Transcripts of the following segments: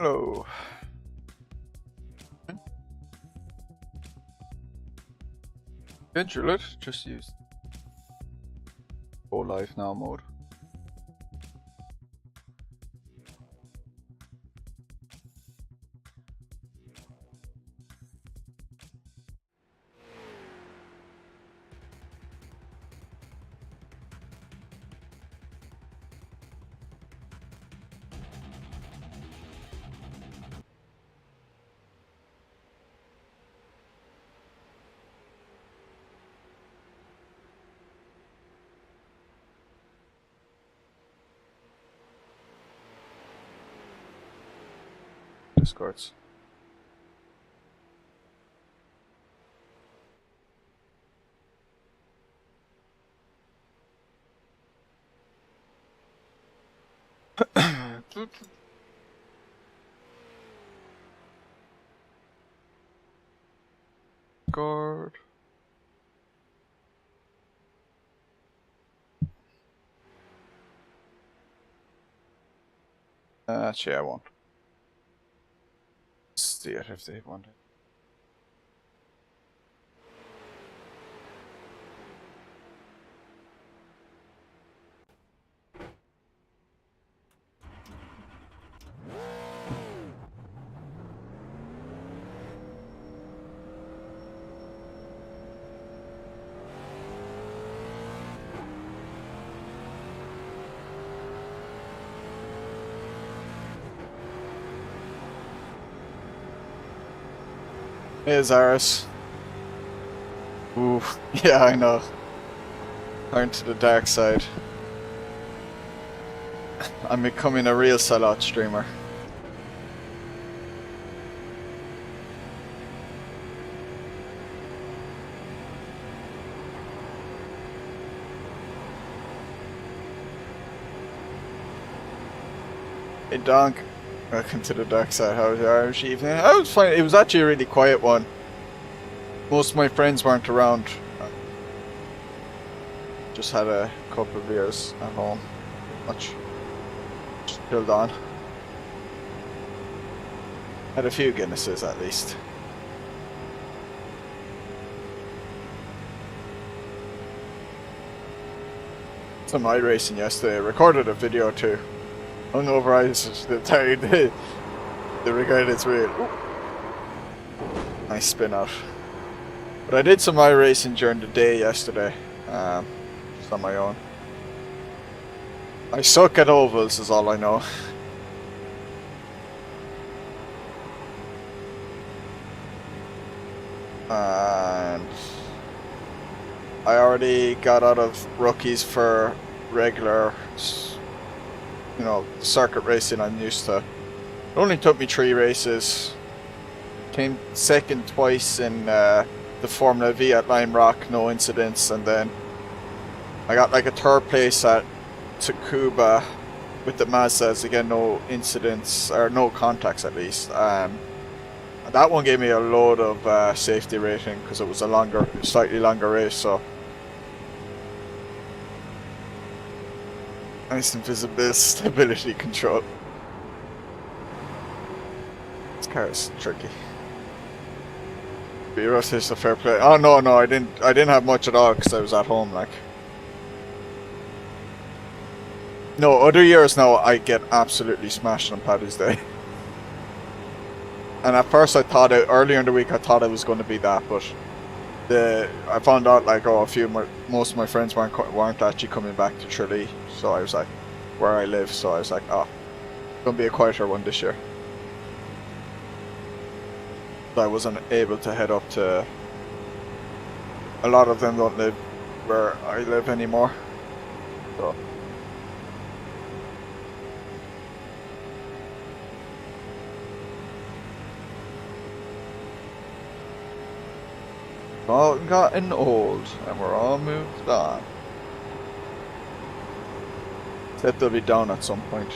Hello. Schedule it. Just use Go Live Now mode. Discords. Discord. Actually, I won't. See it if they want it. Here's ours. Ooh, yeah, I know. Turn to the dark side. I'm becoming a real sellout streamer. Hey Donk, welcome to the dark side. How was your Irish evening? I was fine. It was actually a really quiet one. Most of my friends weren't around. Just had a couple of beers at home. Much. Just chilled on. Had a few Guinnesses at least. Some iRacing yesterday. I recorded a video too. Hungover eyes, the regret is real. Ooh. Nice spin out. But I did some iRacing during the day yesterday, just on my own. I suck at ovals is all I know. And I already got out of rookies for regular, you know, circuit racing I'm used to. It only took me 3 races. Came second twice in the Formula V at Lime Rock, no incidents, and then I got like a 3rd place at Tsukuba with the Mazdas, again no incidents, or no contacts at least. That one gave me a load of safety rating because it was a slightly longer race, so nice invisible stability control. This car is tricky. Beerus is a fair play. Oh no, I didn't have much at all because I was at home. Like, no, other years now I get absolutely smashed on Paddy's Day. And at first I thought earlier in the week I thought it was going to be that, but I found out like most of my friends weren't actually coming back to Tralee, so I was like, where I live, so I was like, oh, it's going to be a quieter one this year. I wasn't able to head up to. A lot of them don't live where I live anymore, so. All gotten old and we're all moved on. Except they'll be down at some point.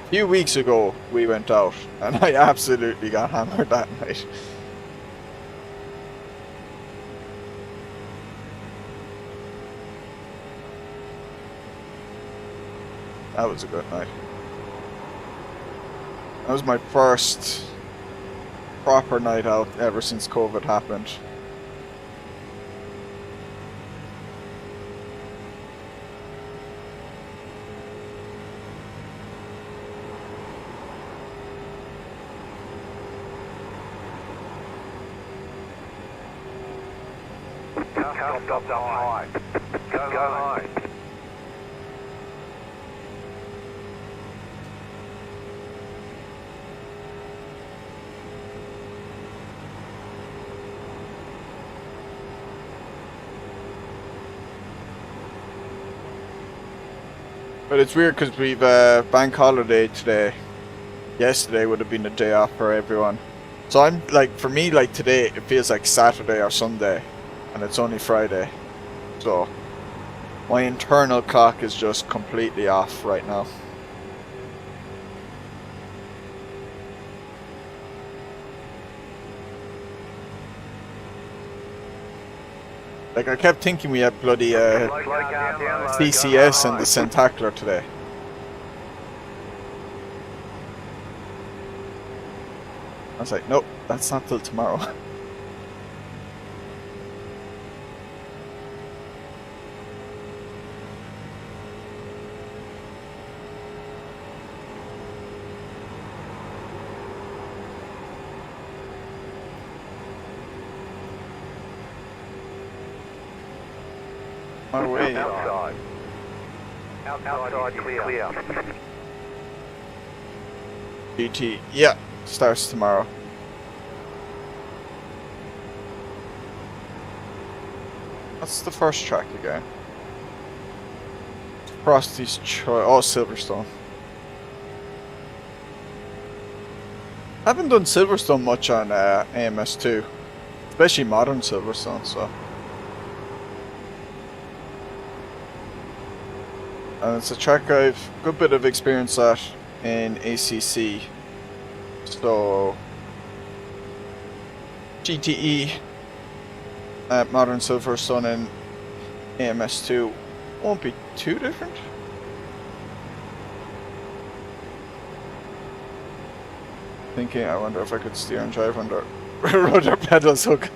A few weeks ago we went out and I absolutely got hammered that night. That was a good night. That was my first proper night out ever since COVID happened. Stop high. Go high. But it's weird because we've bank holiday today. Yesterday would have been a day off for everyone. So I'm like, for me, like today, it feels like Saturday or Sunday, and it's only Friday. So my internal clock is just completely off right now. Like, I kept thinking we had bloody CCS and the Centacular today. I was like, nope, that's not till tomorrow. My way. Outside. Outside clear. GT, yeah, starts tomorrow. What's the first track again? Frosty's Choice. Oh, Silverstone. I haven't done Silverstone much on AMS2, especially modern Silverstone, so. And it's a track I've a good bit of experience at in ACC. So GTE at modern Silverstone and AMS2 won't be too different. Thinking, I wonder if I could steer and drive under rudder pedals hook.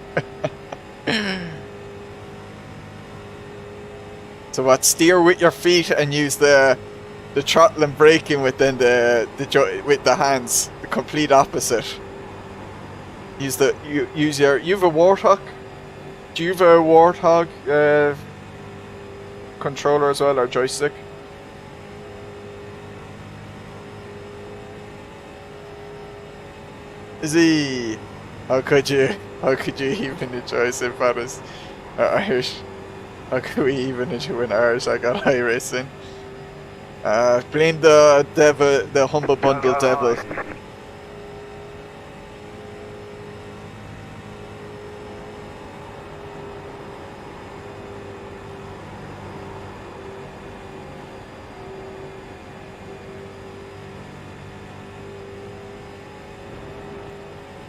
So what? Steer with your feet and use the throttle and braking within with the hands. The complete opposite. You have a Warthog. Do you have a Warthog controller as well, or joystick? Is he? How could you even enjoy Symphatis Irish? How could we even enjoy an Irish? I got iRacing. Blame the devil, the humble bundle devil.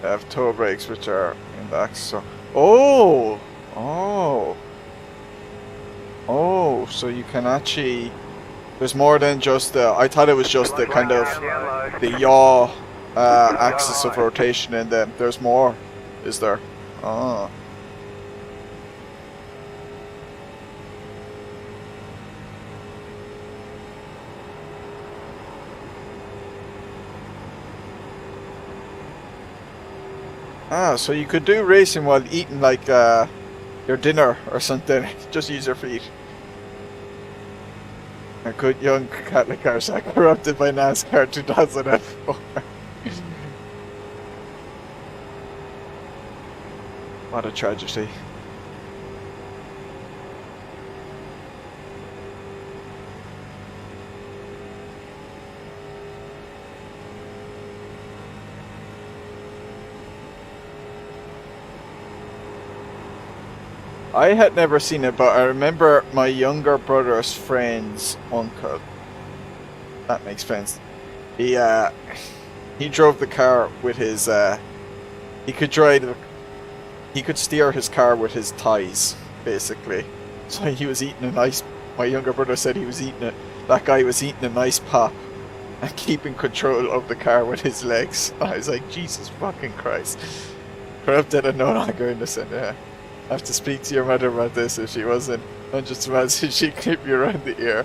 They have toe brakes which are in the axle. Oh, so you can actually. There's more than just the. I thought it was just the kind of the yaw axis of rotation in them. There's more, is there? Oh. So you could do racing while eating like your dinner or something. Just use your feet. A good young Catholic Arsac corrupted by NASCAR 2004. What a tragedy. I had never seen it, but I remember my younger brother's friend's uncle. That makes sense. He drove the car with his he could steer his car with his thighs, basically. So he was eating a nice. My younger brother said he was eating it. That guy was eating a nice pop and keeping control of the car with his legs. I was like, Jesus fucking Christ. Corrupted and no longer innocent, yeah. I have to speak to your mother about this if she wasn't. I'm just imagine she'd clip you around the ear.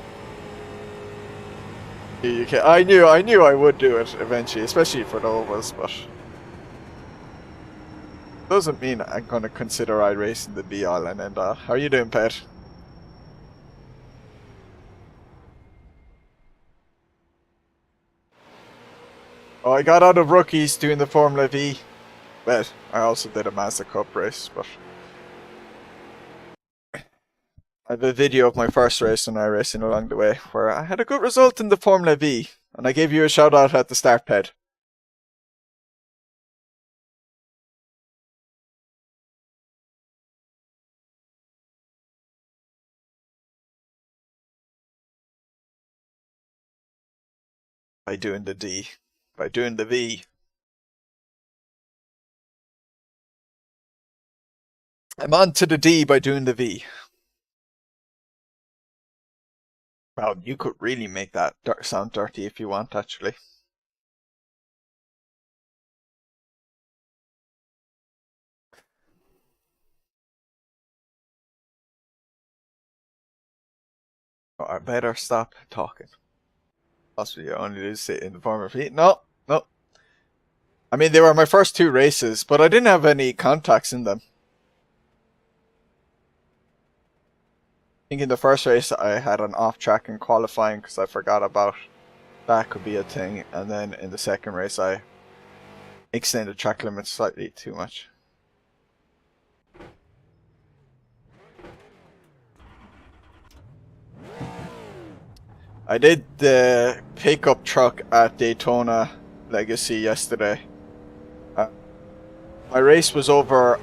You can, I knew I would do it eventually, especially for the ovals, but doesn't mean I'm gonna consider iRacing the be all and end all. How are you doing, pet? Oh, I got out of rookies doing the Formula V. Well, I also did a Mazda Cup race, but I have a video of my first race on iRacing along the way where I had a good result in the Formula V, and I gave you a shout out at the start, pet. By doing the D. By doing the V. I'm on to the D by doing the V. Wow, you could really make that sound dirty if you want, actually. Oh, I better stop talking. Possibly you only do sit in the Formula V. No, no. I mean, they were my first two races, but I didn't have any contacts in them. I think in the first race I had an off track in qualifying because I forgot about that could be a thing, and then in the second race I extended track limits slightly too much. I did the pickup truck at Daytona Legacy yesterday. My race was over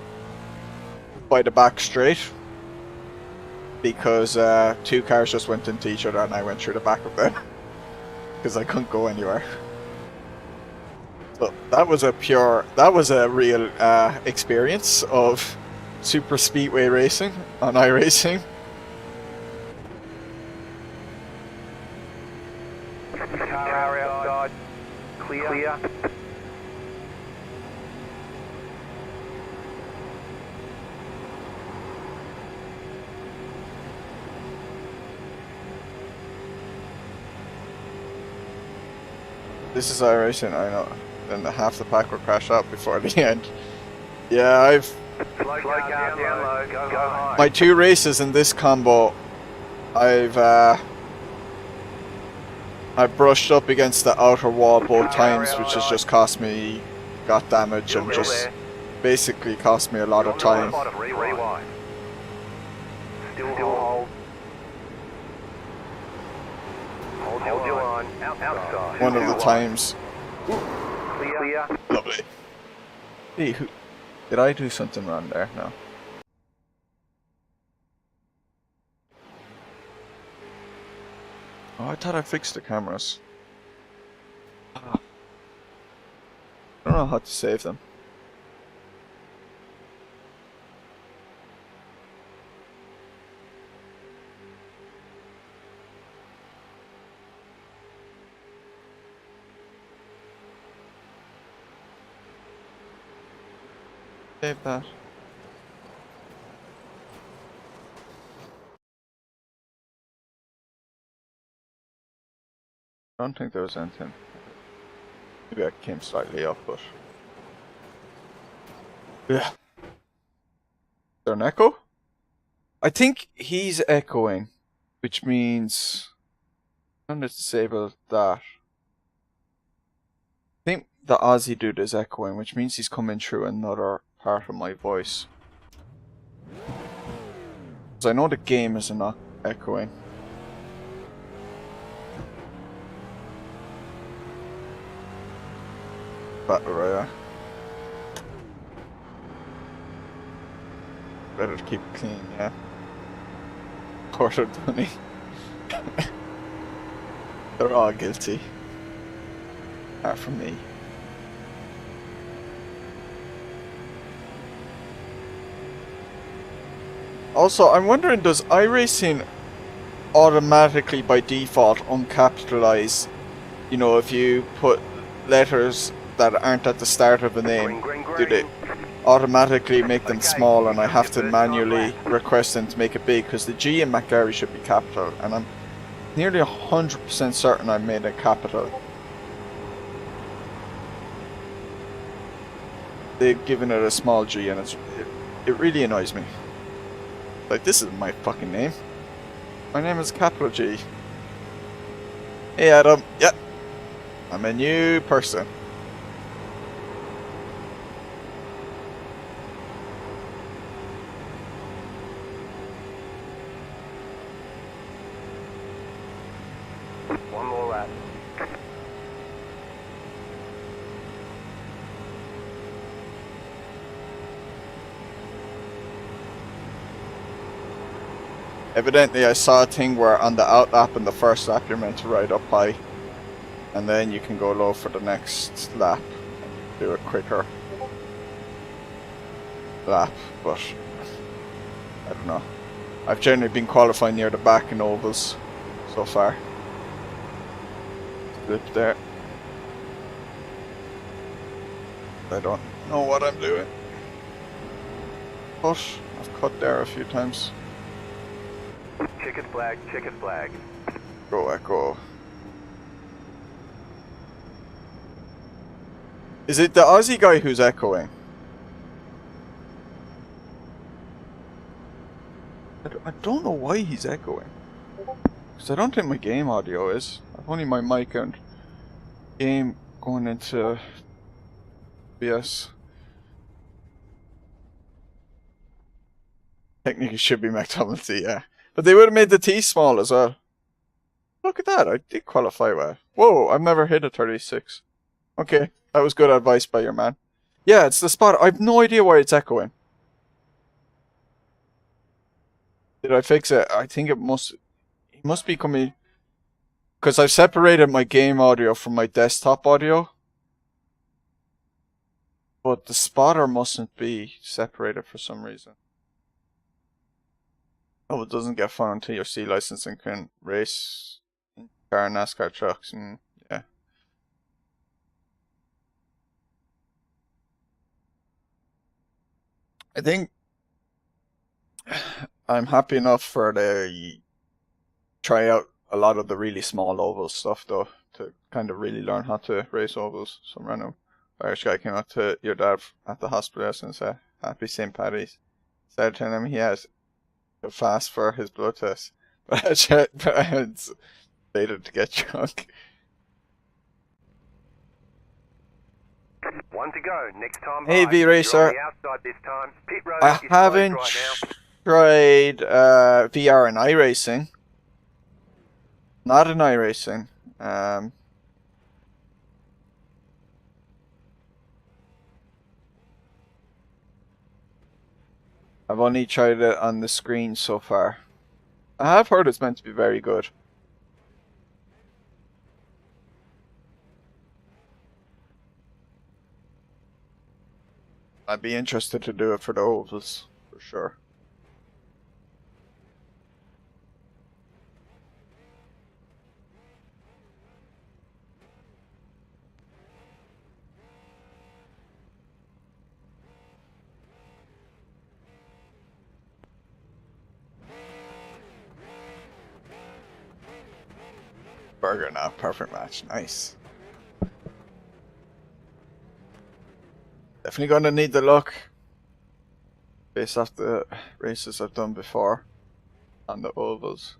by the back straight because two cars just went into each other and I went through the back of them because I couldn't go anywhere. So that was a real experience of super speedway racing on iRacing. Car outside. Clear. This is iRacing, I know. Then half the pack will crash out before the end. Yeah, I've... Slow car down low. Go high. My two races in this combo, I brushed up against the outer wall both times, which has just cost me got damage and just basically cost me a lot of time. Rewind. Still hold. Hold your line. Outside. One of the times. Clear. Lovely. Hey, did I do something wrong there? No. Oh, I thought I fixed the cameras. I don't know how to save them. Save that. I don't think there was anything. Maybe I came slightly up, but... Yeah. Is there an echo? I think he's echoing, which means... I'm going to disable that. I think the Aussie dude is echoing, which means he's coming through another part of my voice. Because I know the game is not echoing. Battle Royale. Better keep it clean, yeah. Quarter money. They're all guilty. Apart from me. Also, I'm wondering, does iRacing automatically by default uncapitalize you know, if you put letters that aren't at the start of a name, do they automatically make them small, and I have to manually request them to make it big, because the G in McGarry should be capital, and I'm nearly 100% certain I made it capital. They've given it a small G, and it really annoys me. Like, this isn't my fucking name. My name is capital G. Hey Adam, yep. I'm a new person. One more lap. Evidently I saw a thing where on the out lap and the first lap you're meant to ride up high, and then you can go low for the next lap and do a quicker lap, but I don't know. I've generally been qualifying near the back in ovals so far. Slip there. I don't know what I'm doing. But I've cut there a few times. Checkered flag, checkered flag. Go Echo. Is it the Aussie guy who's echoing? I don't know why he's echoing. Because I don't think my game audio is. I've only my mic and game going into BS. Technically should be McDonald's, yeah. But they would have made the T small as well. Look at that, I did qualify well. Whoa, I've never hit a 36. Okay, that was good advice by your man. Yeah, it's the spot. I have no idea why it's echoing. Did I fix it? I think it must be coming, because I've separated my game audio from my desktop audio. But the spotter mustn't be separated for some reason. Oh, it doesn't get fun until your C license and can race in car and NASCAR trucks, and yeah. I think I'm happy enough for the try out a lot of the really small oval stuff though, to kind of really learn how to race ovals. Some random Irish guy came up to your dad at the hospital and said, "Happy St. Paddy's." Said to him he has to fast for his blood test, but I had waited to get drunk. One to go. Next time. Hey, by. V-Racer. You're on the outside this time. Pit road I is closed haven't right now. tried VR and iRacing. Not in iRacing. I've only tried it on the screen so far. I have heard it's meant to be very good. I'd be interested to do it for the ovals, for sure. Burger now, perfect match, nice. Definitely gonna need the luck based off the races I've done before on the ovals.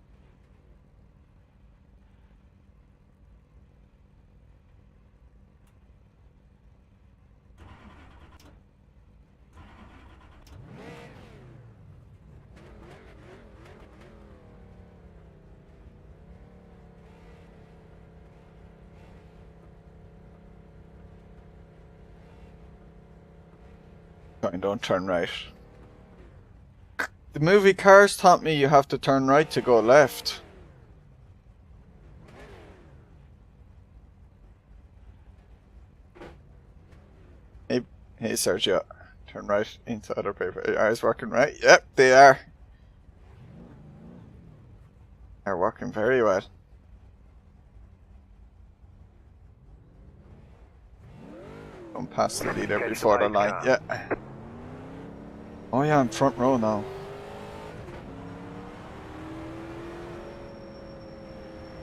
Don't turn right. The movie Cars taught me you have to turn right to go left. Hey Sergio, turn right into other paper. Are your eyes working right? Yep, they are. They're working very well. I'm past the leader Catch before the the line. car. Yeah. Oh yeah, I'm front row now.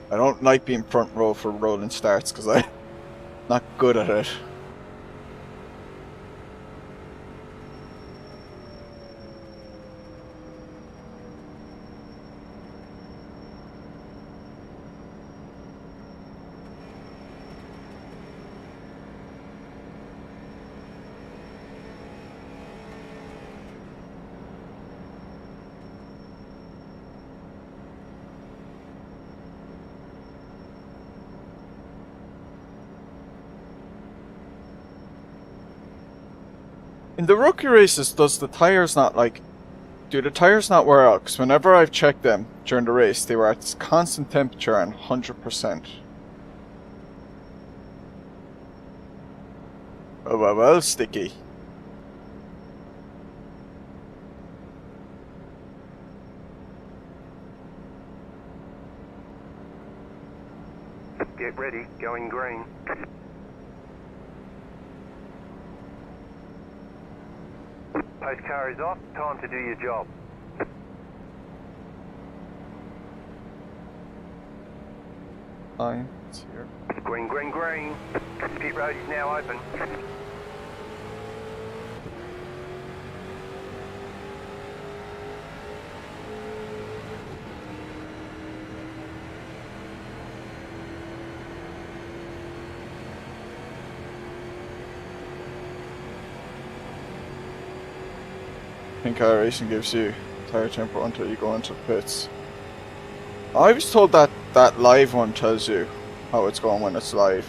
I don't like being front row for rolling starts because I'm not good at it. In the rookie races, does the tires not do the tires not wear out? Because whenever I've checked them during the race, they were at constant temperature and 100%. Oh, well, sticky. Get ready, going green. Post car is off, time to do your job. Fine, it's here. Green, green, green. Pit road is now open. I think iRacing gives you tire temper until you go into the pits. I was told that that live one tells you how it's going when it's live,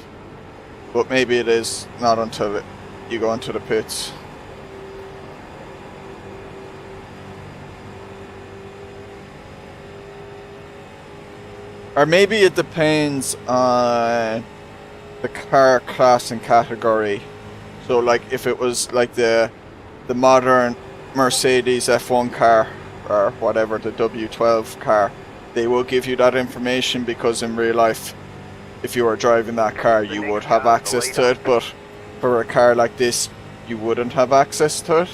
but maybe it is not until you go into the pits. Or maybe it depends on the car class and category. So like if it was like the modern Mercedes F1 car or whatever, the W12 car, they will give you that information because in real life, if you were driving that car, you would have access to it, but for a car like this, you wouldn't have access to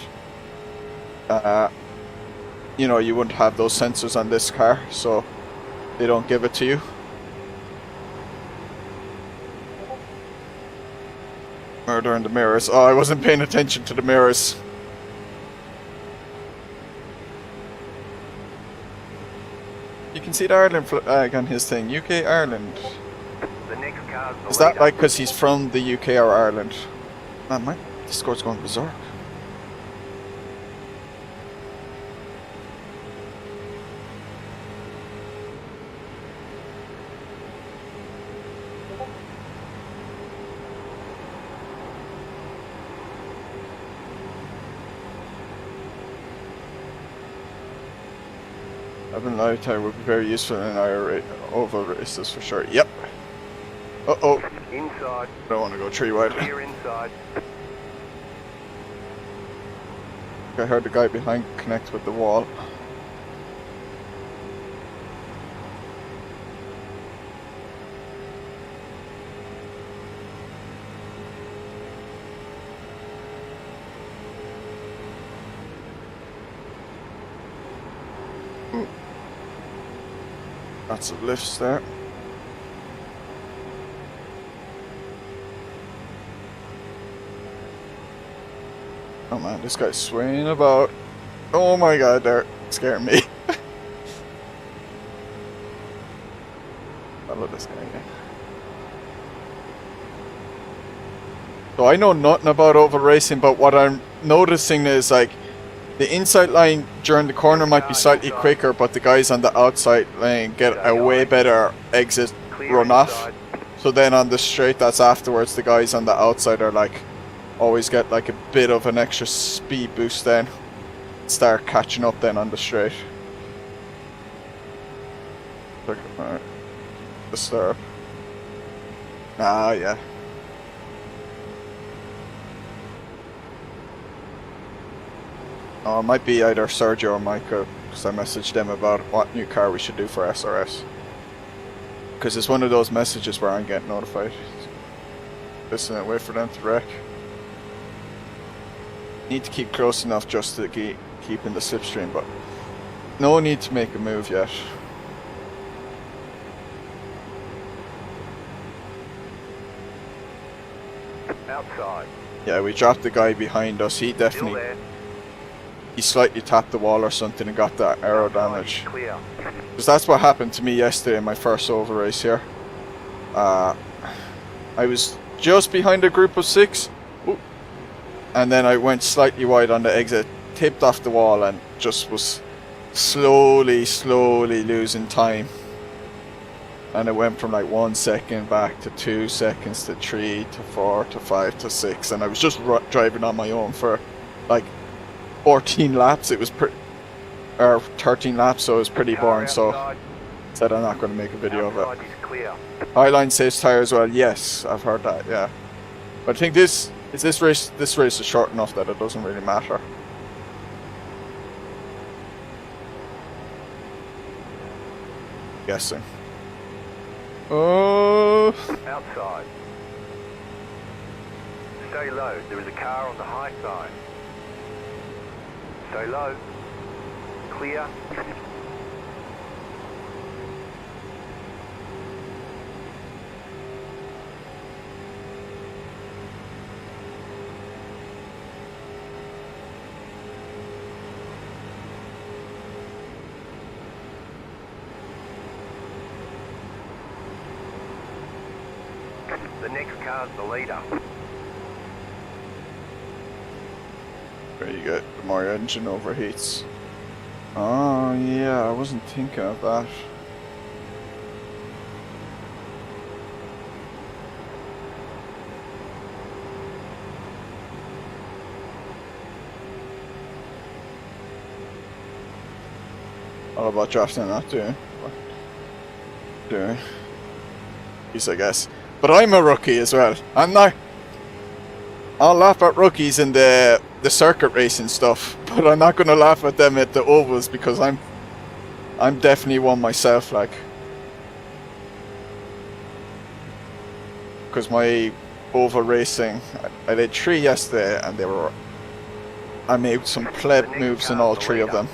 it. You know, you wouldn't have those sensors on this car, so they don't give it to you. Murder in the mirrors. Oh, I wasn't paying attention to the mirrors. You can see the Ireland flag on his thing. UK, Ireland. The next car's the Is that leader. like because he's from the UK or Ireland? Man, my Discord's going berserk. Having live tire would be very useful in our oval races for sure. Yep. Uh-oh. Inside, Don't want to go tree wide. clear inside. I heard the guy behind connect with the wall. Ooh. Lots of lifts there. Oh man, this guy's swaying about. Oh my god, they're scaring me. I love this guy again. So I know nothing about oval racing, but what I'm noticing is like the inside line during the corner might be slightly quicker, but the guys on the outside lane get a way better exit Clear run off. inside. So then on the straight that's afterwards, the guys on the outside are like always get like a bit of an extra speed boost then. Start catching up then on the straight. Look, alright. The stirrup. Ah, yeah. Oh, it might be either Sergio or Michael, because I messaged them about what new car we should do for SRS. Because it's one of those messages where I'm getting notified. Listen and wait for them to wreck. Need to keep close enough just to keep in the slipstream, but no need to make a move yet. Outside. Yeah, we dropped the guy behind us. He Still definitely, there. he slightly tapped the wall or something and got that aero damage. Clear. Because that's what happened to me yesterday in my first over race here. I was just behind a group of 6. Ooh. And then I went slightly wide on the exit, tipped off the wall and just was slowly losing time. And it went from like 1 second back to 2 seconds to 3 to 4 to 5 to 6. And I was just driving on my own for like 14 laps. It was or 13 laps, so it was pretty boring. So I said I'm not going to make a video of it. Highline saves tire as well. Yes, I've heard that. Yeah, but I think this race is short enough that it doesn't really matter. Guessing. Oh. Outside. Stay low. There is a car on the high side. Stay low. Clear. The next car's the leader. There you go. The more your engine overheats. Oh yeah, I wasn't thinking of that. All about drafting, not doing. Doing. He's, I guess. But I'm a rookie as well. I'm not. I'll laugh at rookies in the circuit racing stuff, but I'm not going to laugh at them at the ovals because I'm definitely one myself, like. Because my oval racing, I did 3 yesterday, and I made some pleb moves in all 3 of them.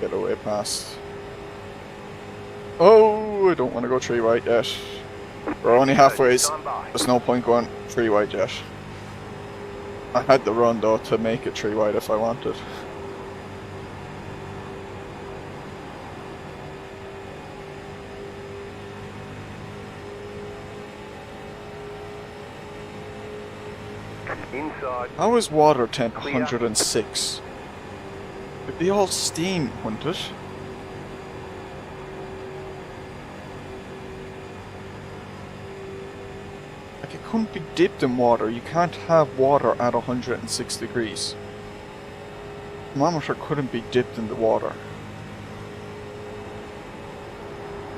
Get away past. Oh, I don't want to go 3 wide yet. We're only halfway. There's no point going 3 wide yet. I had the run though to make it 3 wide if I wanted. Inside. How is water temp 106? It'd be all steam, wouldn't it? Like, it couldn't be dipped in water. You can't have water at 106 degrees. The thermometer couldn't be dipped in the water.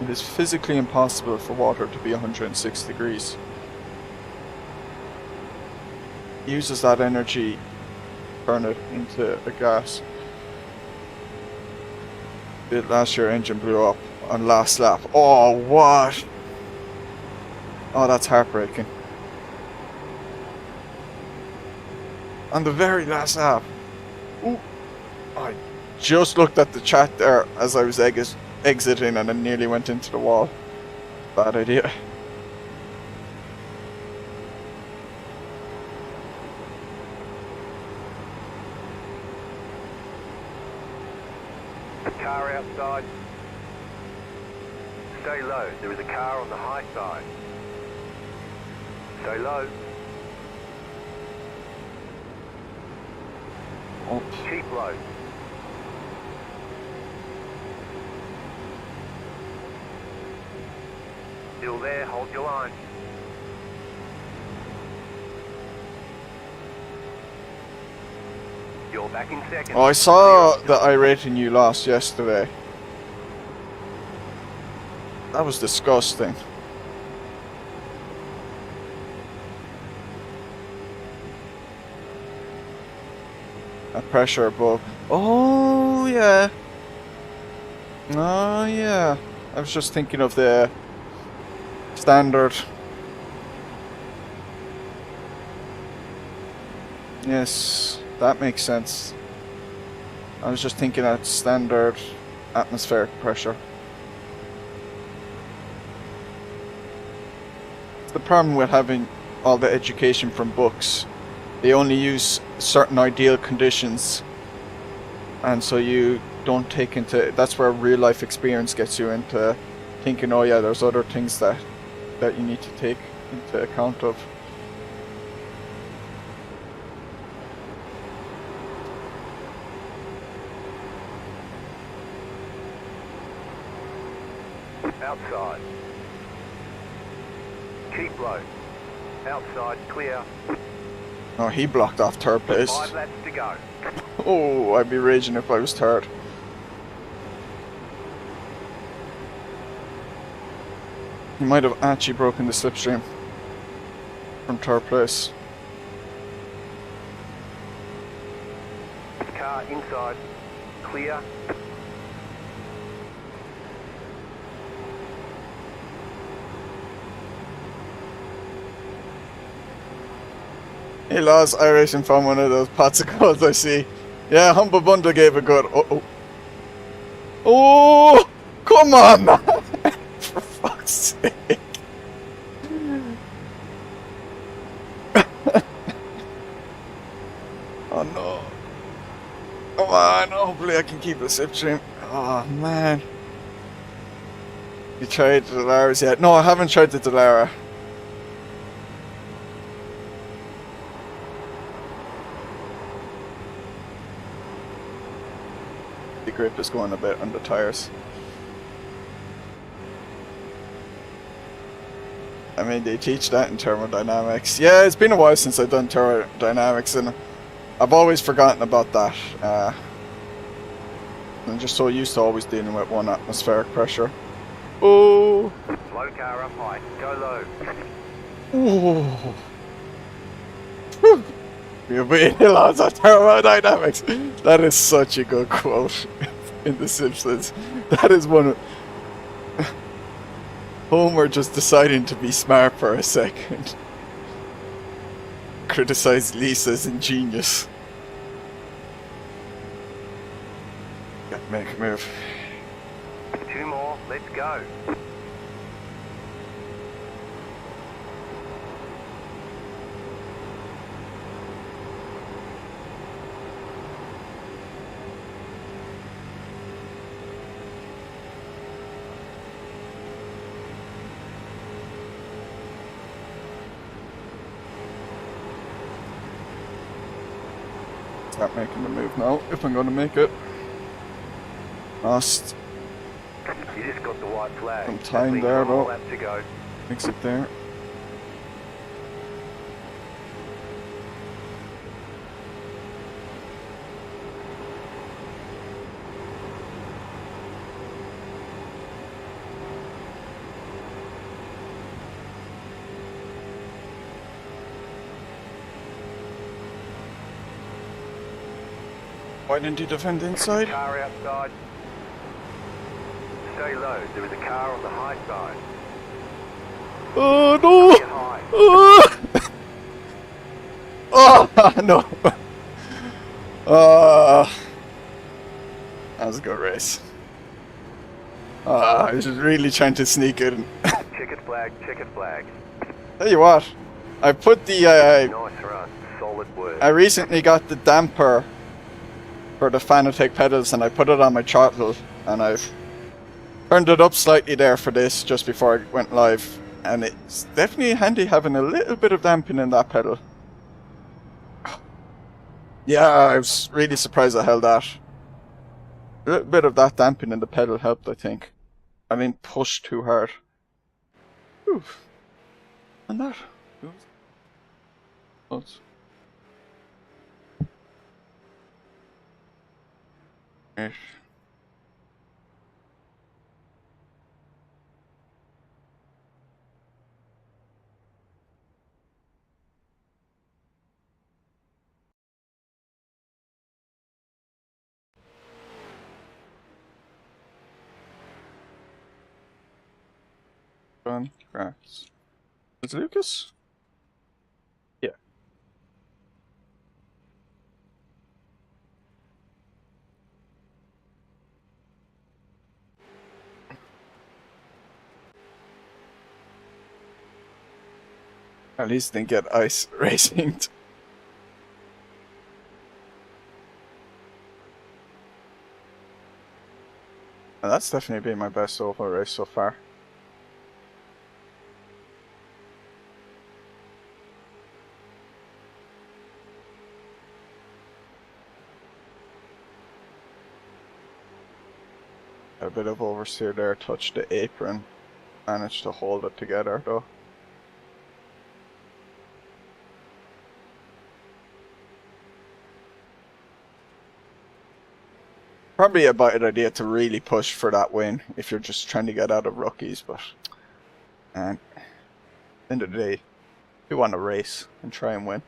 It is physically impossible for water to be 106 degrees. It uses that energy, turn it into a gas. Last year engine blew up on last lap. Oh, what? Oh, that's heartbreaking. On the very last lap. Ooh. I just looked at the chat there as I was exiting and I nearly went into the wall. Bad idea. Car outside. Stay low. There is a car on the high side. Stay low. Oh. Keep low. Still there. Hold your line. You're back in second. Oh, I saw the iRacing you lost yesterday. That was disgusting. That pressure above. Oh yeah. Oh yeah. I was just thinking of the Standard. Yes, that makes sense. I was just thinking at standard atmospheric pressure. It's the problem with having all the education from books. They only use certain ideal conditions, and so you don't take into... That's where real life experience gets you into thinking, oh yeah, there's other things that you need to take into account of. Outside. Keep low. Outside, clear. Oh, he blocked off third place. 5 laps to go. Oh, I'd be raging if I was third. He might have actually broken the slipstream from third place. Car inside. Clear. Hey lads, iRacing found one of those pots of gold I see. Yeah, Humble Bundle gave a good. Oh, oh. Oh! Come on, man! For fuck's sake. Oh no. Come on, hopefully I can keep the slipstream. Oh man. You tried the Delaras yet? No, I haven't tried the Delara. The grip is going a bit on the tires. I mean, they teach that in thermodynamics. Yeah, it's been a while since I've done thermodynamics, and I've always forgotten about that. I'm just so used to always dealing with one atmospheric pressure. Oh! Low car up high. Go low. Oh! You're being lots of thermodynamics. That is such a good quote in The Simpsons. That is one of... Homer just deciding to be smart for a second. Criticize Lisa as ingenious. Gotta make a move. 2 more. Let's go. Start making the move now, if I'm gonna make it. Lost You just got the white flag. some time Leave there 1 more though. lap to go. Exit there. Why didn't you defend inside? Car outside. Stay low. There is a car on the high side. Oh no! Get high. Oh, oh no! That was a good race. I was really trying to sneak in. Checkered flag. Checkered flag. Tell you what, I put the Nice run. Solid work. I recently got the damper for the Fanatec pedals, and I put it on my throttle, and I've turned it up slightly there for this just before I went live, and it's definitely handy having a little bit of damping in that pedal. Yeah, I was really surprised I held that. A little bit of that damping in the pedal helped, I think. I mean, pushed too hard. Whew. And that. Close. Right. Congrats. Is Lucas? Yeah. At least didn't get ice racing. And that's definitely been my best oval race so far. A bit of oversteer there, touched the apron. Managed to hold it together though. Probably a bad idea to really push for that win if you're just trying to get out of rookies, but at the end of the day, you want to race and try and win.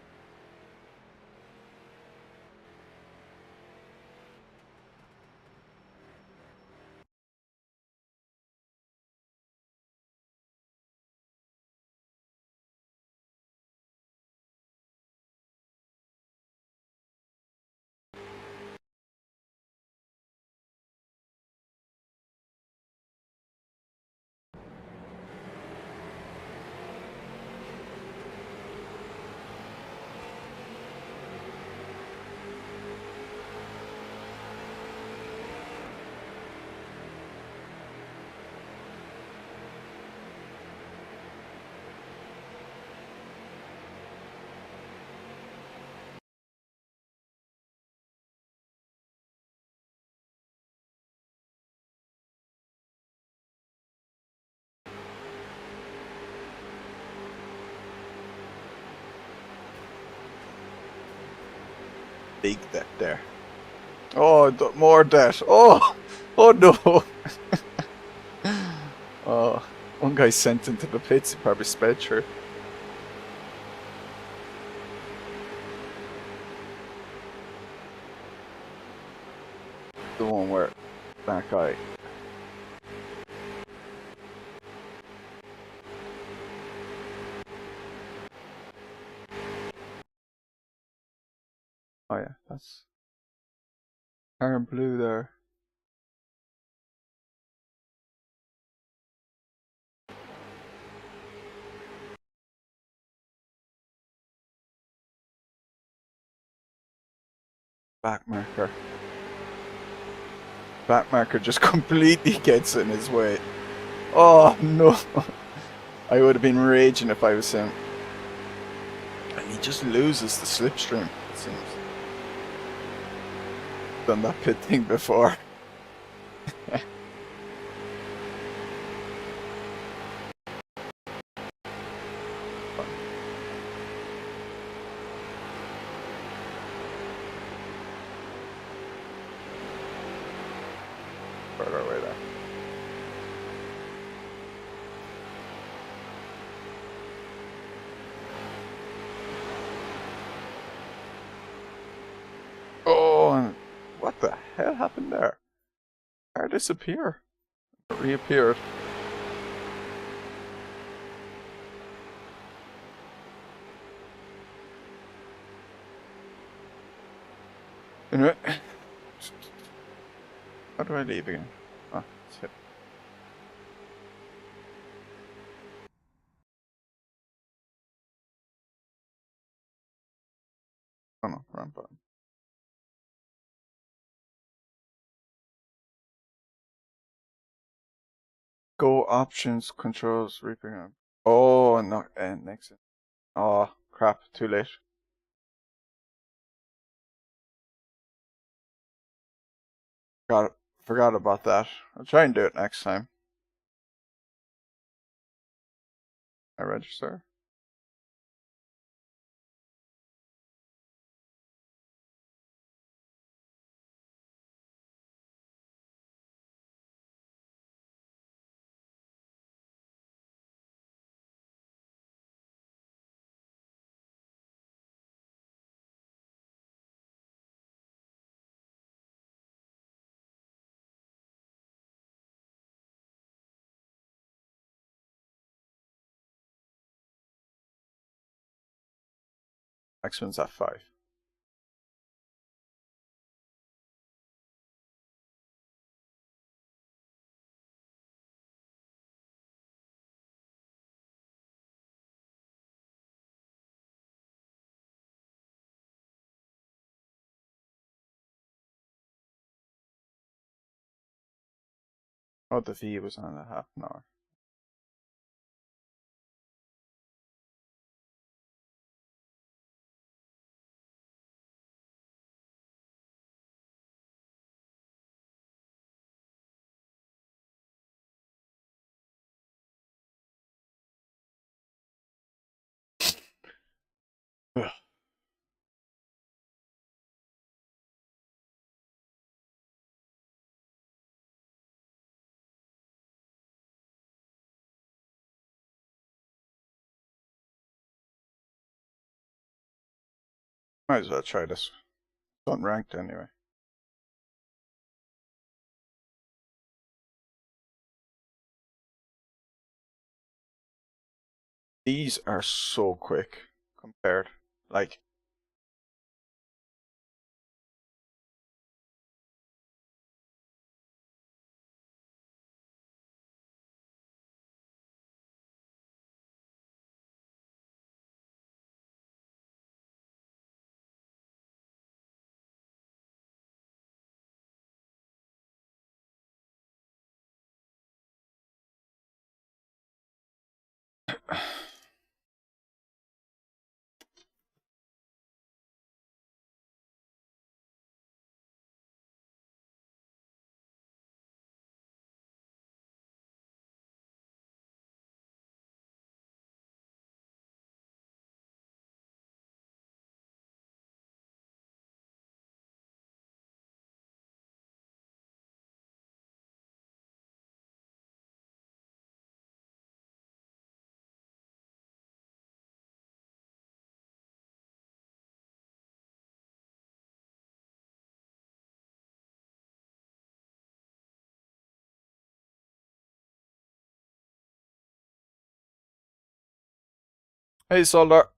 Big debt there. Oh, more debt. Oh, oh no. Oh, one guy sent into the pits. He probably sped through. The one where that guy. Oh yeah, that's Aaron Blue there. Backmarker. Backmarker just completely gets in his way. Oh no. I would have been raging if I was him. And he just loses the slipstream, it seems. Done that pit thing before. Further away there. Oh, and what the hell happened there? Car disappear. Reappeared. Anyway. How do I leave again? Ah, that's it. Oh no, wrong button. Go options, controls, reaping. Oh, no, next. Oh, crap, too late. Forgot about that. I'll try and do it next time. I register. Next one's F5. Oh, the V was on a half an hour. Ugh. Might as well try this. It's unranked anyway. These are so quick compared. Like, hey, Solder.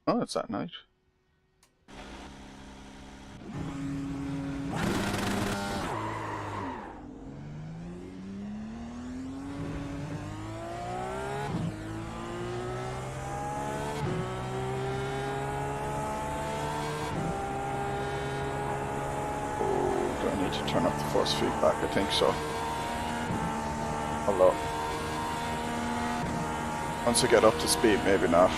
Oh, it's at night. Oh, do I need to turn up the force feedback? I think so. Hello. Once I get up to speed, maybe not.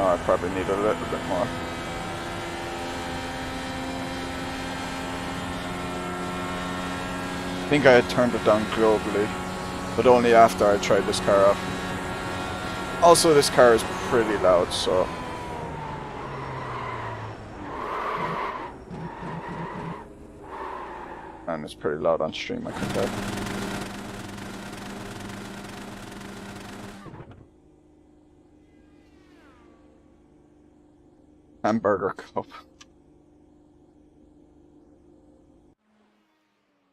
Oh, I probably need a little bit more. I think I had turned it down globally, but only after I tried this car out. Also, this car is pretty loud, so... And it's pretty loud on stream, I can tell. Hamburger cup.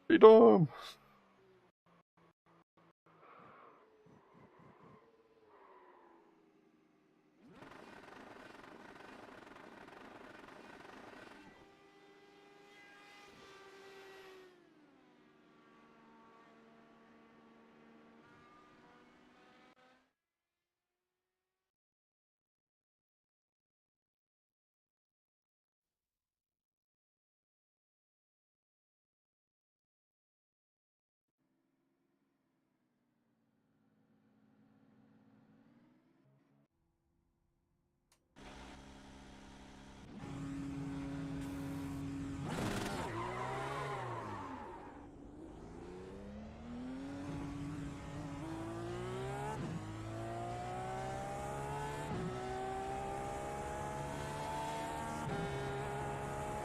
Freedom!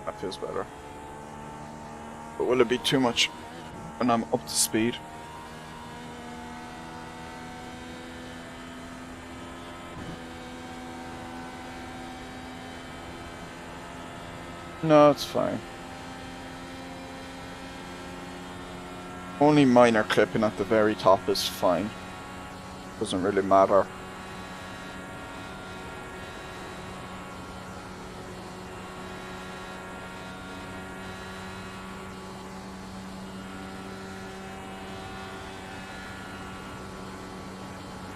That feels better. But will it be too much when I'm up to speed? No, it's fine. Only minor clipping at the very top is fine. Doesn't really matter.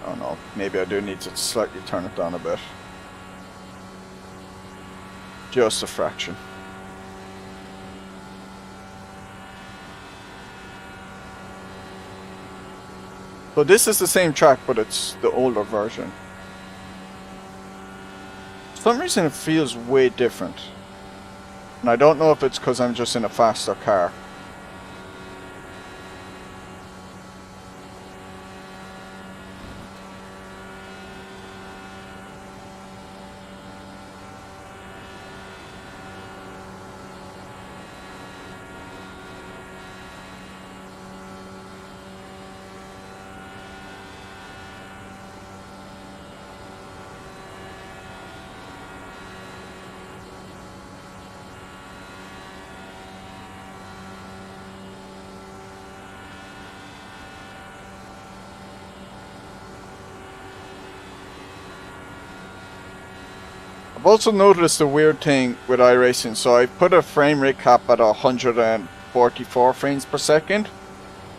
Oh no, maybe I do need to slightly turn it down a bit. Just a fraction. So this is the same track, but it's the older version. For some reason it feels way different. And I don't know if it's because I'm just in a faster car. I've also noticed a weird thing with iRacing. So I put a frame rate cap at 144 frames per second,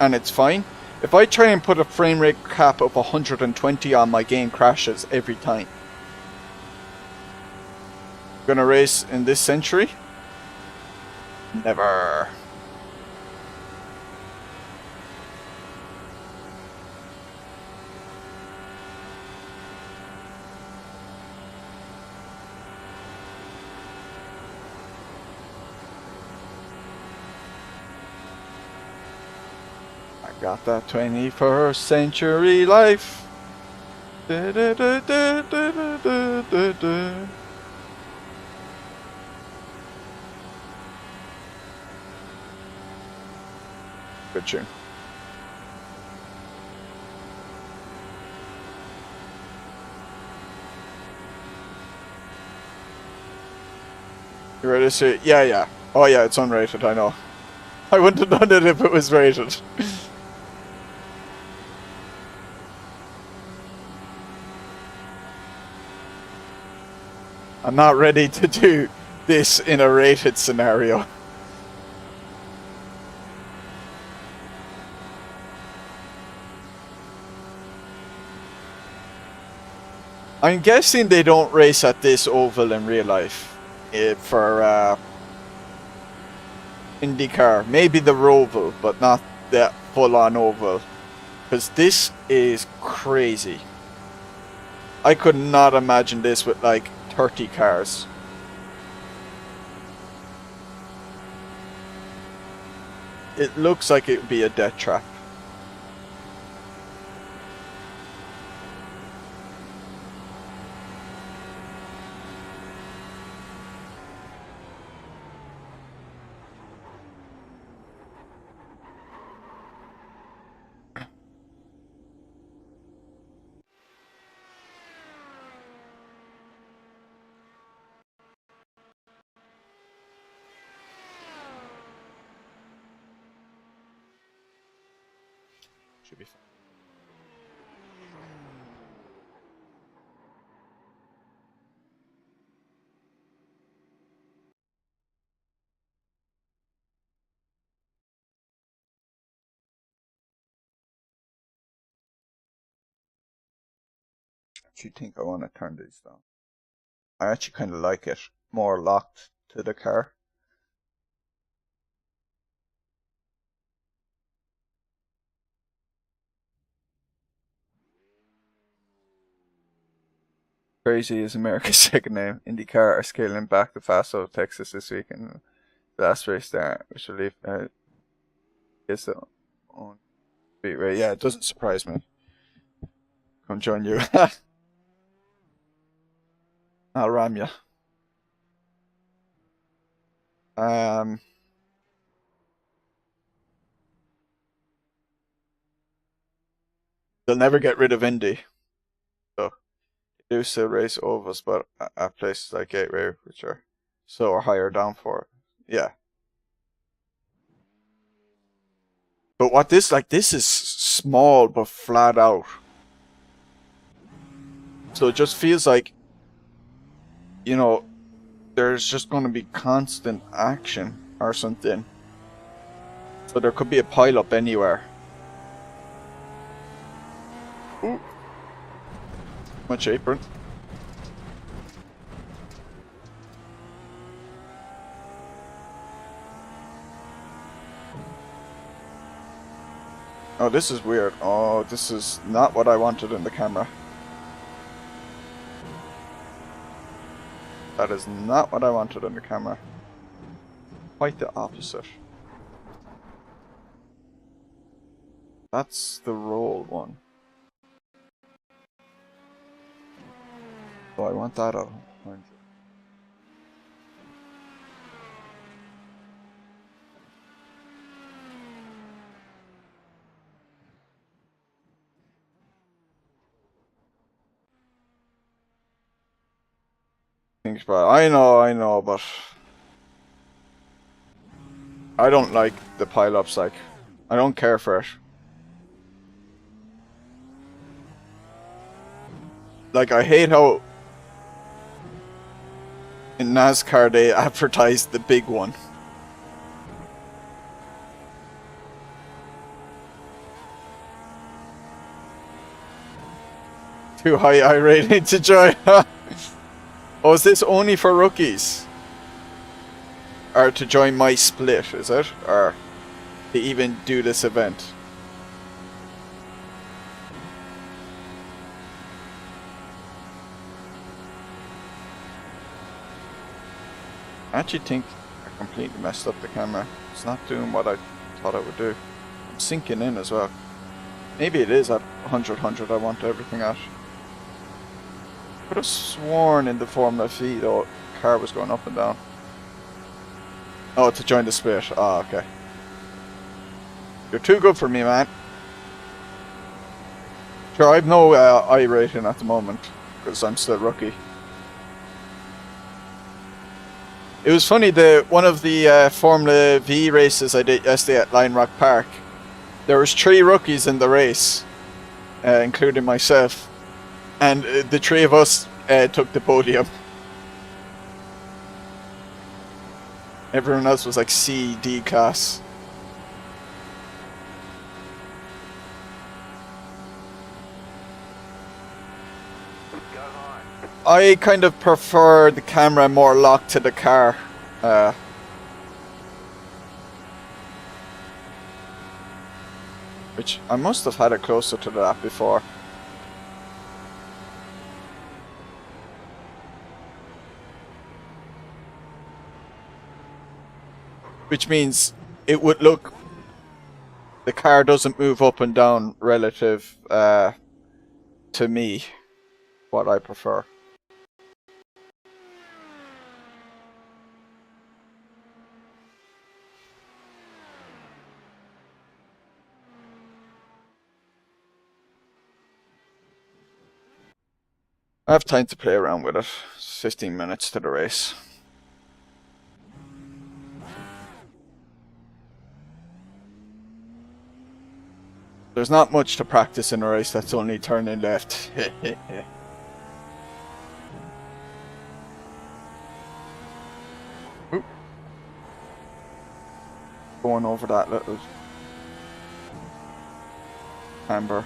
and it's fine. If I try and put a frame rate cap of 120 on, my game crashes every time. Gonna race in this century? Never. Got that 21st century life. Da, da, da, da, da, da, da, da. Good tune. You ready to see? Yeah, yeah. Oh yeah, it's unrated, I know. I wouldn't have done it if it was rated. I'm not ready to do this in a rated scenario. I'm guessing they don't race at this oval in real life for IndyCar. Maybe the Roval, but not the full-on oval. Because this is crazy. I could not imagine this with like 30 cars. It looks like it would be a death trap. Should be fine. I actually think I want to turn these down. I actually kind of like it more locked to the car. Crazy is America's second name. IndyCar are scaling back the Fast Road Texas this week, and the last race there, which will leave is the own speedway. Yeah, it doesn't surprise me. Come join you. I'll ram you. Um, they'll never get rid of Indy. So they do still race ovals, but at places like Gateway, which are So, or higher downforce. Yeah. But what this, like, this is small but flat out. So it just feels like, you know, there's just going to be constant action or something. So there could be a pile-up anywhere. Ooh. Much apron. Oh, this is weird. Oh, this is not what I wanted in the camera. That is not what I wanted in the camera. Quite the opposite. That's the roll one. Oh, I want that out. Think about it. I know, but I don't like the pile-ups, like, I don't care for it. Like, I hate how in NASCAR they advertise the big one. Too high iRacing to join. Oh, is this only for rookies? Or to join my split, is it? Or to even do this event? I actually think I completely messed up the camera. It's not doing what I thought it would do. I'm sinking in as well. Maybe it is at 100 I want everything at. I could have sworn in the Formula V though, the car was going up and down. Oh, to join the split. Oh, okay. You're too good for me, man. Sure, I've no iRacing at the moment, because I'm still rookie. It was funny, one of the Formula V races I did yesterday at Lion Rock Park, there was 3 rookies in the race, including myself, and the 3 of us took the podium. Everyone else was like C, D class. I kind of prefer the camera more locked to the car. Which I must have had it closer to that before. Which means it would look... The car doesn't move up and down relative to me. What I prefer. I have time to play around with it. It's 15 minutes to the race. There's not much to practice in a race that's only turning left. Oop. Going over that little amber.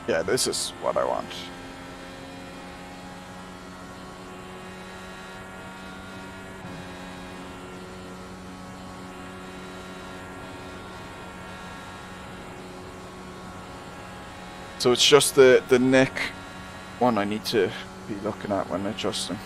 Yeah, this is what I want. So it's just the neck one I need to be looking at when adjusting.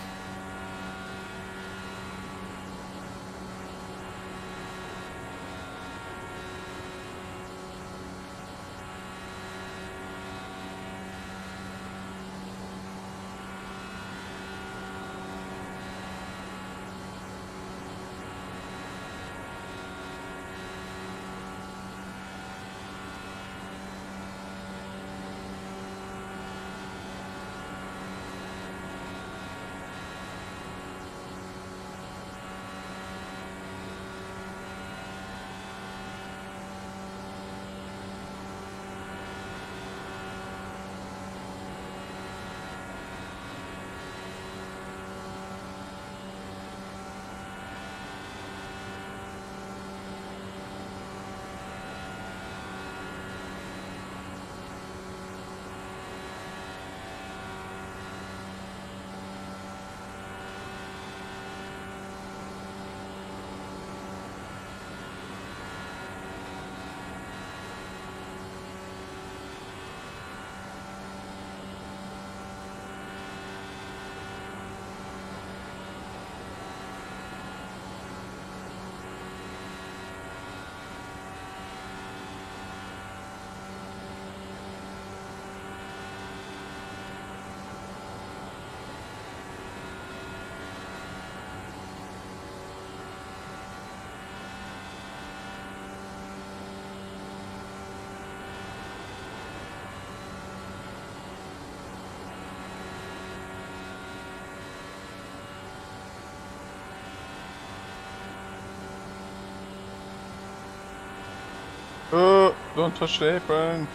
Don't touch the apron.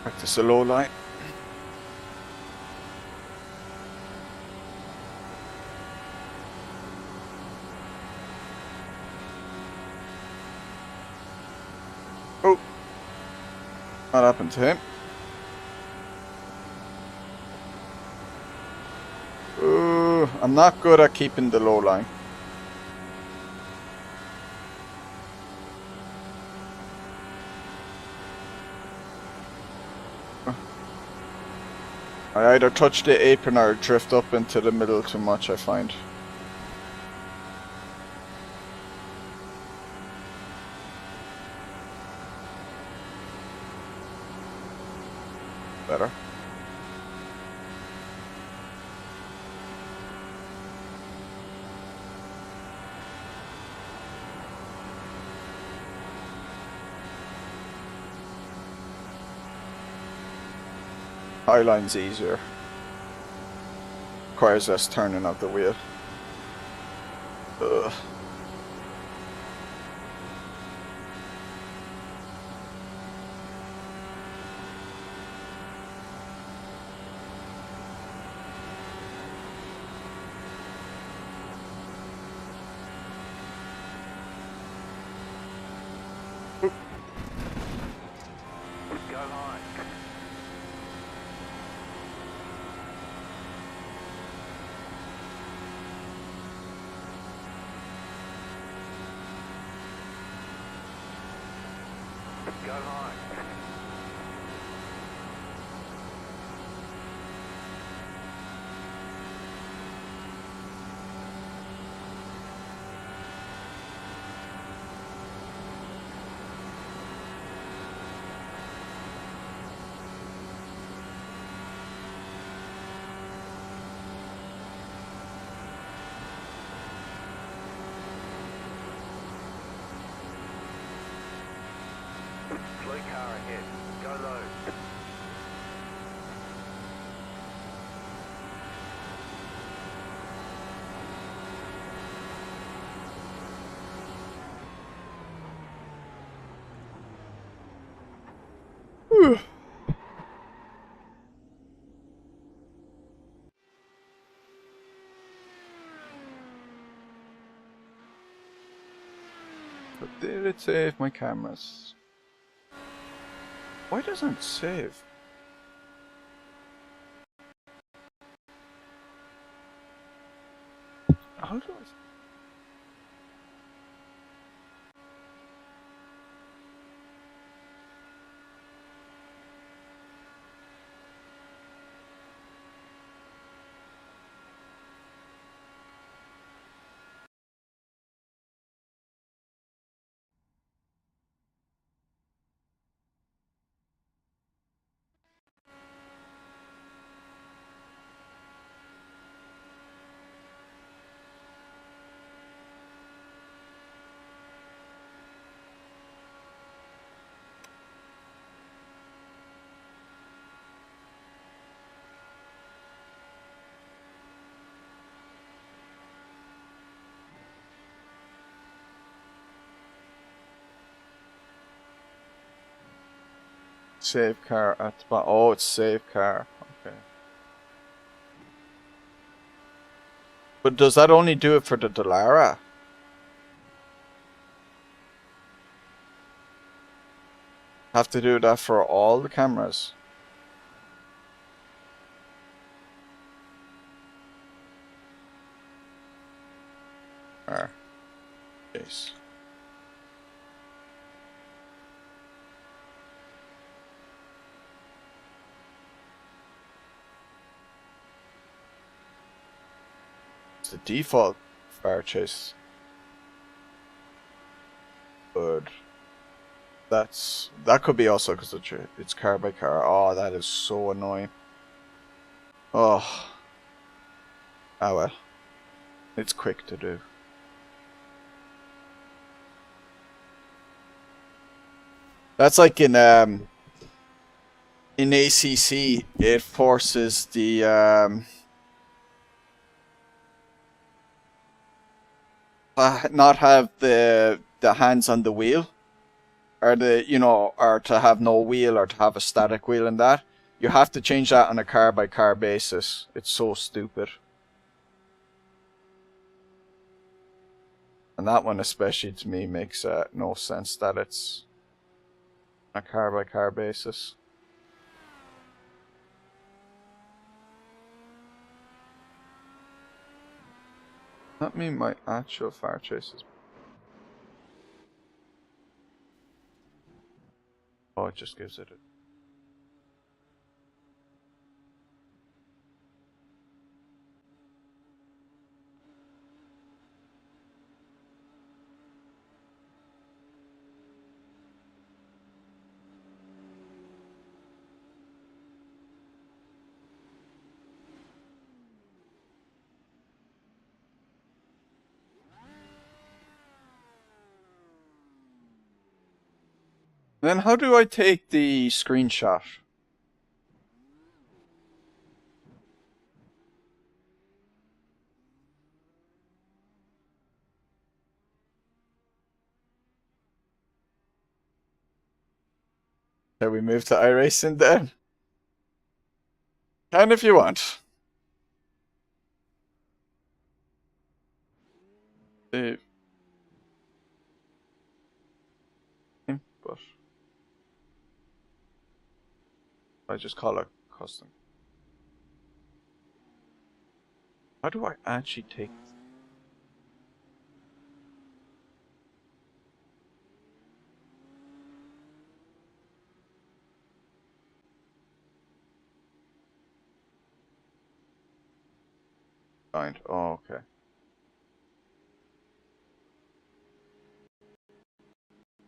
Practice a low line. Oh. What happened to him? Ooh, I'm not good at keeping the low line. I either touch the apron or drift up into the middle too much, I find. Better. High line's easier. Requires less turning of the wheel. Ugh. Go high. Go high. Slow car ahead. Go low. But did it save my cameras? Why doesn't it save? How do I? Save car at the bottom. Oh, it's save car. Okay. But does that only do it for the Delara? Have to do that for all the cameras? Or, jeez. It's the default fire chase. But that could be also because it's car by car. Oh, that is so annoying. Oh. Ah well. It's quick to do. That's like in ACC, it forces the not have the the hands on the wheel, or or to have no wheel or to have a static wheel in that. You have to change that on a car by car basis. It's so stupid. And that one especially to me makes no sense that it's a car by car basis. That mean my actual fire chases. Oh, it just gives it a... Then how do I take the screenshot? Shall we move to iRacing then? Can if you want. But I just call it custom. How do I actually take... Find. Oh, okay.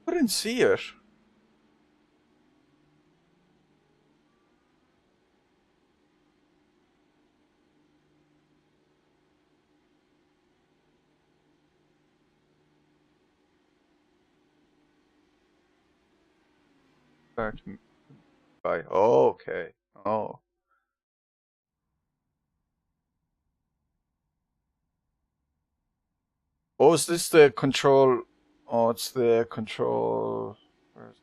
I didn't see it. Start by... Oh, okay. Oh. Oh, is this the control? Oh, it's the control. Where's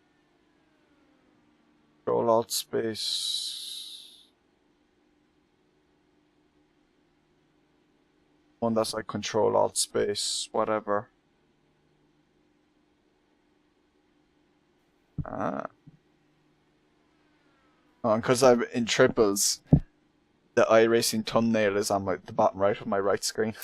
control alt space? One that's like control alt space, whatever. Ah. Oh, and because I'm in triples, the iRacing thumbnail is on the bottom right of my right screen.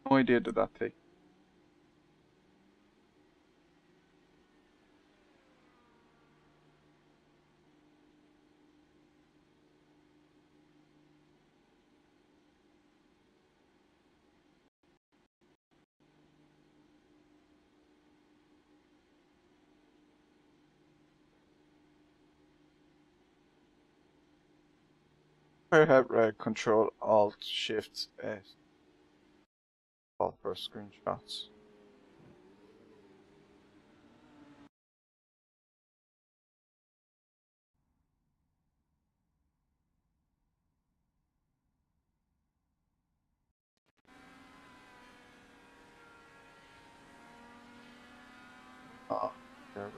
No idea did that take. I have control alt shift S. Alt for screenshots. Oh, there we go.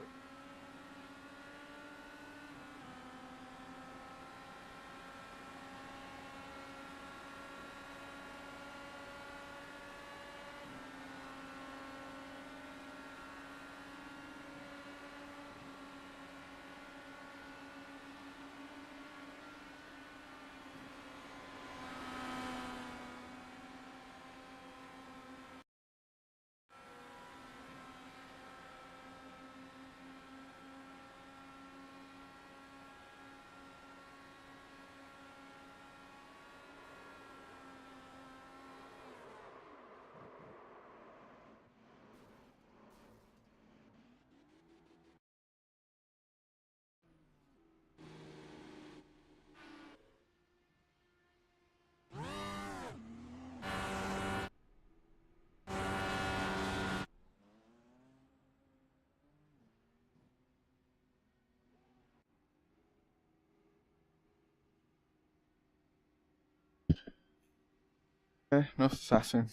Okay, no faffing.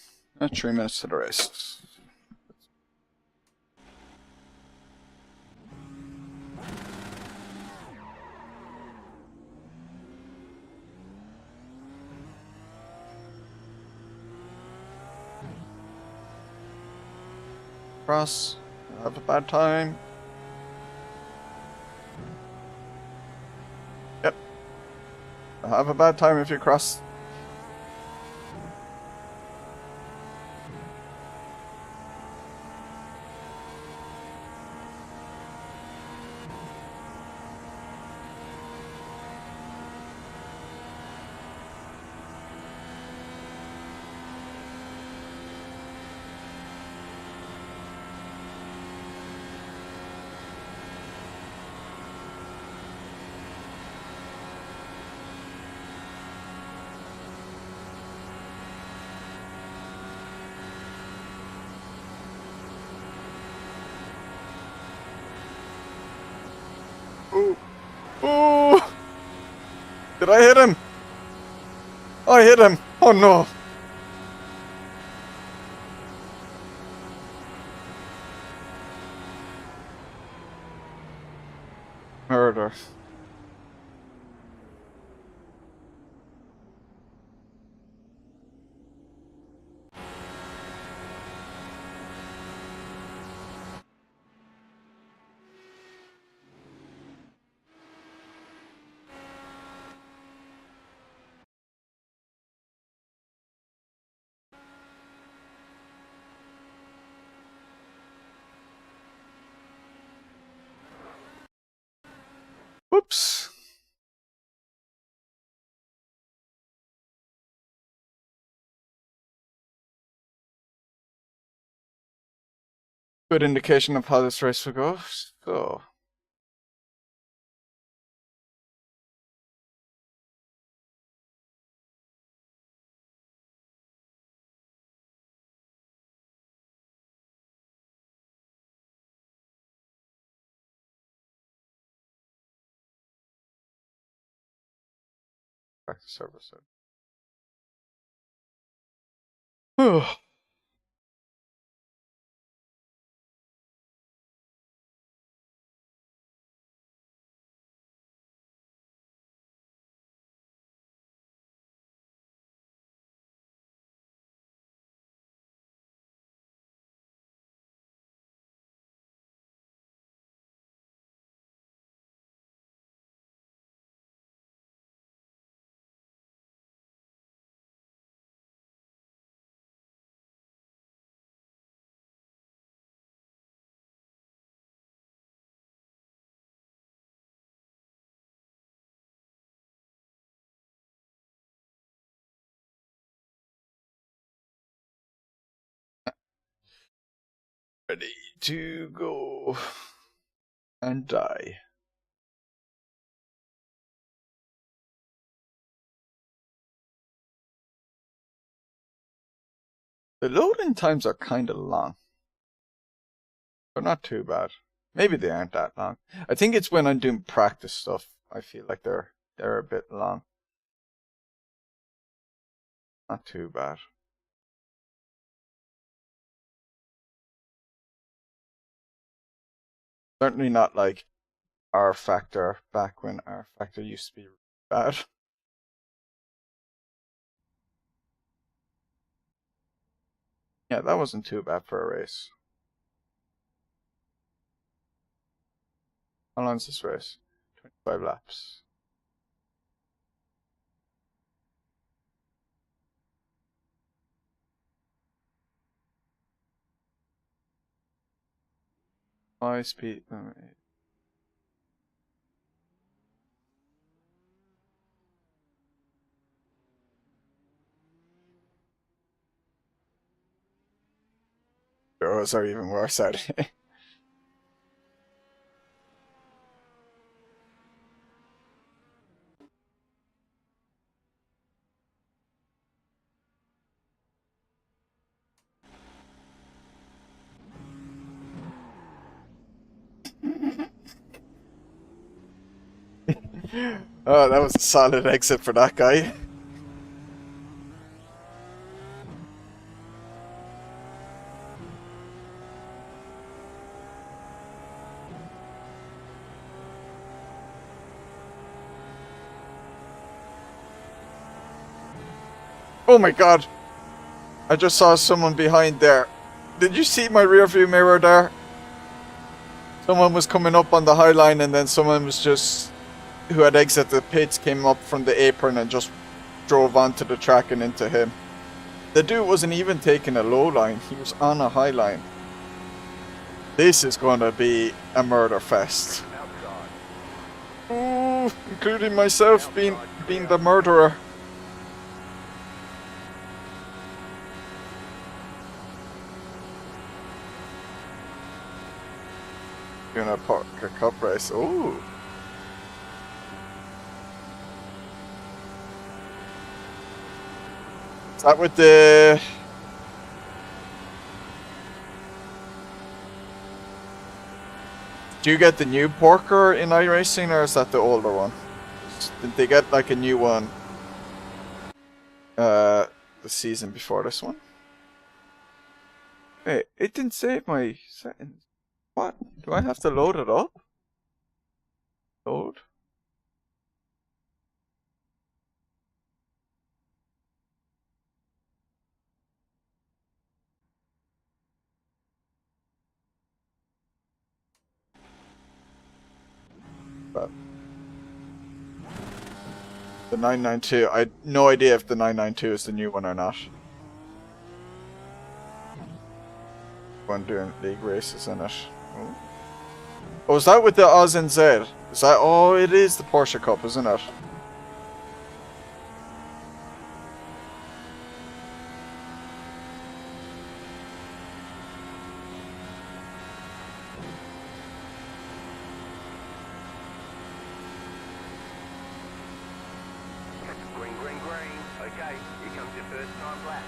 3 minutes to the race. Cross. Have a bad time. Yep. Have a bad time if you cross. Ooh. Ooh! Did I hit him? Oh, I hit him! Oh no! Murder. Whoops. Good indication of how this race will go. So. Back to service. Whew. Ready to go and die. The loading times are kind of long. They're not too bad. Maybe they aren't that long. I think it's when I'm doing practice stuff. I feel like they're a bit long. Not too bad. Certainly not like R Factor back when R Factor used to be bad. Yeah, that wasn't too bad for a race. How long is this race? 25 laps. High speed. Those are even worse out here. Oh, that was a solid exit for that guy. Oh my god. I just saw someone behind there. Did you see my rear view mirror there? Someone was coming up on the high line and then someone was just, who had exited the pits, came up from the apron and just drove onto the track and into him. The dude wasn't even taking a low line, he was on a high line. This is going to be a murder fest. Ooh, including myself being the murderer. Gonna park a cup race. Ooh. Is that with the... Do you get the new Porker in iRacing or is that the older one? Did they get like a new one the season before this one? Hey, it didn't save my settings. What? Do I have to load it up? Load? But the 992, I had no idea if the 992 is the new one or not. One doing league races in it. Oh, is that with the Oz and Z? Is that? Oh, it is the Porsche Cup, isn't it? Green, green, green. Okay, here comes your first time lap.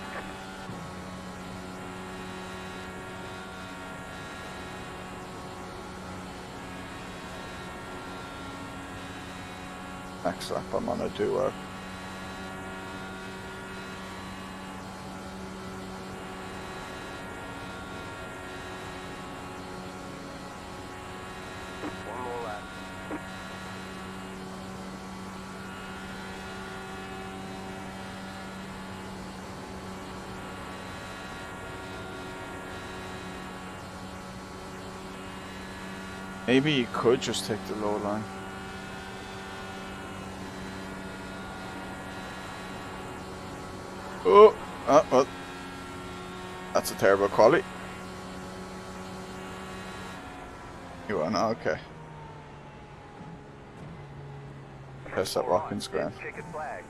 Next lap, I'm on a duo. One more lap. Maybe you could just take the low line. Oh, well, that's a terrible quality. You are not okay. Press that Watkins ground. Checkered flag.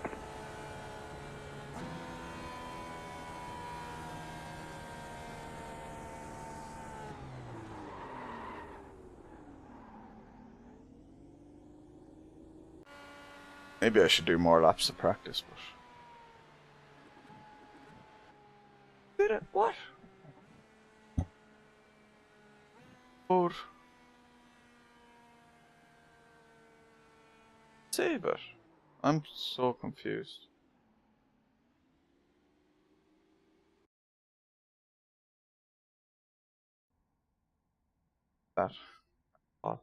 Maybe I should do more laps of practice, but... Did it? What? Or... Save it. I'm so confused. That. What?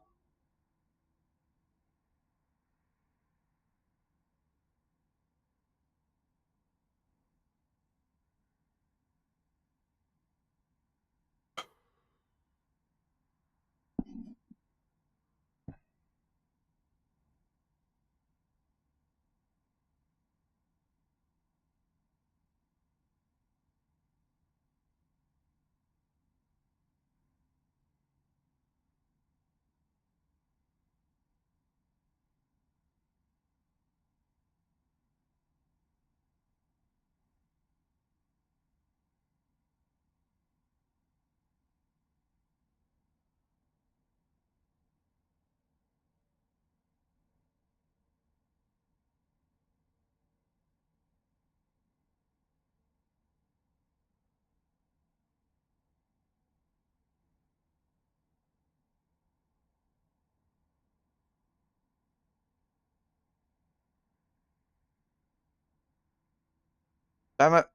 Damn it.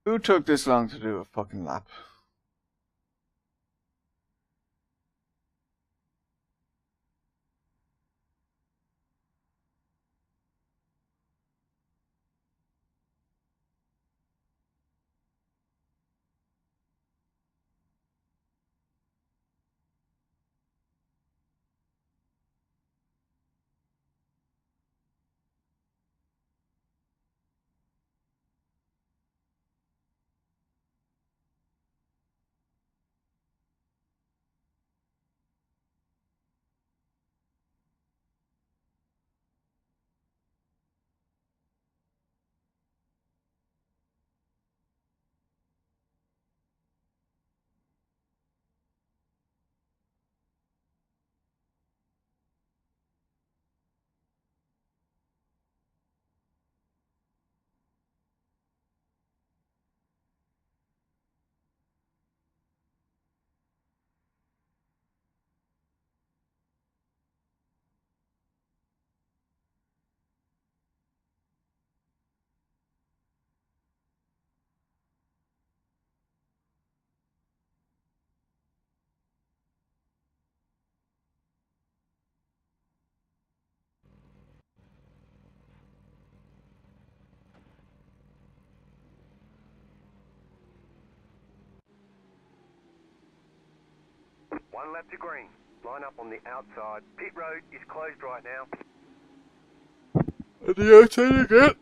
Who took this long to do a fucking lap? 1 lap to green. Line up on the outside. Pit road is closed right now. At the outside again.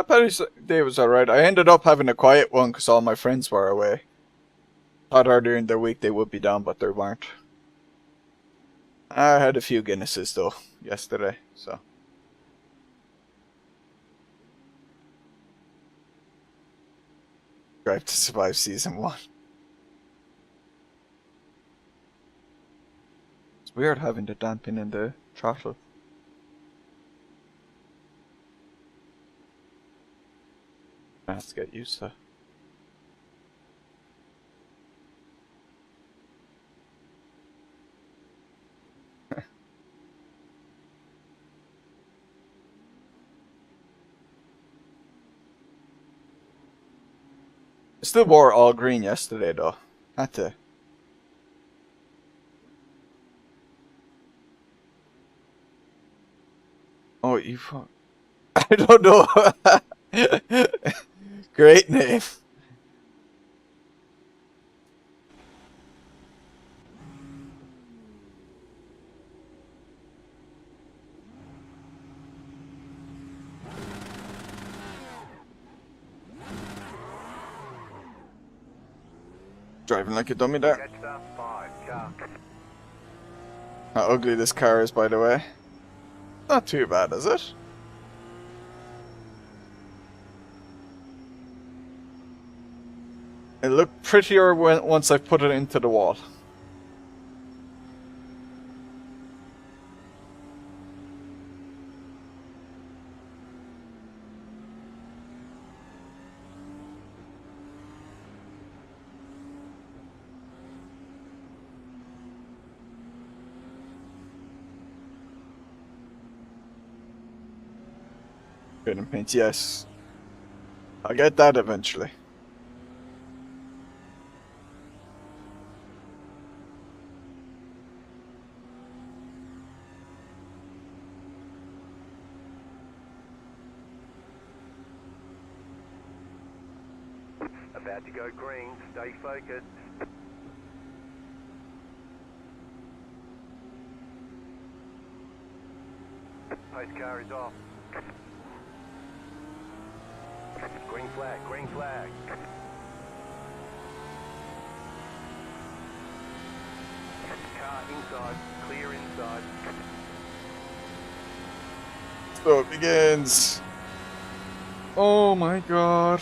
Paddy's day was alright. I ended up having a quiet one because all my friends were away. Thought earlier in the week they would be down, but they weren't. I had a few Guinnesses though yesterday, so. Drive to Survive Season 1. It's weird having the damping in the throttle. I have to get used to. I still wore all green yesterday though. Had to. Oh, you fuck. I don't know. Great name. Driving like a dummy there. Catch up 5, car. How ugly this car is, by the way. Not too bad, is it? It looked prettier once I put it into the wall. Good and paint, yes. I'll get that eventually. About to go green. Stay focused. Post car is off. Green flag, green flag. Car inside, clear inside. So it begins. Oh my god.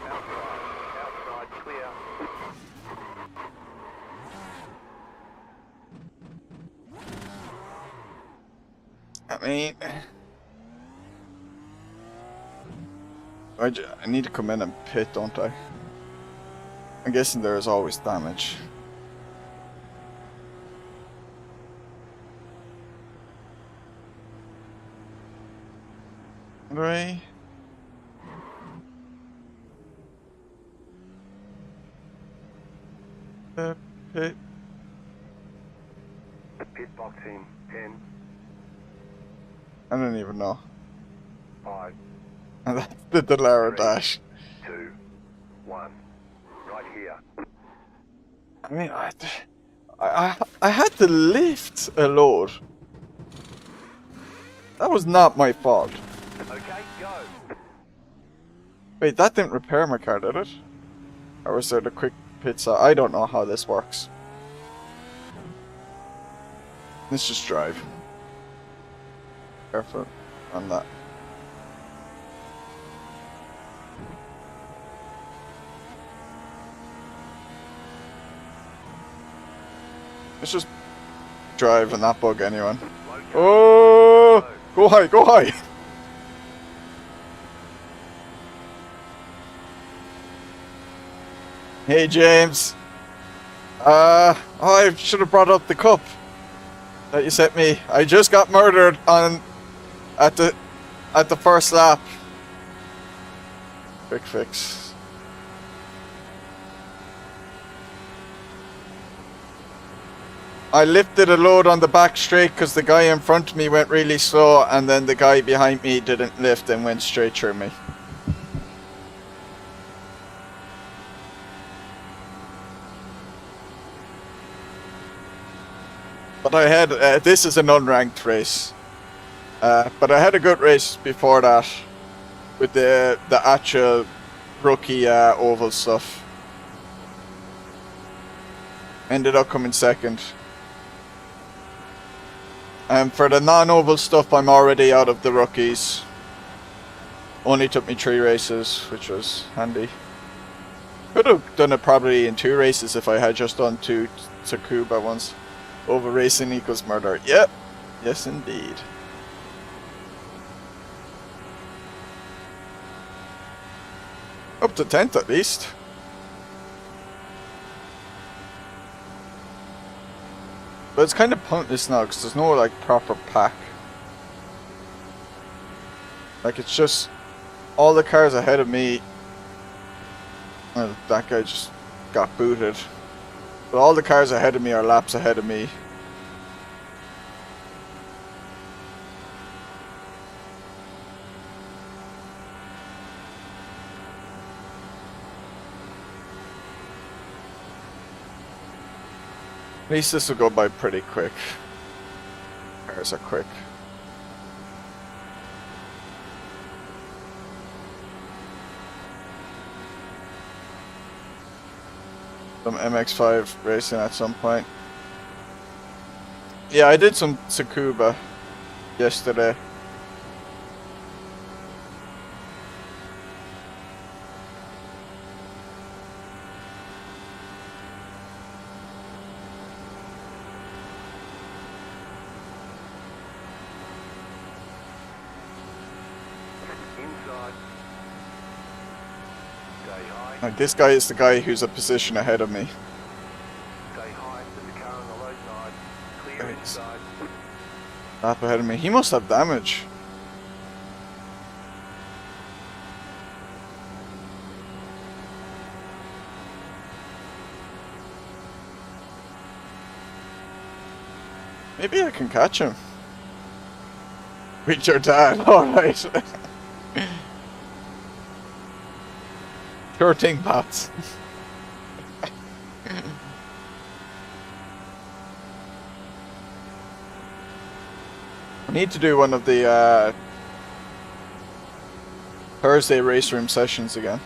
Outside clear. I mean, I need to come in and pit, don't I? I'm guessing there is always damage. Right. Pit. Pit box in 10, I don't even know. 5, And that's the Delara dash. 2, 1. Right here. I mean, I had to lift a load. That was not my fault. Okay, go. Wait, that didn't repair my car, did it? Or was there the quick pit stop? I don't know how this works. Let's just drive. Careful on that. Let's just drive and not bug anyone. Oh! Go high, go high! Hey James. I should have brought up the cup that you sent me. I just got murdered on at the first lap. Quick fix. I lifted a load on the back straight because the guy in front of me went really slow, and then the guy behind me didn't lift and went straight through me. But I had, this is an unranked race. But I had a good race before that with the actual rookie oval stuff. Ended up coming second. And for the non-oval stuff, I'm already out of the rookies. Only took me 3 races, which was handy. Could have done it probably in 2 races if I had just done 2 Tsukuba ones. Over racing equals murder. Yep. Yes, indeed. Up to 10th at least. But it's kind of pointless now because there's no like proper pack. Like it's just all the cars ahead of me. Well, that guy just got booted. But all the cars ahead of me are laps ahead of me. At least this will go by pretty quick. Cars are quick. Some MX-5 racing at some point. Yeah, I did some Tsukuba yesterday. Inside. Stay high. Like this guy is the guy who's a position ahead of me. Stay high. There's a car on the low side. Clear Right. inside. Lap ahead of me. He must have damage. Maybe I can catch him. With your dad, alright. Sure thing, Pats. I need to do one of the Thursday race room sessions again.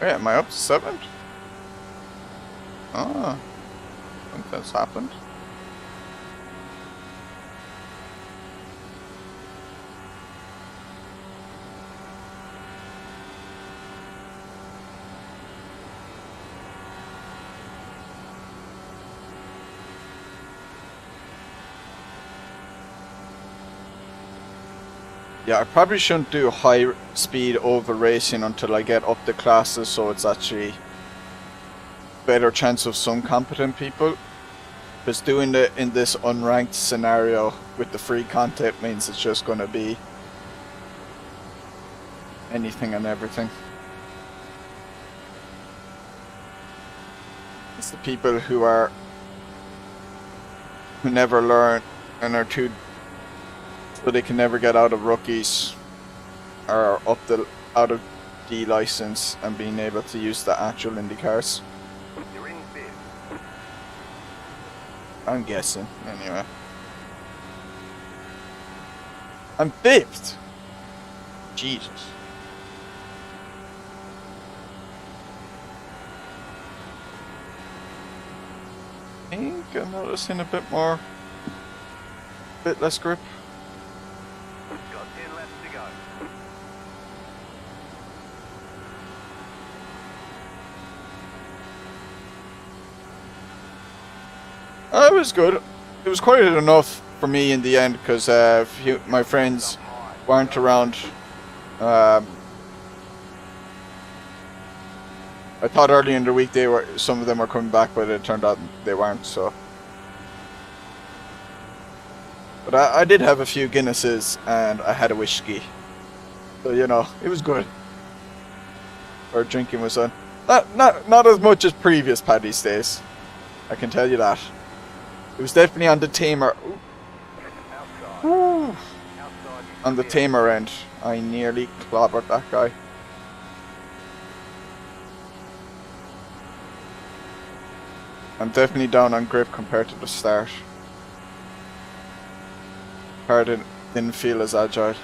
Wait, am I up to 7th? Ah, I think that's happened. Yeah, I probably shouldn't do high speed over racing until I get up the classes, so it's actually better chance of some competent people. Because doing it in this unranked scenario with the free content means it's just going to be anything and everything. It's the people who never learn and are too, so they can never get out of rookies or out of D license and being able to use the actual Indy cars. You're in fifth. I'm guessing, anyway. I'm 5th! Jesus. think I'm noticing a bit more, bit less grip. Got 10 laps to go. It was good. It was quite enough for me in the end because my friends weren't around. I thought early in the week some of them were coming back, but it turned out they weren't. So, but I did have a few Guinnesses and I had a whiskey, so you know it was good. Our drinking was on. Not as much as previous Paddy's days, I can tell you that. It was definitely on the tamer. Outside. On the tamer end. I nearly clobbered that guy. I'm definitely down on grip compared to the start. Car didn't feel as agile.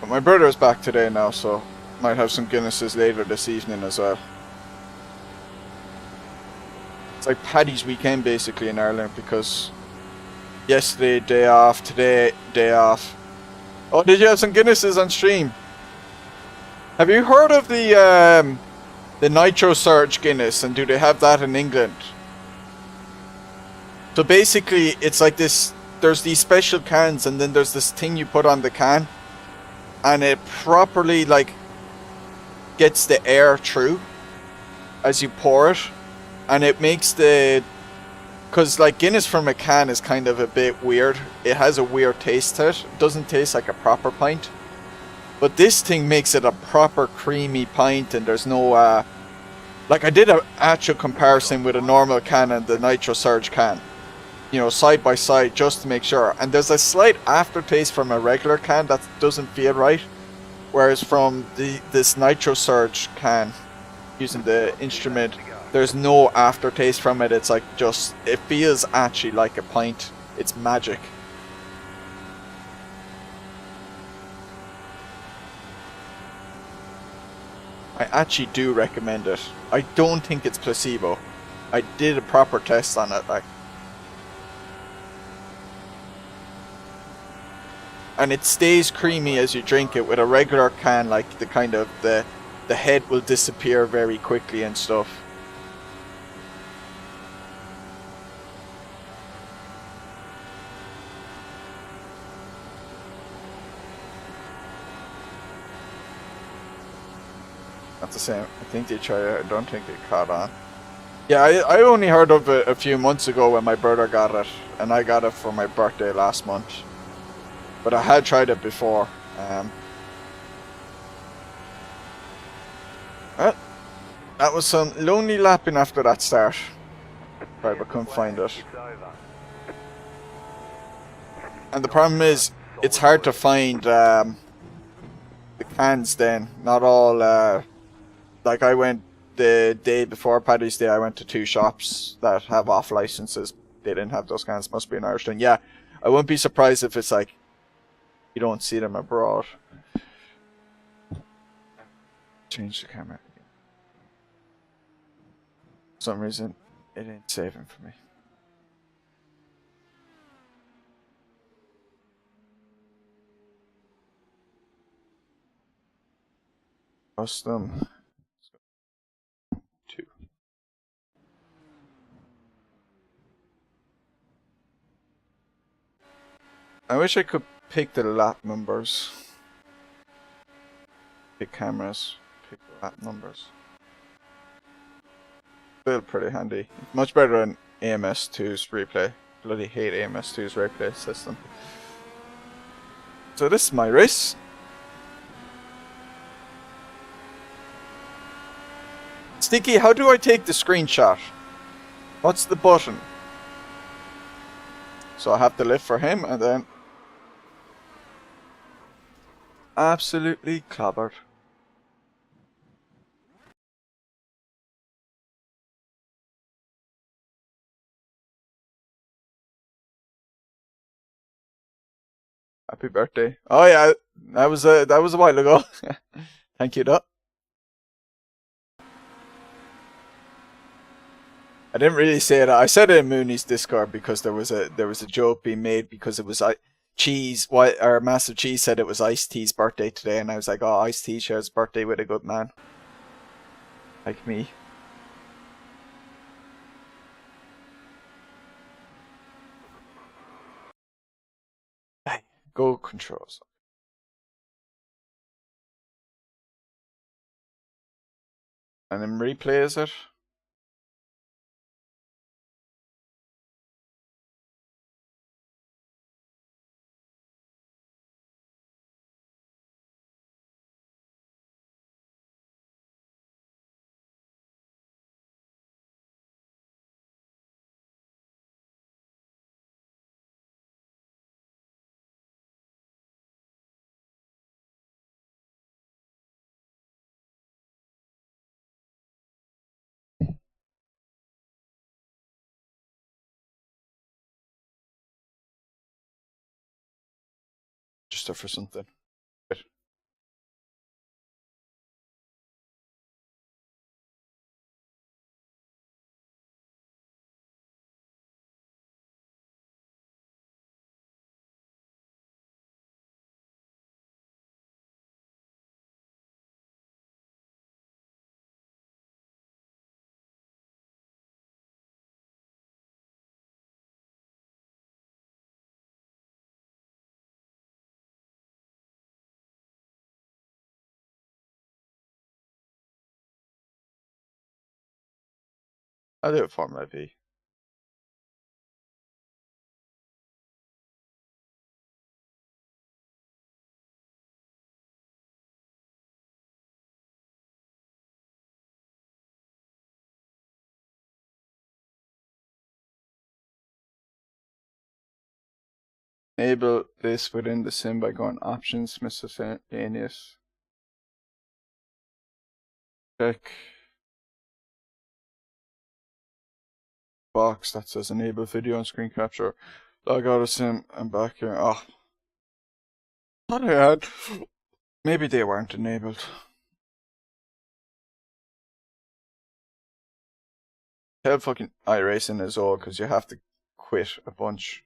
But my brother is back today now, so might have some Guinnesses later this evening as well. It's like Paddy's weekend basically in Ireland because yesterday day off, today day off. Oh, did you have some Guinnesses on stream? Have you heard of the Nitro Surge Guinness, and do they have that in England? So basically, it's like this. There's these special cans, and then there's this thing you put on the can, and it properly like gets the air through as you pour it, and it makes the. Because like Guinness from a can is kind of a bit weird. It has a weird taste to it. It doesn't taste like a proper pint. But this thing makes it a proper creamy pint, and there's no like I did an actual comparison with a normal can and the Nitro Surge can. You know, side by side just to make sure. And there's a slight aftertaste from a regular can that doesn't feel right. Whereas from this Nitro Surge can, using the instrument, there's no aftertaste from it. It's like just, it feels actually like a pint. It's magic. I actually do recommend it. I don't think it's placebo. I did a proper test on it, like. And it stays creamy as you drink it. With a regular can, like the kind of the head will disappear very quickly and stuff. That's the same. I think they tried it. I don't think they caught on. Yeah, I only heard of it a few months ago when my brother got it, and I got it for my birthday last month. But I had tried it before. Well, that was some lonely lapping after that start. Right, but couldn't find it. And the problem is, it's hard to find the cans then. Not all... like I went the day before Paddy's Day, I went to 2 shops that have off licenses. They didn't have those cans. Must be an Irish thing. Yeah, I wouldn't be surprised if it's like you don't see them abroad. Change the camera. For some reason, it ain't saving for me. Custom 2. I wish I could pick the lap numbers. Pick cameras. Pick the lap numbers. Still pretty handy. Much better than AMS2's replay. Bloody hate AMS2's replay system. So this is my race. Sticky, how do I take the screenshot? What's the button? So I have to lift for him and then... Absolutely clobbered. Happy birthday. Oh yeah, that was a while ago. Thank you, though. I didn't really say it. I said it in Mooney's Discord because there was a joke being made because it was Cheese. Why our Massive Cheese said it was Ice T's birthday today, and I was like, oh, Ice T shares birthday with a good man like me. Hey, go controls. And then replay is it? Just for something. Wait. I'll do it Formula V. Enable this within the sim by going options, miscellaneous. Check box that says enable video and screen capture. Log out of sim and back here. Oh, thought I had. Maybe they weren't enabled. Tell fucking iRacing is all because you have to quit a bunch.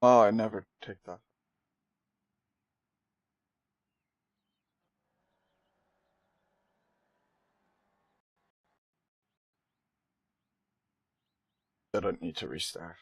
Oh, I never take that. I don't need to restart.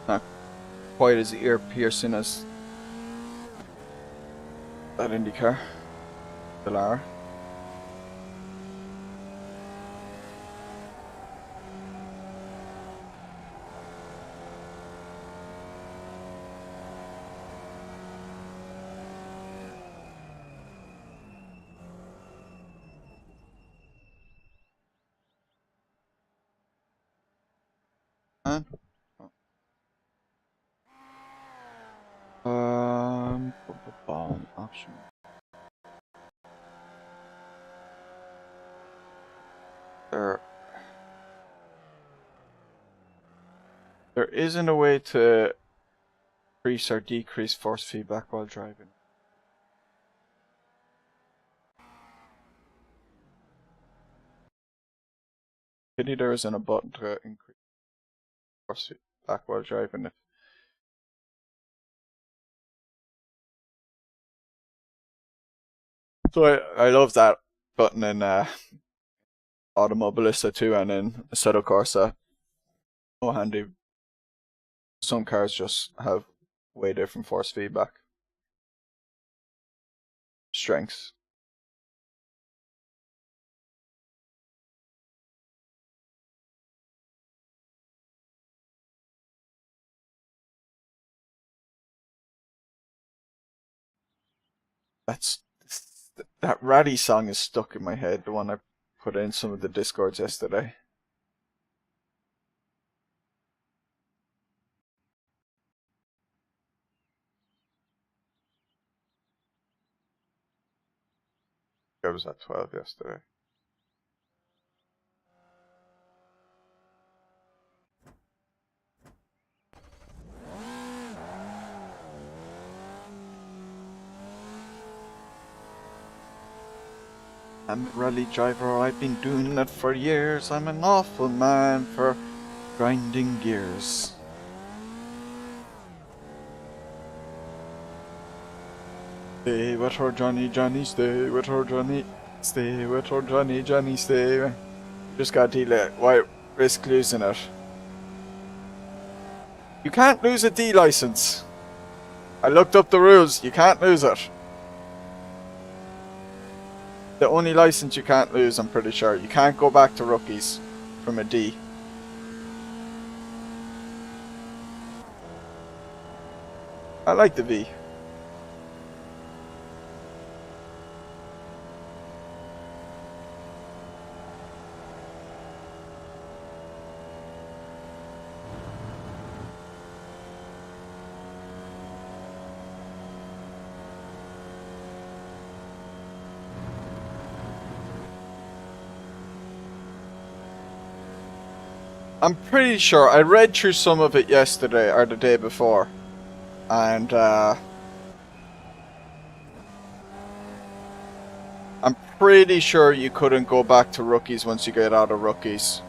Not quite as ear piercing as that IndyCar, the Lara. And option. There isn't a way to increase or decrease force feedback while driving. Pity there isn't a button to increase force feedback while driving. So I love that button in Automobilista too, and in Assetto Corsa. Oh, handy. Some cars just have way different force feedback. Strengths. That Ratty song is stuck in my head, the one I put in some of the Discords yesterday. I was at 12 yesterday. I'm a rally driver, I've been doing it for years. I'm an awful man for grinding gears. Stay with her, Johnny, Johnny, stay with her, Johnny. Stay with her, Johnny, Johnny, stay. You just gotta deal it. Why risk losing it? You can't lose a D license. I looked up the rules, you can't lose it. The only license you can't lose, I'm pretty sure. You can't go back to rookies from a D. I like the V. I'm pretty sure I read through some of it yesterday or the day before, and I'm pretty sure you couldn't go back to rookies once you get out of rookies.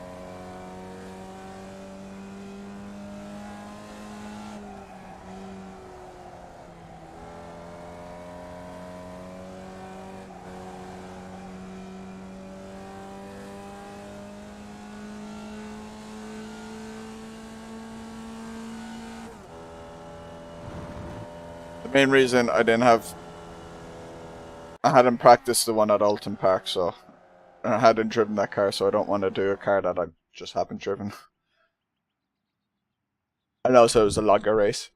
The main reason I hadn't practiced the one at Alton Park, so I hadn't driven that car, so I don't want to do a car that I just haven't driven. And also it was a longer race.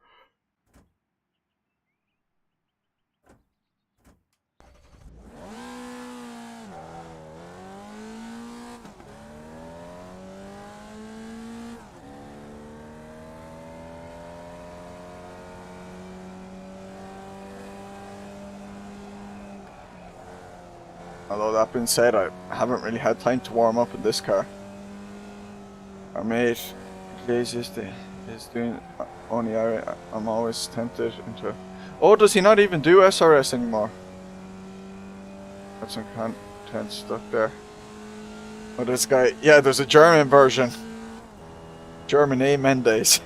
Although that being said, I haven't really had time to warm up in this car. Our mate, laziest is doing only I'm always tempted into... Oh, does he not even do SRS anymore? Got some content stuck there. Oh, this guy... Yeah, there's a German version. German A. Mendes.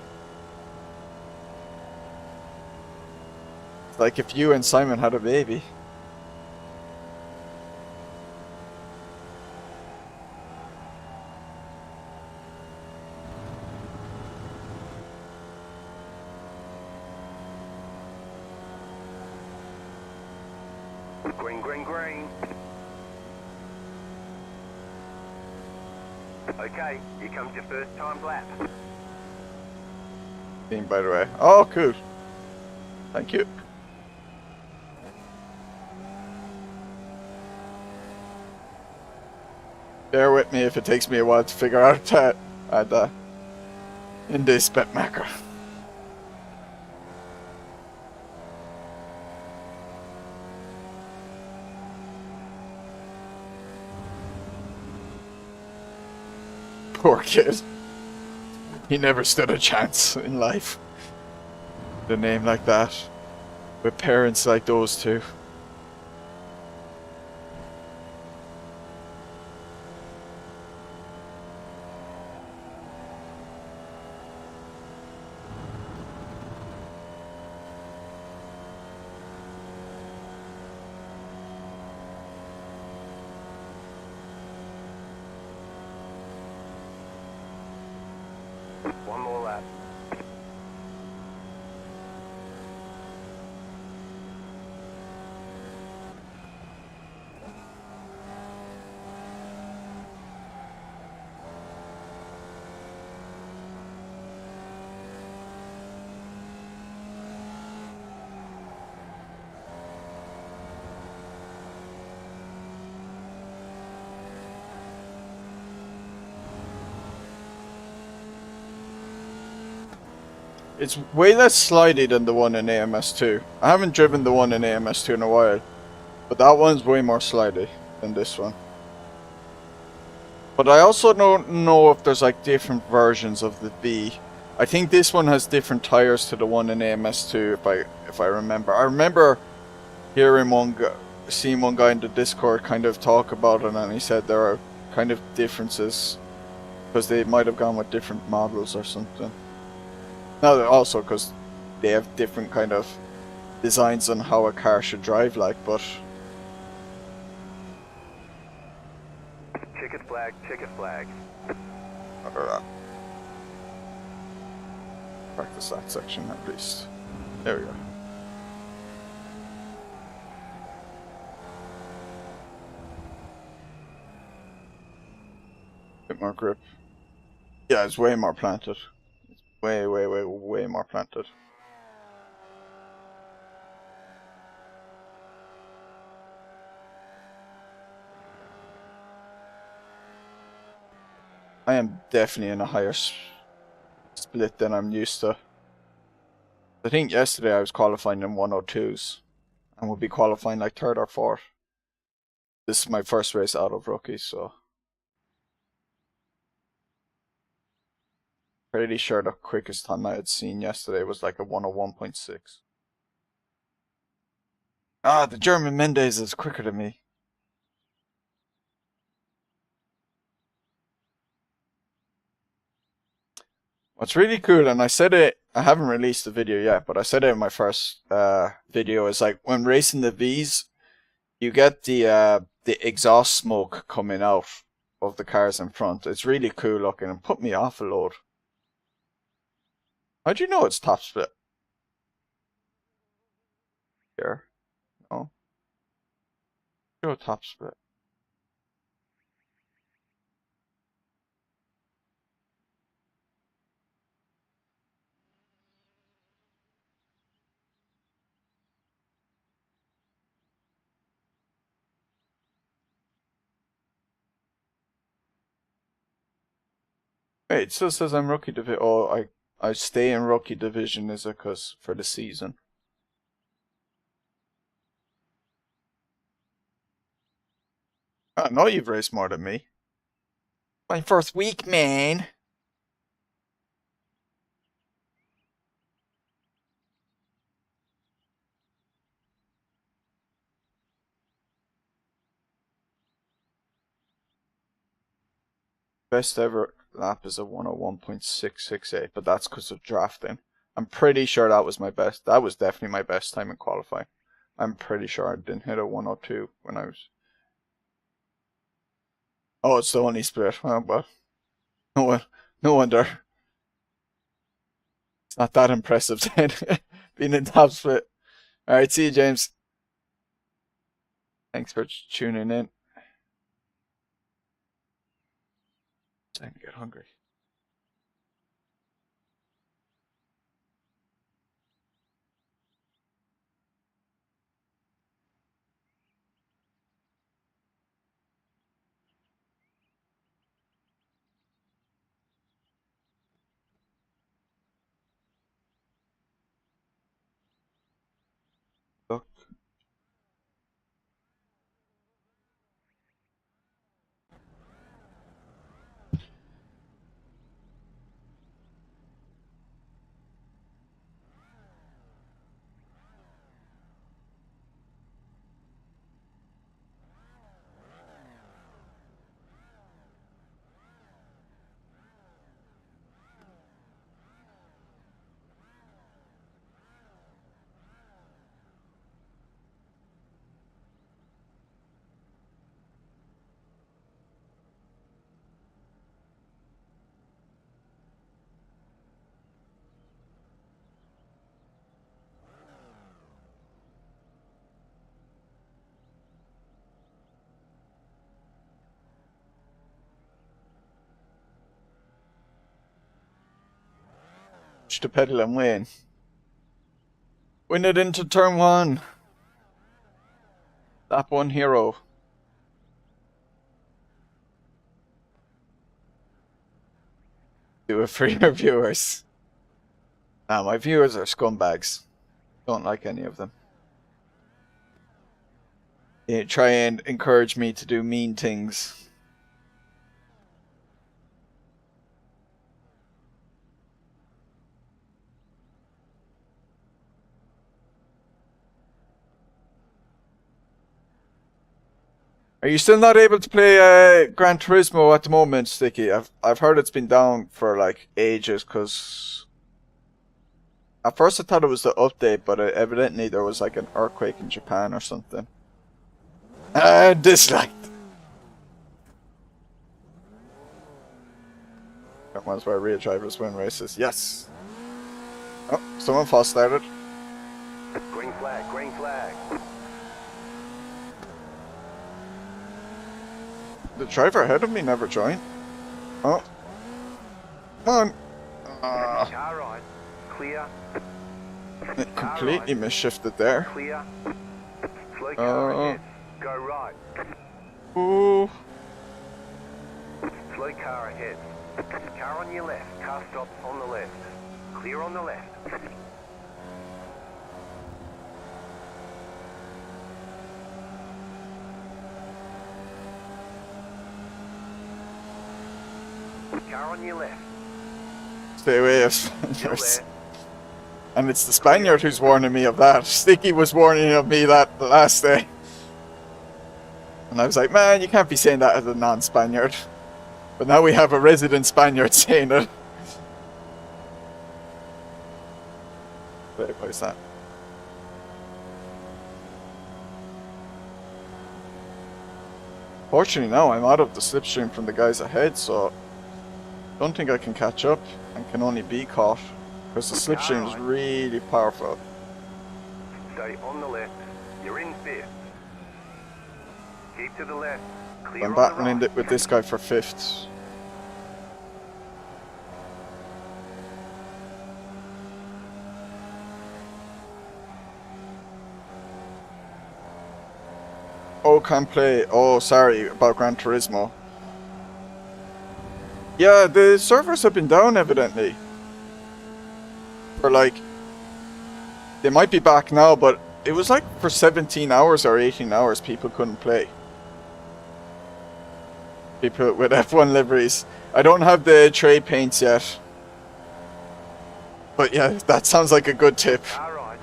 It's like if you and Simon had a baby. Green, green, green. Okay, here comes your first time lap. Team, by the way. Oh, cool. Thank you. Bear with me if it takes me a while to figure out that in this bet macro. Poor kid. He never stood a chance in life. The name like that. With parents like those two. One more lap. It's way less slidey than the one in AMS2. I haven't driven the one in AMS2 in a while, but that one's way more slidey than this one. But I also don't know if there's like different versions of the V. I think this one has different tires to the one in AMS2 if I remember. I remember hearing seeing one guy in the Discord kind of talk about it, and he said there are kind of differences because they might have gone with different models or something. No, also because they have different kind of designs on how a car should drive like, but... Checkered flag, checkered flag. Practice that section at least. There we go. Bit more grip. Yeah, it's way more planted. Way more planted. I am definitely in a higher split than I'm used to. I think yesterday I was qualifying in 102s and would be qualifying like 3rd or 4th. This is my first race out of rookie, so pretty sure the quickest time I had seen yesterday was like a 101.6. Ah, the German Mendes is quicker than me. What's really cool, and I said it, I haven't released the video yet, but I said it in my first video, is like when racing the Vs, you get the exhaust smoke coming out of the cars in front. It's really cool looking and put me off a load. How'd you know it's top split? Here. No. Show top split. Wait, it still says I'm rookie division. Oh, I stay in rookie division, is it? Cause for the season. I know you've raced more than me. My first week, man. Best ever lap is a 101.668, but that's because of drafting. I'm pretty sure that was my best. That was definitely my best time in qualifying. I'm pretty sure I didn't hit a 102 when I was. Oh, it's the only split. Well, but no wonder. It's not that impressive then, being in top split. All right, see you, James. Thanks for tuning in. Time to get hungry. Look. Push the pedal and win. Win it into turn 1. Lap 1 hero. Do it for your viewers. Nah, my viewers are scumbags. Don't like any of them. They try and encourage me to do mean things. Are you still not able to play Gran Turismo at the moment, Sticky? I've heard it's been down for like ages because at first I thought it was the update, but evidently there was like an earthquake in Japan or something. Disliked. That one's where real drivers win races. Yes. Oh, someone false started. Green flag, green flag. The driver ahead of me never joined. Oh. Come on. Car right. Clear. It completely misshifted there. Clear. Slow car ahead. Go right. Ooh. Slow car ahead. Car on your left. Car stops on the left. Clear on the left. Car on your left. Stay away of Spaniards. And it's the Spaniard who's warning me of that. Sticky was warning of me that the last day. And I was like, man, you can't be saying that as a non-Spaniard. But now we have a resident Spaniard saying it. Wait, what is that? Fortunately now I'm out of the slipstream from the guys ahead, so don't think I can catch up and can only be caught because the slipstream is really powerful. Stay on the left. You're in fifth. Keep to the left. Clear I'm on the battling right. with this guy for 5th. Oh, can't play. Oh, sorry about Gran Turismo. Yeah, the servers have been down evidently. For like, they might be back now, but it was like for 17 hours or 18 hours people couldn't play. People with F1 liveries. I don't have the tray paints yet. But yeah, that sounds like a good tip. Car right.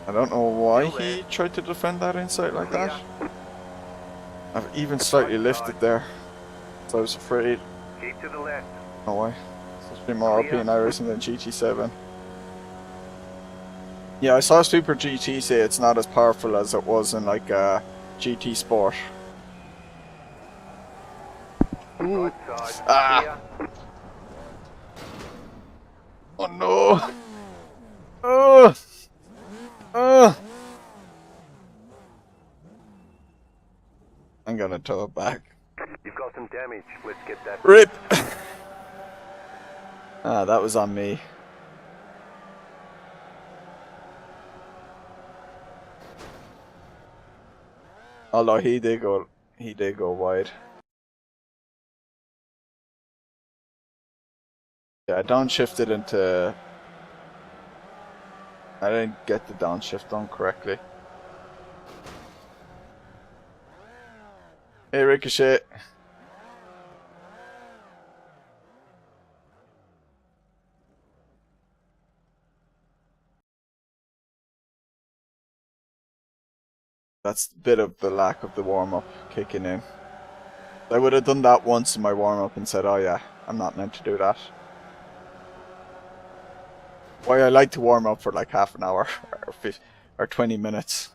I don't know why he tried to defend that insight like that. I've even slightly lifted there. So I was afraid. Keep to the left. No way. It's been more OP in iRacing than GT7. Yeah, I saw Super GT say it's not as powerful as it was in like GT Sport. Right side. Ah. Clear. Oh no! Oh! Oh! gonna tow it back. You've got some damage. Let's get that. RIP! Ah, that was on me. Although he did go wide. Yeah, downshifted into... I didn't get the downshift done correctly. Hey, Ricochet. That's a bit of the lack of the warm-up kicking in. I would have done that once in my warm-up and said, oh yeah, I'm not meant to do that. Why I like to warm up for like half an hour or 20 minutes.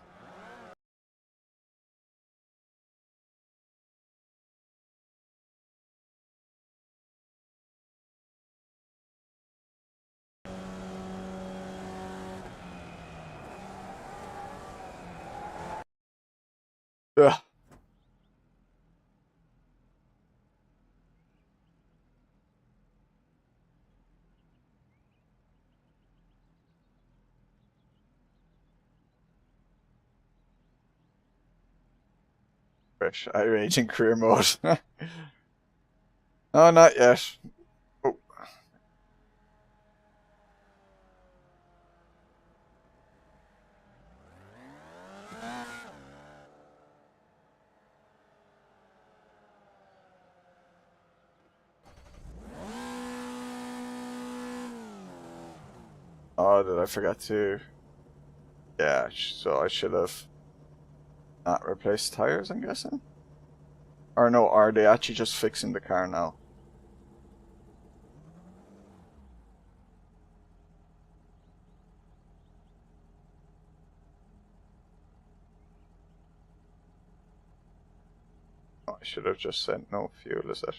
Ugh. Fresh iRacing career mode. No, not yet. Oh. Oh, did I forget to? Yeah, so I should have not replaced tires, I'm guessing? Or no, are they actually just fixing the car now? Oh, I should have just said no fuel, is it?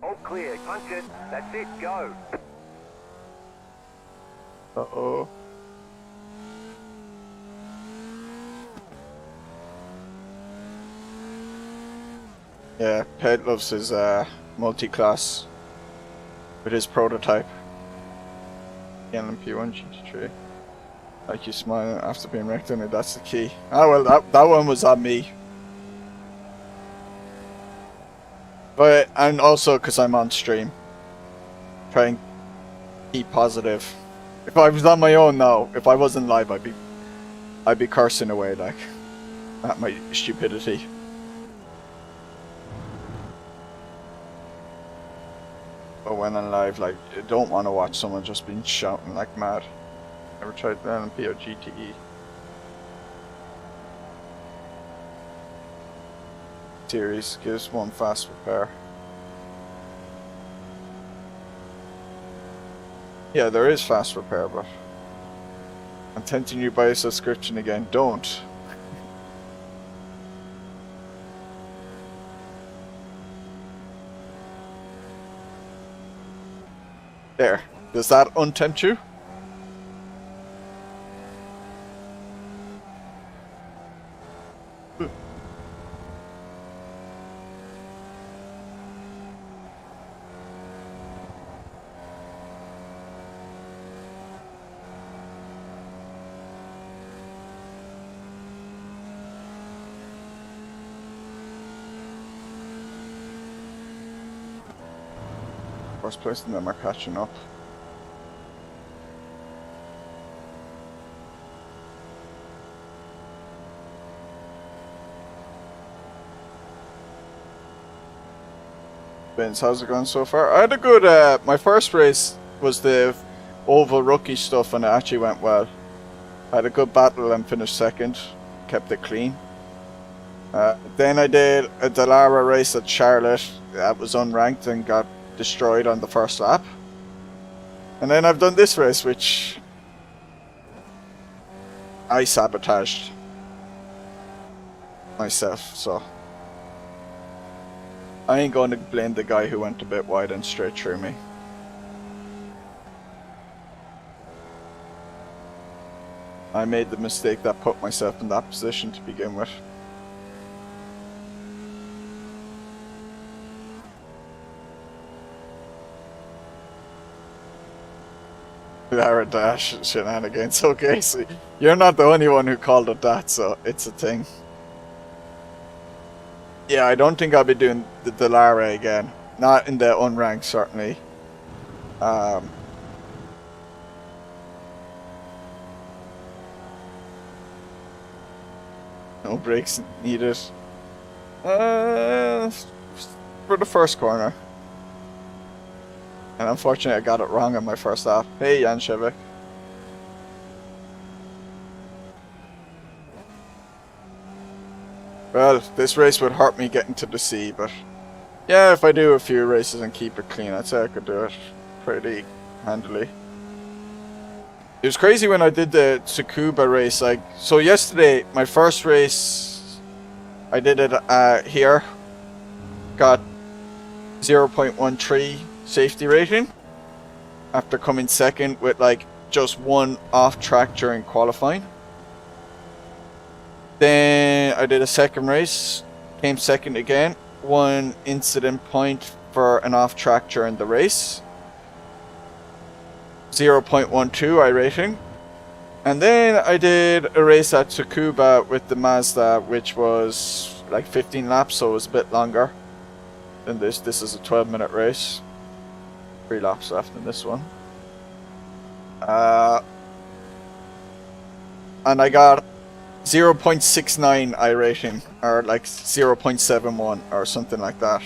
All clear. Punch it. That's it. Go. Uh-oh. Yeah, Ped loves his multi-class with his prototype. The LMP1 GT3. Like you smiling after being wrecked in it, that's the key. Ah well, that one was on me. But, and also because I'm on stream. Try and keep positive. If I was on my own now, if I wasn't live, I'd be cursing away like at my stupidity. But when I'm live, like, I don't want to watch someone just being shouting like mad. Ever tried the LMP or GTE? Series gives one fast repair. Yeah, there is fast repair, but I'm tempting you by a subscription again. Don't. There. Does that untempt you? First place and them are catching up. Vince, how's it going so far? I had a good, my first race was the oval rookie stuff and it actually went well. I had a good battle and finished second, kept it clean. Then I did a Dallara race at Charlotte that was unranked and got destroyed on the first lap. And then I've done this race which I sabotaged myself, so I ain't going to blame the guy who went a bit wide and straight through me. I made the mistake that put myself in that position to begin with. Lara Dash shenanigans. Okay, so you're not the only one who called it that, so it's a thing. Yeah, I don't think I'll be doing the Lara again. Not in the unranked, certainly. No brakes needed. For the first corner. And unfortunately I got it wrong on my first lap. Hey Jan Shevik. Well, this race would hurt me getting to the sea, but yeah, if I do a few races and keep it clean, I'd say I could do it pretty handily. It was crazy when I did the Tsukuba race. Like, so yesterday, my first race, I did it here. Got 0.13 safety rating after coming second with like just one off track during qualifying. Then I did a second race, came second again, 1 incident point for an off track during the race. 0.12 iRacing. And then I did a race at Tsukuba with the Mazda, which was like 15 laps, so it was a bit longer than this. This is a 12-minute race. 3 laps left in this one. And I got 0.69 iRacing, or like 0.71 or something like that.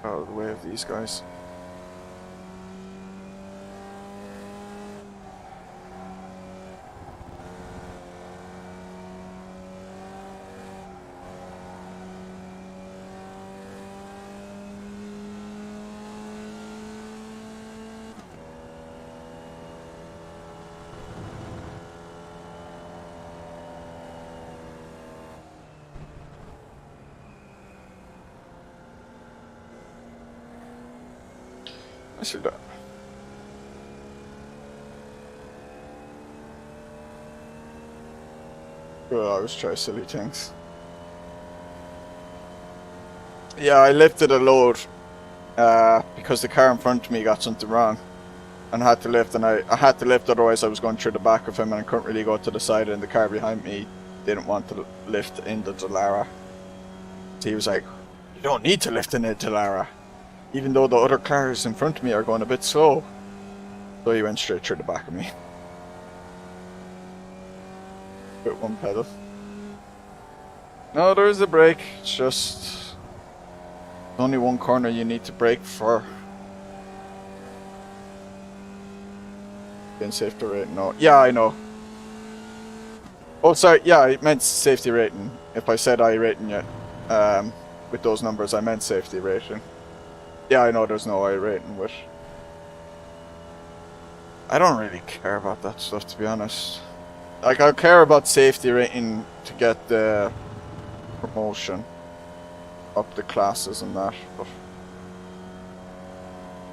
Out of the way of these guys. I should do. Well, I always try silly things. Yeah, I lifted a load because the car in front of me got something wrong and had to lift, and I had to lift, otherwise I was going through the back of him and I couldn't really go to the side, and the car behind me didn't want to lift into the Lara. So he was like, "You don't need to lift into Lara, even though the other cars in front of me are going a bit slow." So he went straight through the back of me. With one pedal. No, there is a brake. It's just only one corner you need to brake for. Been safety rating. No, yeah, I know. Oh, sorry. Yeah, I meant safety rating. If I said I rating yet, with those numbers, I meant safety rating. Yeah, I know there's no I rating, but I don't really care about that stuff, to be honest. Like, I care about safety rating to get the promotion up the classes and that, but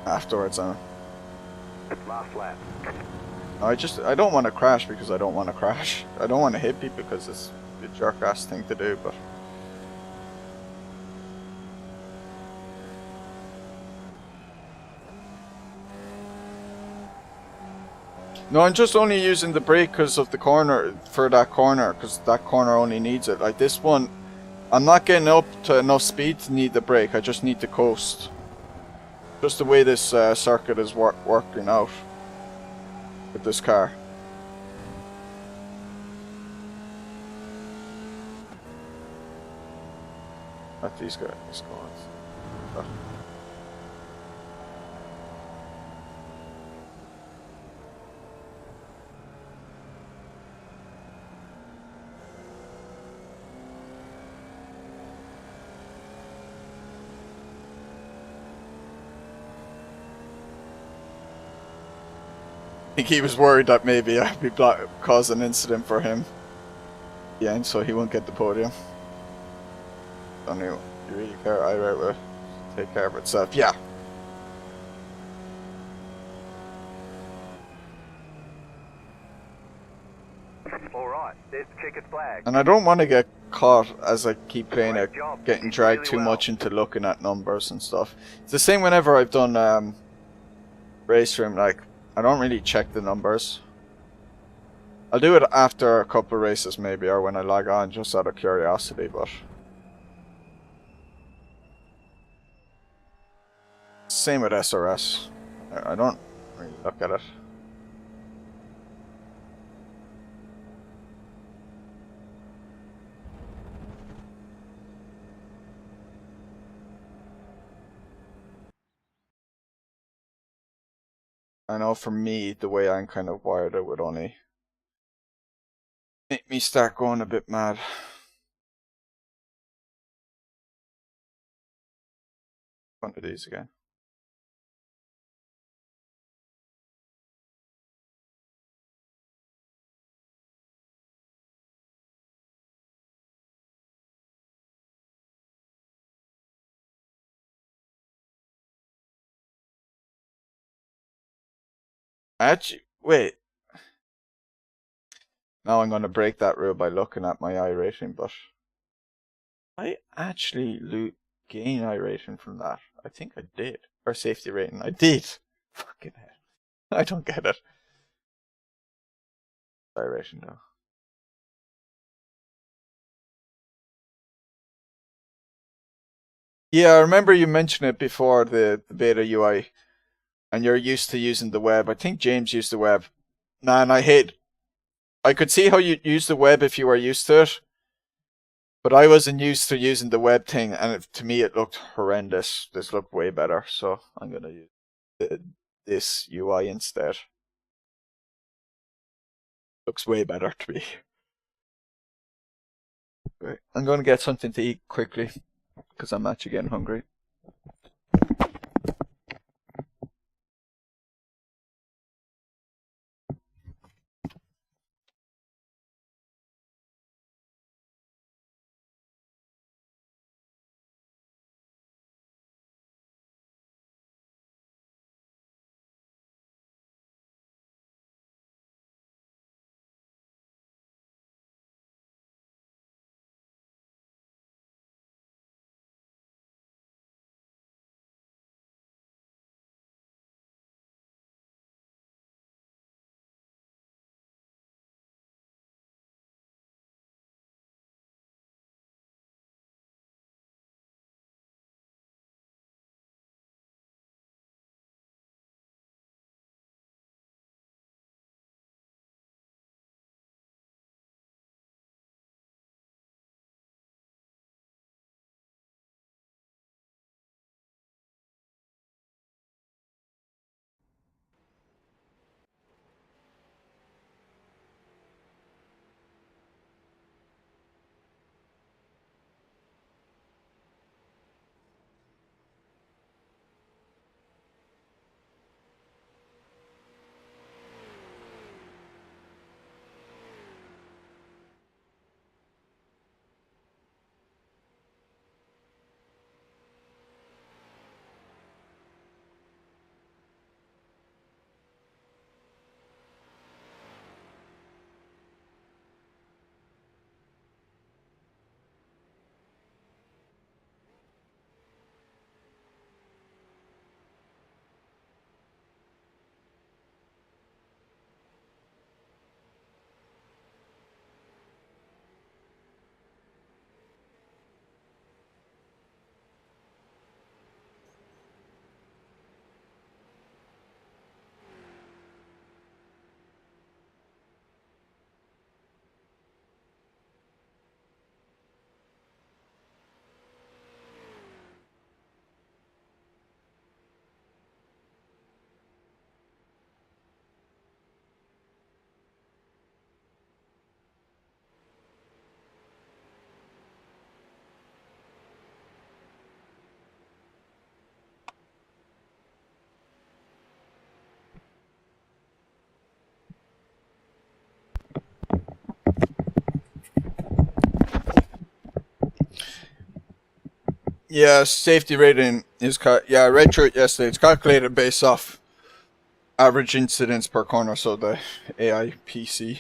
afterwards, Last lap. I don't want to crash because I don't want to crash. I don't want to hit people because it's a jerk-ass thing to do, but no, I'm just only using the brake because of the corner, for that corner, because that corner only needs it. Like this one, I'm not getting up to enough speed to need the brake, I just need to coast. Just the way this circuit is working out with this car. Let these guys go on. Oh. I think he was worried that maybe I'd be cause an incident for him. Yeah, and so he won't get the podium. Don't you really care? I will take care of itself. Yeah. flag. And I don't want to get caught as I keep playing it, Great job. getting You did dragged really too well. much into looking at numbers and stuff. It's the same whenever I've done race room, like, I don't really check the numbers. I'll do it after a couple of races maybe, or when I log on, just out of curiosity, but... Same with SRS. I don't really look at it. I know for me, the way I'm kind of wired, it would only make me start going a bit mad. One of these again. Actually, wait. Now I'm going to break that rule by looking at my iRacing, but I actually gain iRacing from that. I think I did. Or safety rating. I did. Fucking hell. I don't get it. iRacing though. Yeah, I remember you mentioned it before, the beta UI, and you're used to using the web. I think James used the web. Man, I could see how you use the web if you were used to it, but I wasn't used to using the web thing, and to me it looked horrendous. This looked way better, so I'm gonna use this UI instead. Looks way better to me. Right. I'm gonna get something to eat quickly, because I'm actually getting hungry. Yeah, safety rating is yeah, I read through it yesterday. It's calculated based off average incidents per corner, so the AIPC.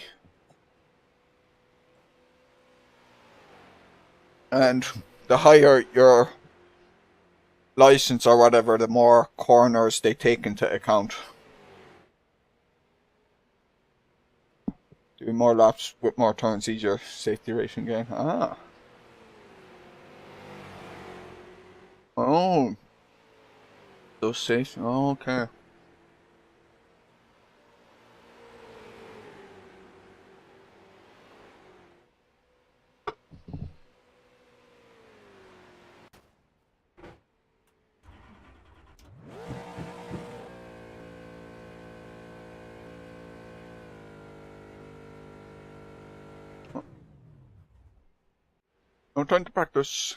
And the higher your license or whatever, the more corners they take into account. Doing more laps with more turns, easier safety racing game. Ah. Oh. Those safe. Oh, okay. No time to practice.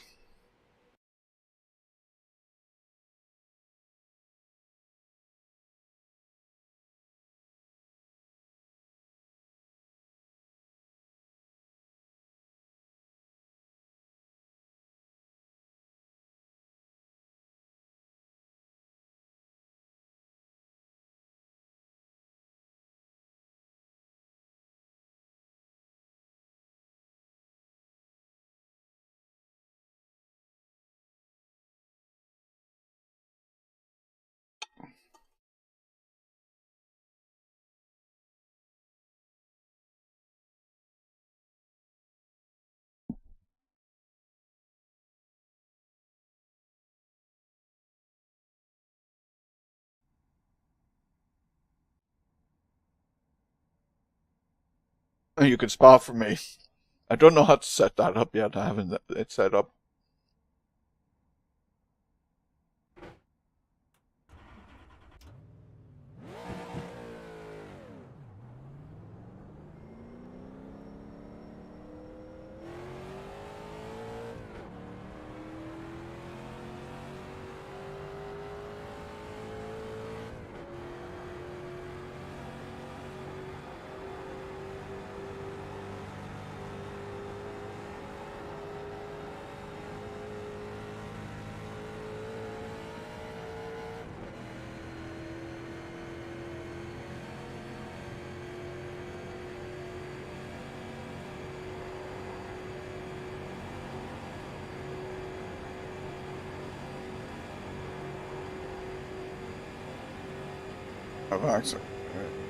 You can spot for me. I don't know how to set that up yet. I haven't it set up.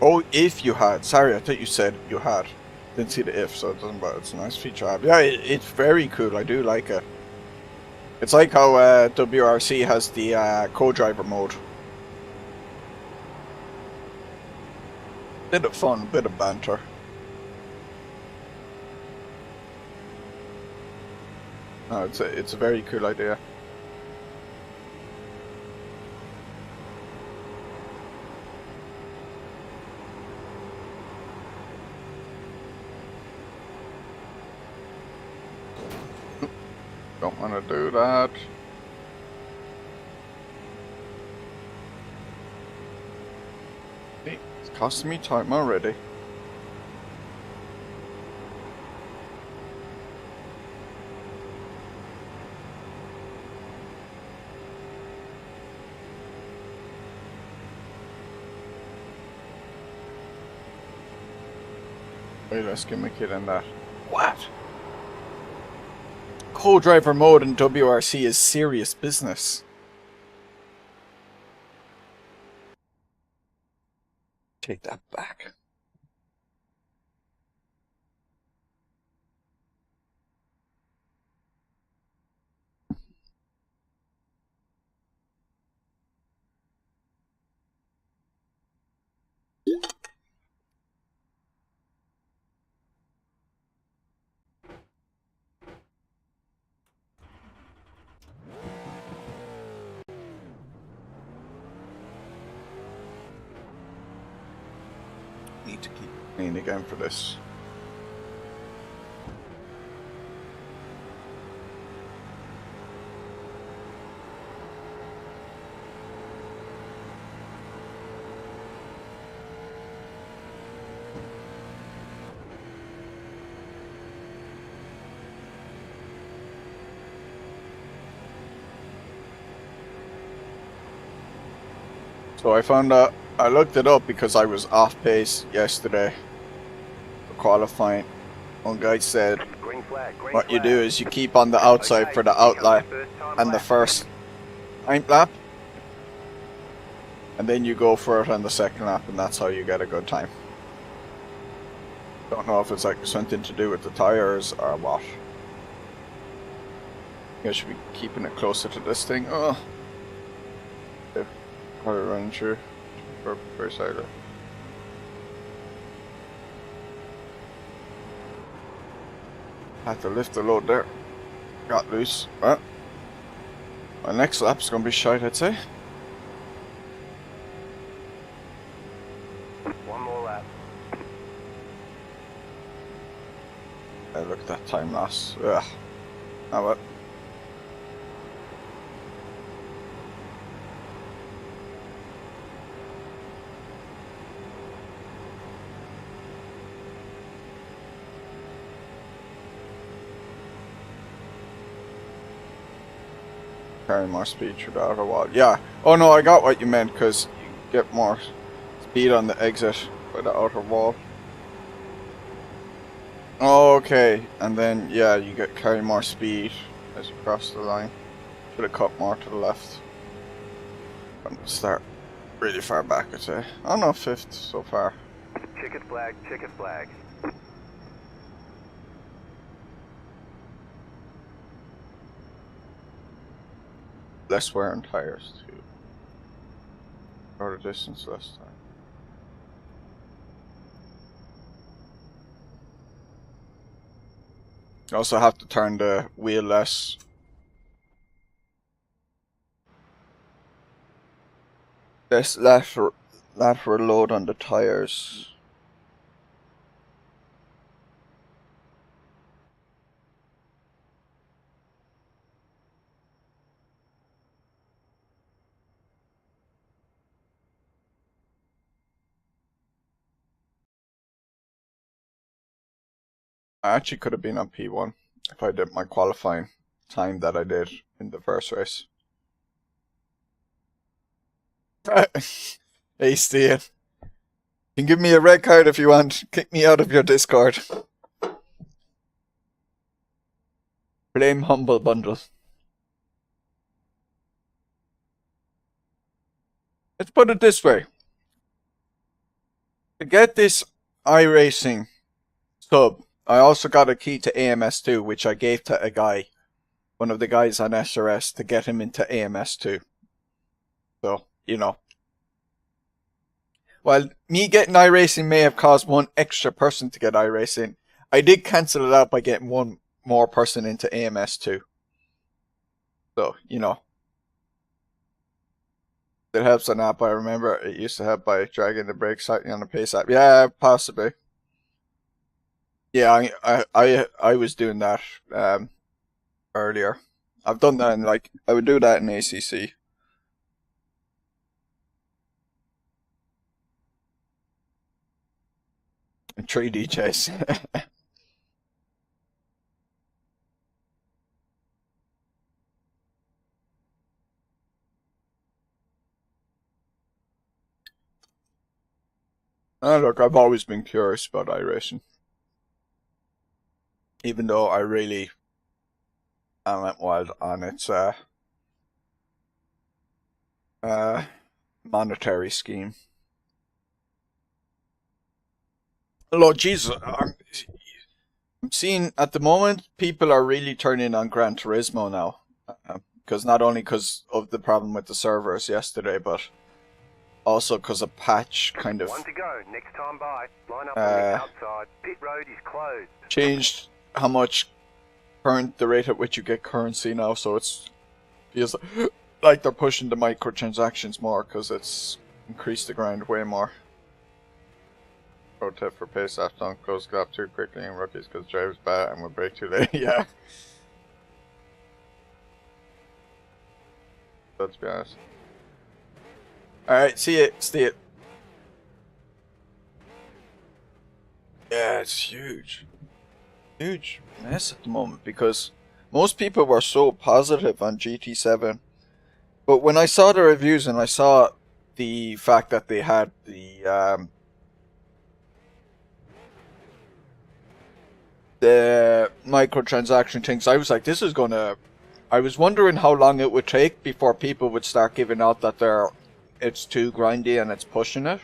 Oh, if you had. Sorry, I thought you said you had. Didn't see the if, so it doesn't matter. It's a nice feature app. Yeah, it's very cool. I do like it. It's like how WRC has the co-driver mode. Bit of fun, bit of banter. No, it's a very cool idea. Don't want to do that. Hey, it's costing me time already. Wait, let's get my kid in that. What? Co-driver mode in WRC is serious business. Take that back. Need to keep clean again for this. So I found out, I looked it up because I was off pace yesterday for qualifying. One guy said flag, green what you flag. do is you keep on the outside Okay, for the here comes outlap your first time and the lap. first time lap, and then you go for it on the second lap, and that's how you get a good time. Don't know if it's like something to do with the tires or what. I should be keeping it closer to this thing. Oh, okay. Probably running through for first sider. Had to lift the load there. Got loose. Well, my next lap's gonna be shite, I'd say. One more lap. Look at that time loss. Ugh. Oh well. Carry more speed through the outer wall. Yeah. Oh no, I got what you meant, because you get more speed on the exit by the outer wall. Okay, and then yeah, you get carry more speed as you cross the line. Should have cut more to the left. I'm gonna start really far back, I'd say. Oh no, fifth so far. Checkered flag, checkered flag. Less wear on tires too. Shorter distance, less time. You also have to turn the wheel less. Less lateral load on the tires. I actually could have been on P1 if I did my qualifying time that I did in the first race. Hey, Stian. You can give me a red card if you want. Kick me out of your Discord. Blame Humble Bundle. Let's put it this way. To get this iRacing sub, I also got a key to AMS2, which I gave to a guy, one of the guys on SRS, to get him into AMS2. So, you know. While me getting iRacing may have caused one extra person to get iRacing, I did cancel it out by getting one more person into AMS2. So, you know. It helps an app. I remember it used to help by dragging the brakes slightly on the pace app. Yeah, possibly. Yeah, I was doing that earlier. I've done that in I would do that in ACC. In 3D chase. Look, I've always been curious about iRacing. Even though I really went wild on its monetary scheme. Lord Jesus, I'm seeing at the moment people are really turning on Gran Turismo now. Because not only because of the problem with the servers yesterday, but also because a patch kind of One to go, next time by. Line up on the outside. Pit road is closed. changed how much the rate at which you get currency now, so it's feels like they're pushing the microtransactions more because it's increased the grind way more. Pro tip for pace off: don't close the gap too quickly in rookies because driver's bad and will brake too late. Yeah. Let's be honest. Alright, see it. Yeah, it's huge. Huge mess at the moment because most people were so positive on GT7. But when I saw the reviews and I saw the fact that they had the the microtransaction things, I was like, this is gonna. I was wondering how long it would take before people would start giving out that it's too grindy and it's pushing it.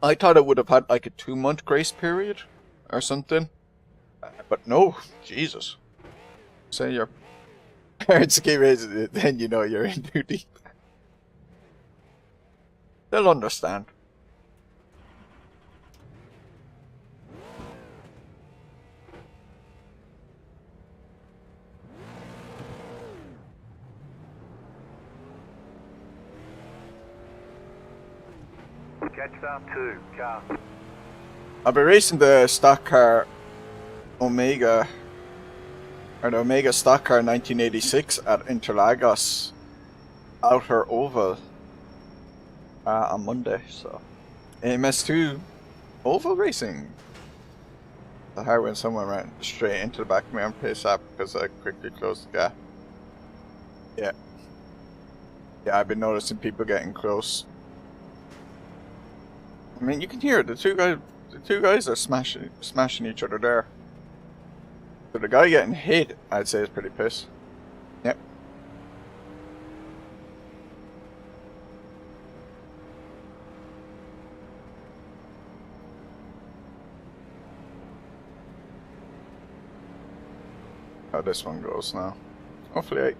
I thought it would have had like a 2-month grace period or something, but no, Jesus. Say your parents keep raising it, then you know you're in too deep. They'll understand. Catch up 2, car. I'll be racing the stock car Omega, or the Omega stock car 1986 at Interlagos Outer Oval on Monday, so AMS2 Oval Racing. The high went someone ran straight into the back of me on pace up because I quickly closed the gap. Yeah, I've been noticing people getting close. I mean, you can hear it. The two guys are smashing each other there. So the guy getting hit, I'd say, is pretty pissed. Yep. How this one goes now. Hopefully I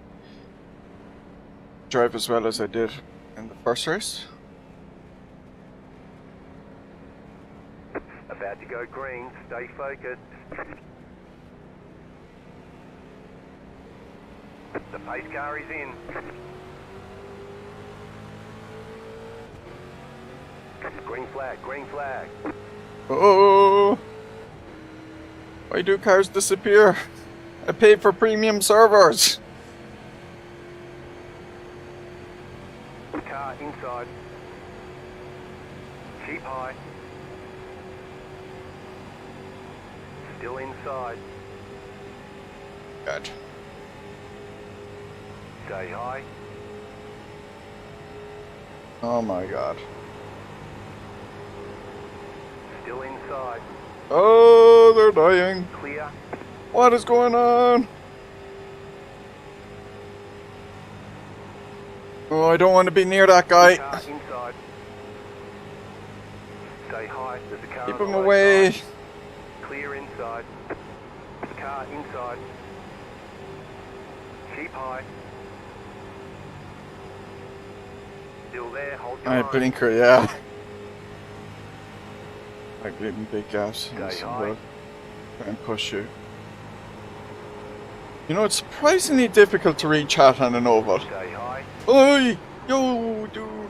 drive as well as I did in the first race. About to go green, stay focused. The pace car is in. Green flag, green flag. Oh! Why do cars disappear? I paid for premium servers. Car inside. Keep high. Still inside. God. Stay high. Oh my god. Still inside. Oh, they're dying. Clear. What is going on? Oh, I don't want to be near that guy. Car inside. Stay high. There's a car Keep on him the low away. side. Clear inside. Car inside. Keep high. Still there, hold your My line. blinker, yeah. Like leaving big gaps in Stay the high. road and push you. You know, it's surprisingly difficult to read chat on an oval. Stay high. Oi! Yo, dude!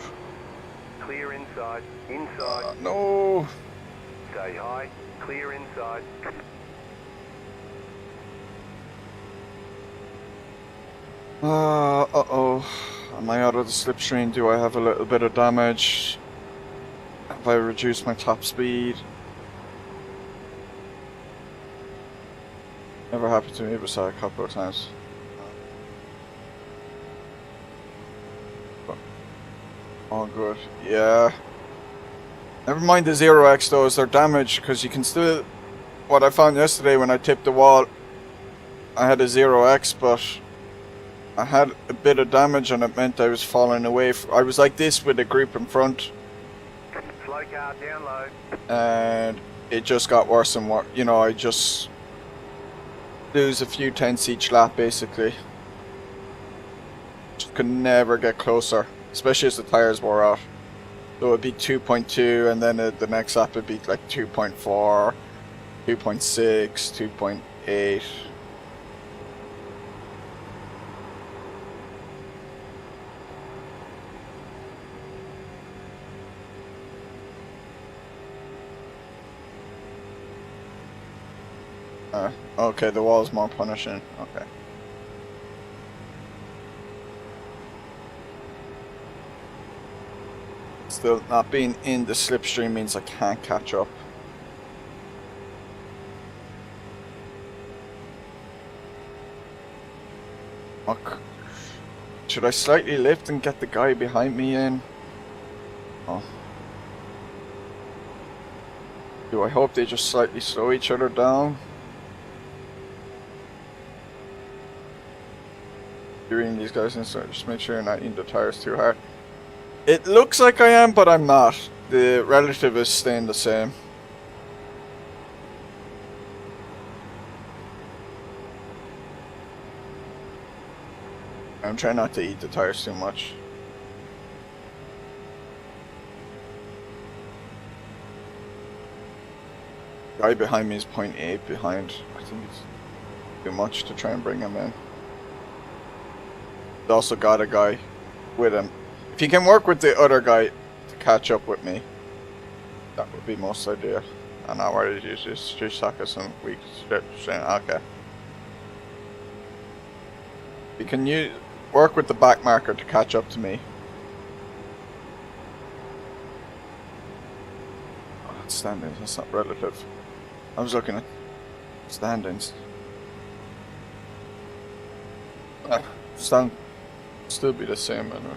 Clear inside. Inside. No! Stay high. Clear inside. Uh-oh. Am I out of the slipstream? Do I have a little bit of damage? Have I reduced my top speed? Never happened to me, but saw a couple of times. Oh, good. Yeah. Never mind the 0x though, is their damage, because you can still... What I found yesterday when I tipped the wall, I had a 0x, but I had a bit of damage and it meant I was falling away. I was like this with a group in front, Slow car down low. and it just got worse and worse. You know, I just lose a few tenths each lap basically. Just could never get closer, especially as the tires wore out. So it'd be 2.2 and then the next lap would be like 2.4, 2.6, 2.8. Okay, the wall's more punishing. Okay. Still, not being in the slipstream means I can't catch up. Fuck. Should I slightly lift and get the guy behind me in? Oh. Do I hope they just slightly slow each other down? Doing these guys and so just make sure you're not eating the tires too hard. It looks like I am, but I'm not. The relative is staying the same. I'm trying not to eat the tires too much. Guy behind me is 0.8 behind. I think it's too much to try and bring him in. He's also got a guy with him. If he can work with the other guy to catch up with me, that would be most ideal. And I already use this 3 seconds and weak straight. Okay. You can work with the back marker to catch up to me. Oh, that's standings, that's not relative. I was looking at standings. Still be the same anyway.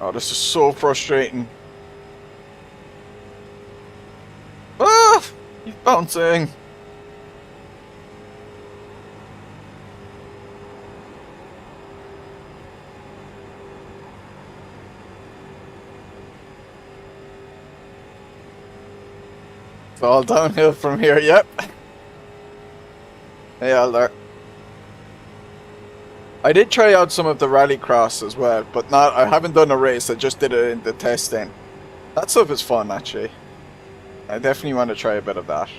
Oh, this is so frustrating. Ah! He's bouncing. It's all downhill from here, yep. Hey, Alder. I did try out some of the rallycross as well, but I haven't done a race, I just did it in the testing. That stuff is fun, actually. I definitely want to try a bit of that.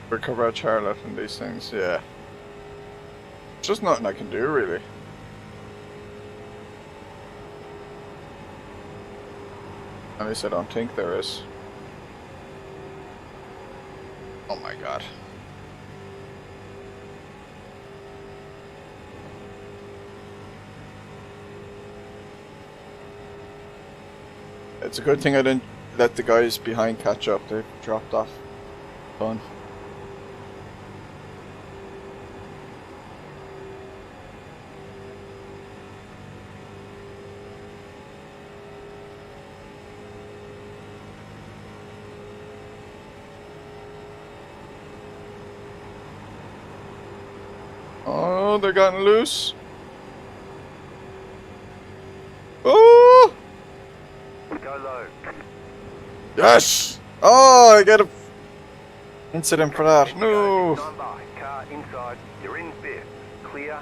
Recover a Charlotte and these things, yeah. There's just nothing I can do, really. At least I don't think there is. Oh my god. It's a good thing I didn't let the guys behind catch up. They dropped off. Fun. Oh, they're gotten loose. Oh! Go low. Yes! Oh, I get a incident for that. No! Time by. Car inside. You're in fifth. Clear.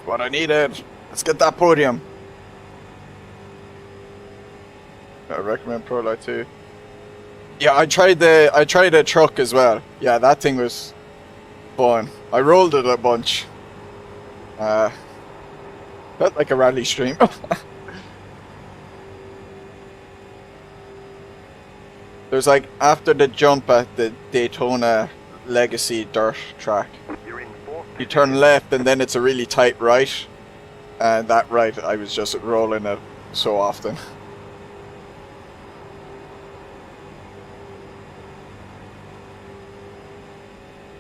What I needed. Let's get that podium. I recommend Pro Light 2. Yeah, I tried a truck as well. Yeah, that thing was fun. I rolled it a bunch. Felt like a rally stream. There's like after the jump at the Daytona Legacy dirt track, You're in fourth. you turn left and then it's a really tight right, and that right I was just rolling it so often.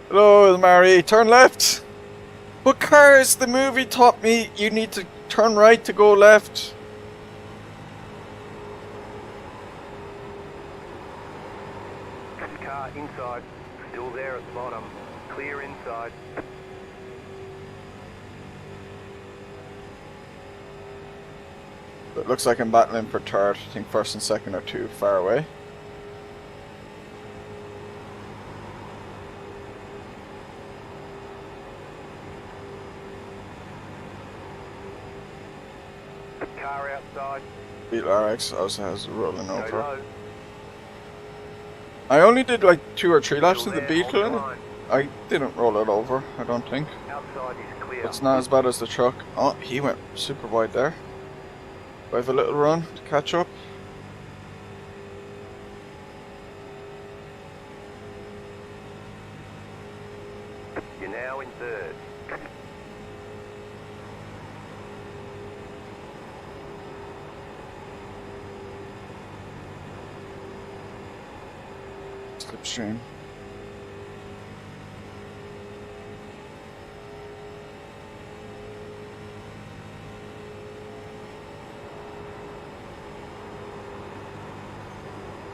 Hello, Mary. Turn left. What cars? The movie taught me you need to turn right to go left. Car inside. Still there at the bottom. Clear inside. It looks like I'm battling for third. I think first and second are too far away. Car outside. Beetle RX also has rolling Go over. low. I only did like 2 or 3 laps Still of the there, hold Beetle. the And line. I didn't roll it over, I don't think. Outside is clear. It's not as bad as the truck. Oh, he went super wide there. Do I have a little run to catch up? You're now in third. Slipstream.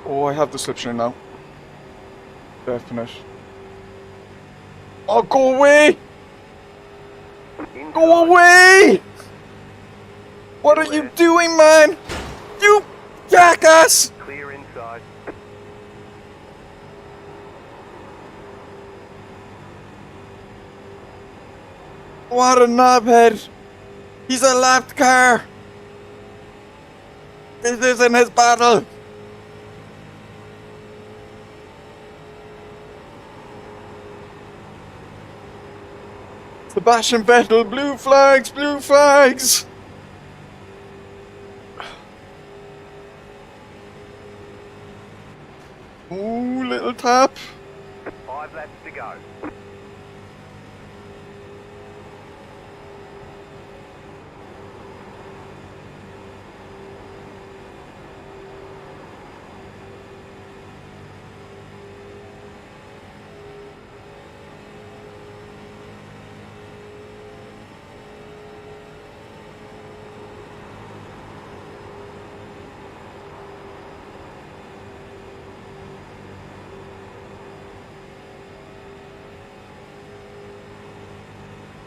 Oh, I have the slipstream now. Definite. Oh, go away! Inside. Go away! What are you doing, man? You jackass! Clear inside. What a knobhead! He's a lapped car! This isn't his battle! Sebastian Vettel, blue flags, blue flags! Ooh, little tap. 5 laps to go.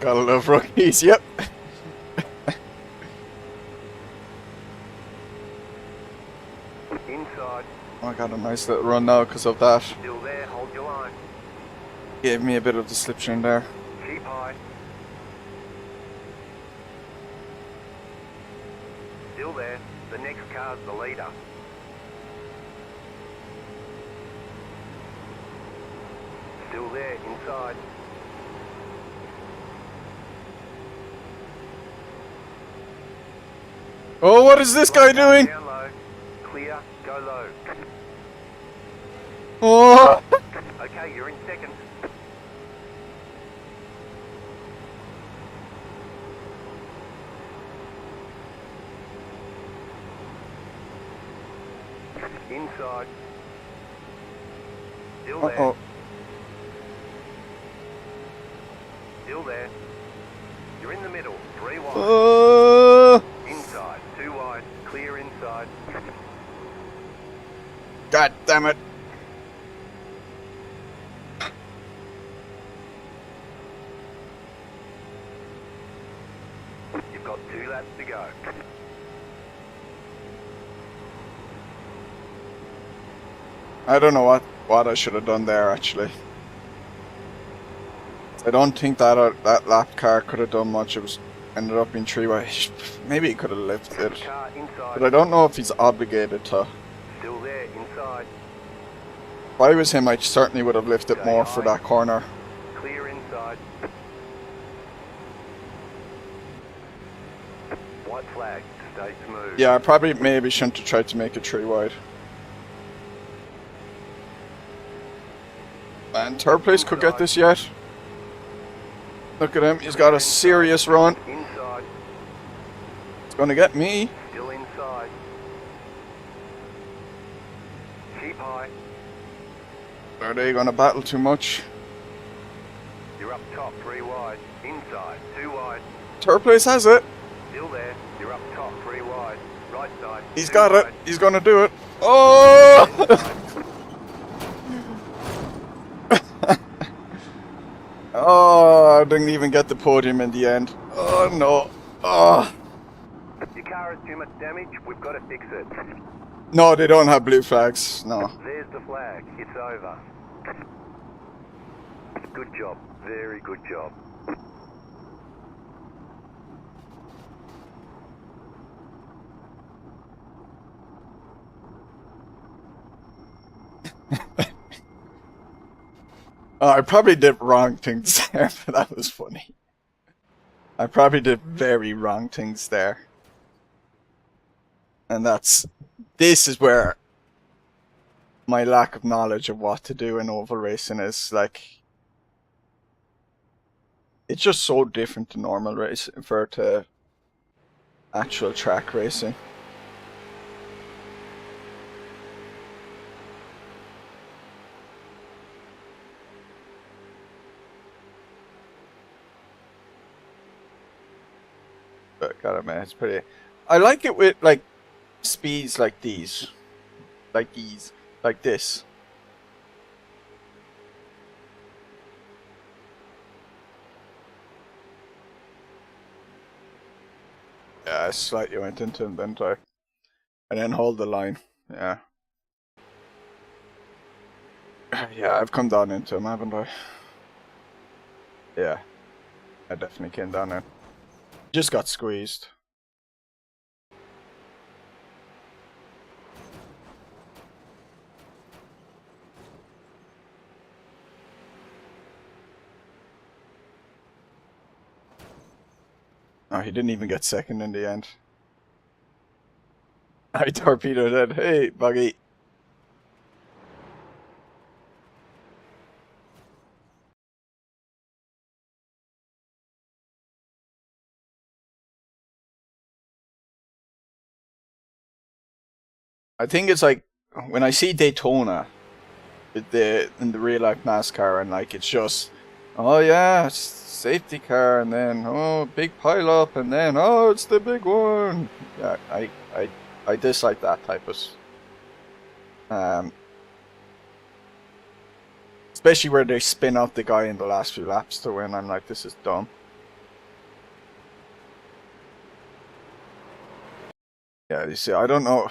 Gotta love rookies, yep. Inside. I got a nice little run now because of that. Still there. Hold your line. Gave me a bit of the slipstream there. Keep high. Still there. The next car's the leader. Still there. Inside. Oh, what is this guy doing? Down low. Clear. Go low. Oh! Okay, you're in second. Inside. Still there. Uh-oh. Still there. You're in the middle. 3 wide. Inside. 2 wide. Clear inside. God damn it. You've got 2 laps to go. I don't know what I should have done there actually. I don't think that lap car could have done much. It was ended up being 3 wide. Maybe he could have lifted it. Car inside. But I don't know if he's obligated to. Still there. Inside. If I was him, I certainly would have lifted more for that corner. Clear inside. White flag. Stay smooth. Yeah, I probably maybe shouldn't have tried to make it 3 wide. And third place could get this yet. Look at him, he's got a serious run. Inside. It's gonna get me. Still inside. Keep high. Are they gonna battle too much? You're up top. 3 wide. Inside. 2 wide. Third place has it. Still there. You're up top. 3 wide. Right side. He's 2 got it. wide. He's gonna do it. Oh! Oh, I didn't even get the podium in the end. Oh no. Oh. Your car has too much damage. We've got to fix it. No, they don't have blue flags. No. There's the flag. It's over. Good job. Very good job. Oh, I probably did wrong things there, but that was funny. I probably did very wrong things there. And this is where my lack of knowledge of what to do in oval racing is like. It's just so different to normal racing compared to actual track racing. But gotta admit, it's pretty. I like it with like speeds like these, like this. Yeah, I slightly went into him, didn't I? And then hold the line. Yeah. Yeah, I've come down into him, haven't I? Yeah, I definitely came down in. Just got squeezed. Oh, he didn't even get second in the end. I torpedoed it. Hey, buggy. I think it's like when I see Daytona in the real life NASCAR, and like it's just, oh yeah, safety car, and then oh big pile up, and then oh it's the big one. Yeah, I dislike that type of, um, especially where they spin out the guy in the last few laps to win. I'm like, this is dumb. Yeah, you see, I don't know.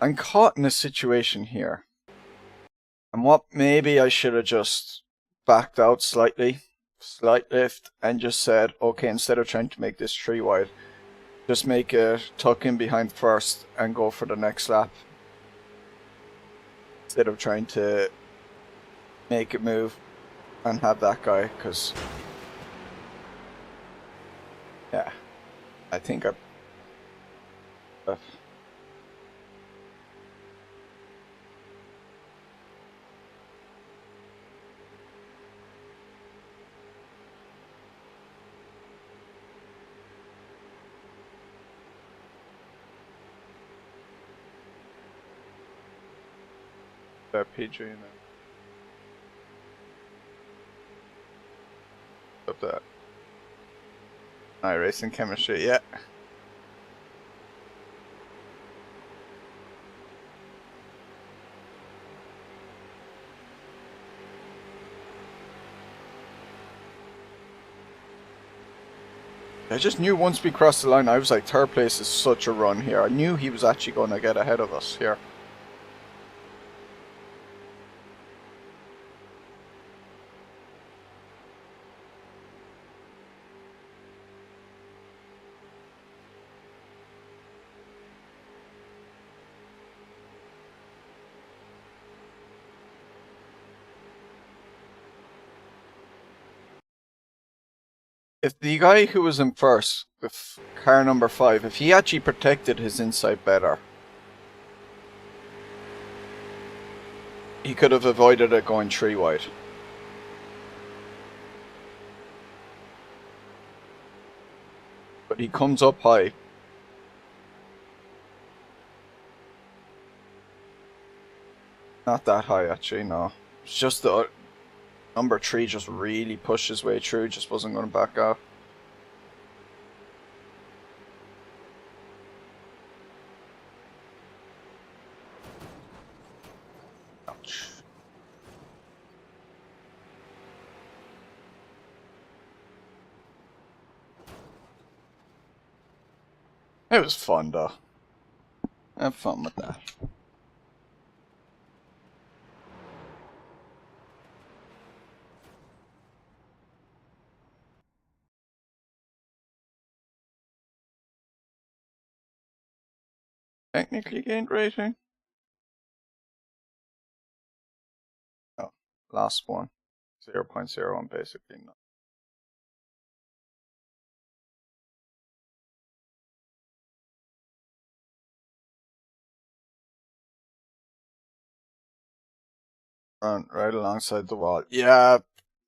I'm caught in a situation here. And what maybe I should have just backed out slightly, slight lift, and just said, okay, instead of trying to make this 3 wide, just make it tuck in behind first and go for the next lap. Instead of trying to make it move and have that guy, because, yeah, I think uh, PG and up that iRacing chemistry, yeah. I just knew once we crossed the line, I was like, third place is such a run here. I knew he was actually going to get ahead of us here. If the guy who was in first, with car number 5, if he actually protected his inside better, he could have avoided it going 3 wide. But he comes up high. Not that high actually, no. It's just the number 3 just really pushed his way through, just wasn't going to back out. Ouch. It was fun though. Have fun with that. Technically gained rating? No. Last one. 0.01 basically. No. Front, right alongside the wall. Yeah,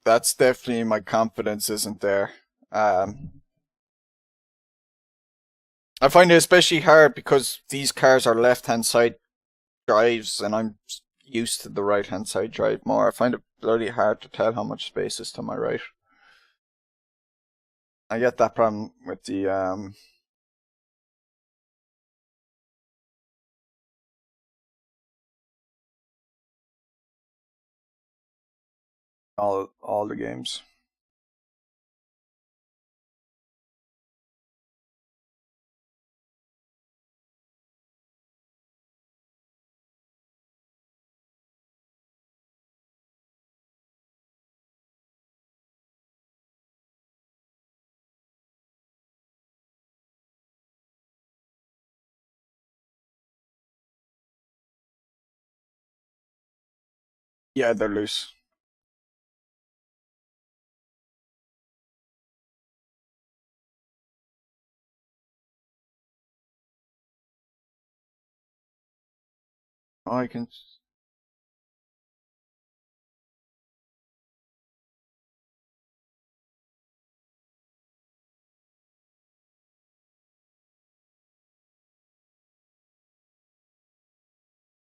that's definitely my confidence isn't there. I find it especially hard because these cars are left-hand side drives, and I'm used to the right-hand side drive more. I find it bloody hard to tell how much space is to my right. I get that problem with the all the games. Yeah, they're loose. Oh, I can.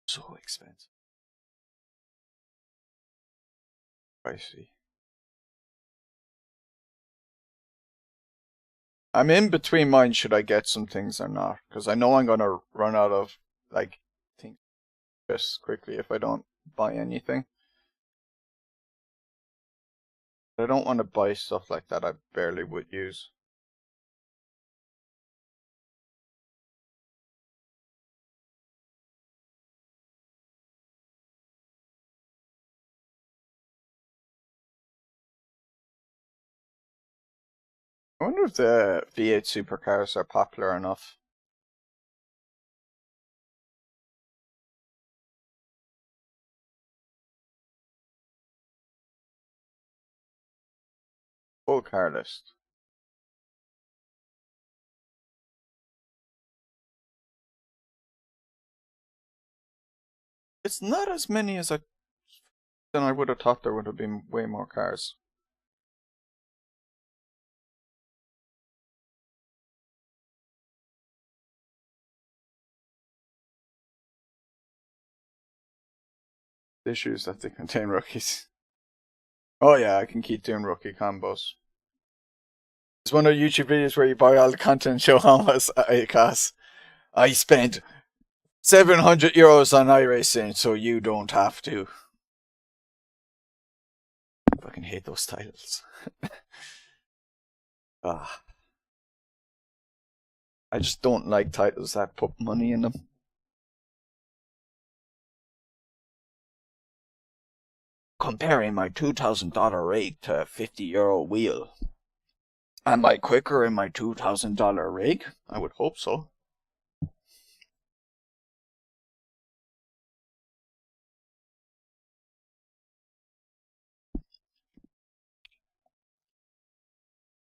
So expensive. I see. I'm in between mine. Should I get some things or not? Because I know I'm gonna run out of like things just quickly if I don't buy anything. I don't want to buy stuff like that I barely would use. I wonder if the V8 supercars are popular enough. Full car list. It's not as many as than I would have thought there would have been way more cars. Issues that they contain rookies. Oh yeah, I can keep doing rookie combos. It's one of the YouTube videos where you buy all the content and show how much it costs. I spent €700 on iRacing, so you don't have to. I fucking hate those titles. Ah, I just don't like titles that put money in them. Comparing my $2,000 rig to a €50 wheel. Am I quicker in my $2,000 rig? I would hope so.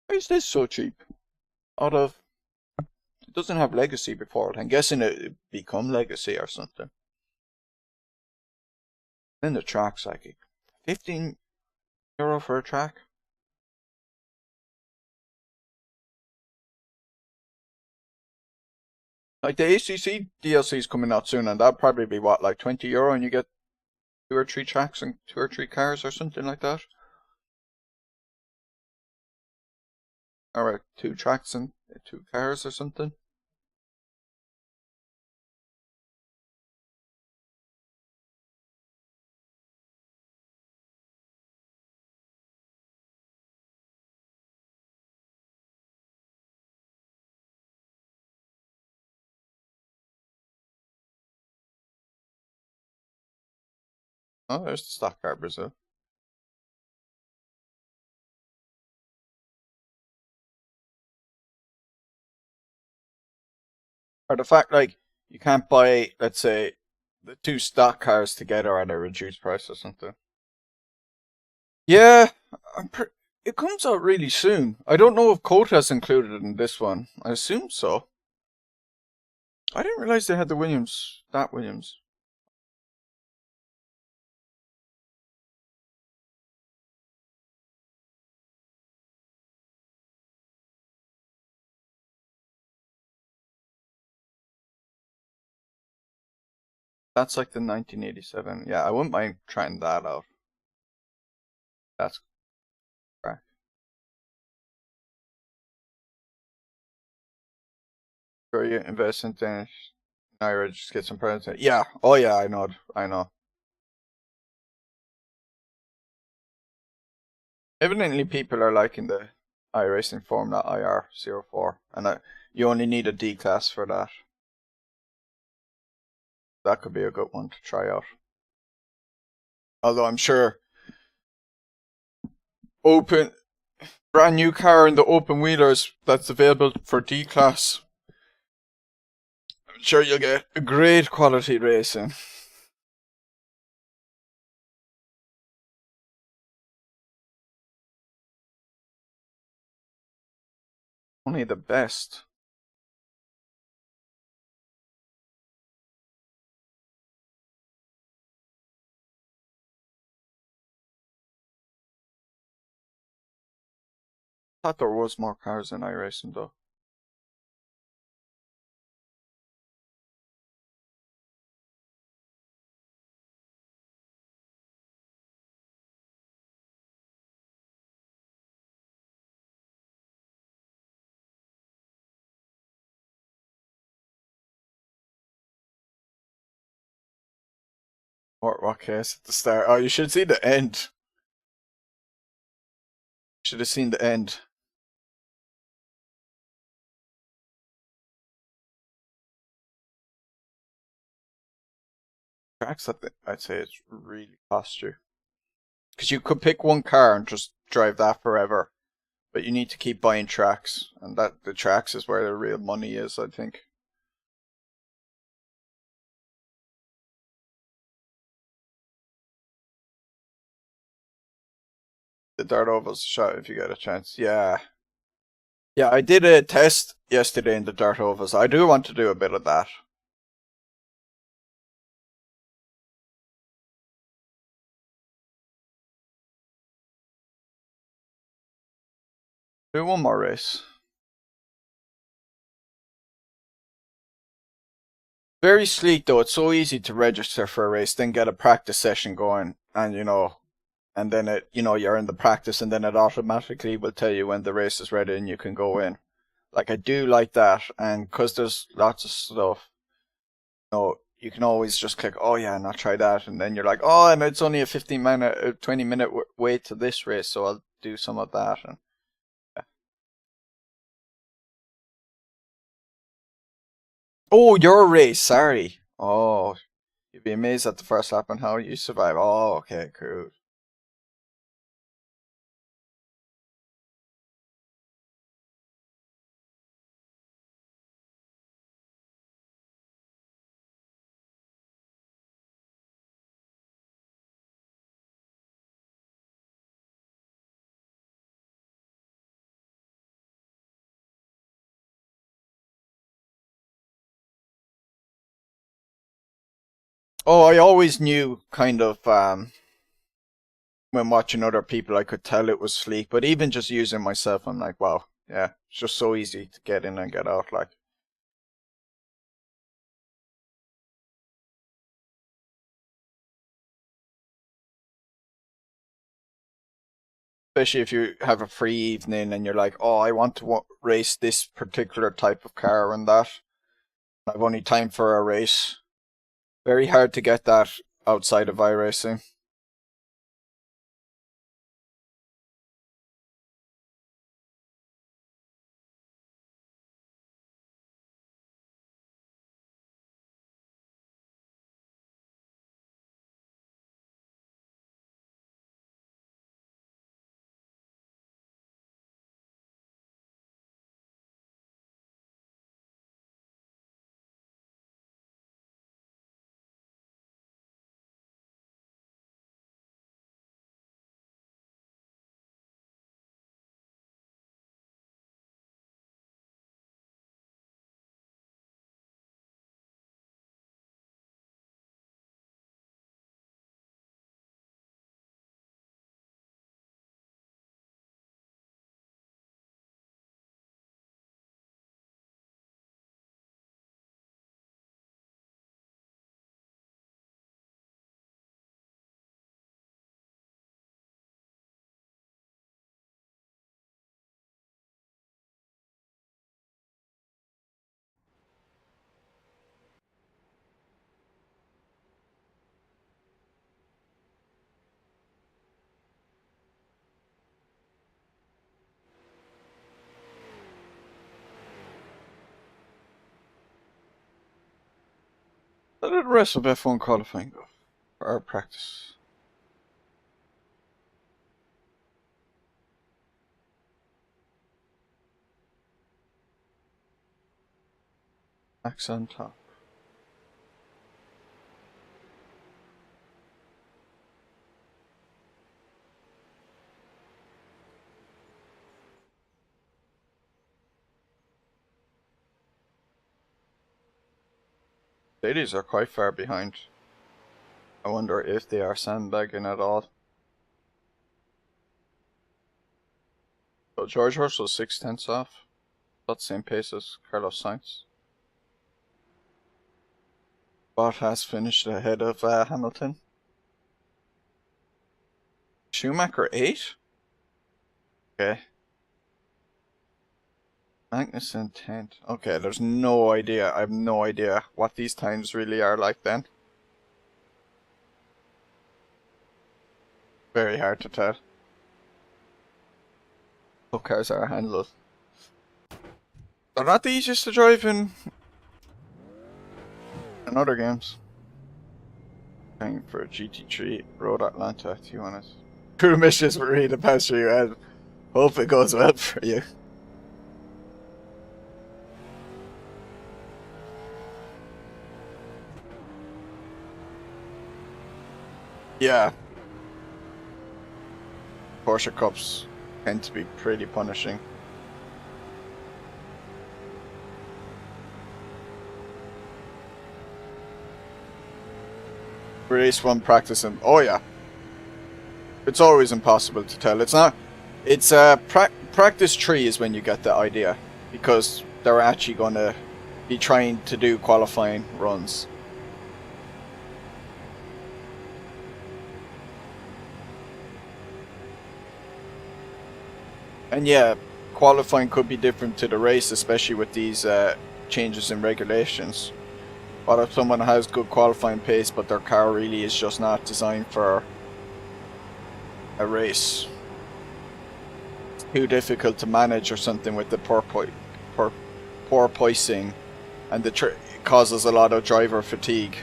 Why is this so cheap? Out of it doesn't have legacy before it. I'm guessing it become legacy or something. Then the track's like €15 for a track. Like the ACC DLC is coming out soon, and that'll probably be what, like €20, and you get 2 or 3 tracks and 2 or 3 cars or something like that. Or 2 tracks and 2 cars or something. Oh, there's the stock car Brazil. Or the fact, like, you can't buy, let's say, the 2 stock cars together at a reduced price or something. Yeah, it comes out really soon. I don't know if Cota's included in this one. I assume so. I didn't realize they had the Williams, that Williams. That's like the 1987. Yeah, I wouldn't mind trying that out. That's correct. Sure, you invest in things. I just get some presents. Yeah. Oh yeah, I know. I know. Evidently, people are liking the iRacing Formula IR04, and you only need a D class for that. That could be a good one to try out. Although I'm sure open brand new car in the open wheelers that's available for D class. I'm sure you'll get a great quality racing. Only the best. I thought there was more cars in iRacing though. What case at the start? Oh, you should see the end. Should have seen the end. Tracks, I'd say it's really cost you. Because you could pick one car and just drive that forever, but you need to keep buying tracks, and that the tracks is where the real money is, I think. The Dart Oval's a shot if you get a chance. Yeah. Yeah, I did a test yesterday in the Dart Ovals. I do want to do a bit of that. Do one more race. Very sleek though. It's so easy to register for a race, then get a practice session going, and and then you're in the practice, and then it automatically will tell you when the race is ready and you can go in. Like I do like that, and because there's lots of stuff, you can always just click, oh yeah, and I'll try that, and then you're like, oh, and it's only a 15-minute, 20-minute wait to this race, so I'll do some of that. And yeah. Oh, your race, sorry. Oh, you'd be amazed at the first lap and how you survive. Oh, okay, cool. Oh, I always knew kind of when watching other people, I could tell it was sleek. But even just using myself, I'm like, wow, yeah, it's just so easy to get in and get out. Like, especially if you have a free evening and you're like, oh, I want to race this particular type of car and that. I've only time for a race. Very hard to get that outside of iRacing. How did the rest of F1 qualifying go? For our practice. Max on top. Ladies are quite far behind. I wonder if they are sandbagging at all. So George Russell 6/10 off. About the same pace as Carlos Sainz. Bottas finished ahead of Hamilton. Schumacher 8? Okay. Magnussen 10. Okay, there's no idea. I have no idea what these times really are like then. Very hard to tell. What cars are handled. They're not the easiest to drive in other games. Going for a GT3 Road Atlanta. Do you want it? Crew missions were ready to pass through your head. Hope it goes well for you. Yeah. Porsche Cups tend to be pretty punishing. Race 1 practicing. Oh yeah. It's always impossible to tell. It's not. It's practice 3 is when you get the idea, because they're actually going to be trying to do qualifying runs. And yeah, qualifying could be different to the race, especially with these changes in regulations. What if someone has good qualifying pace, but their car really is just not designed for a race? It's too difficult to manage or something with the porpoising, and it causes a lot of driver fatigue.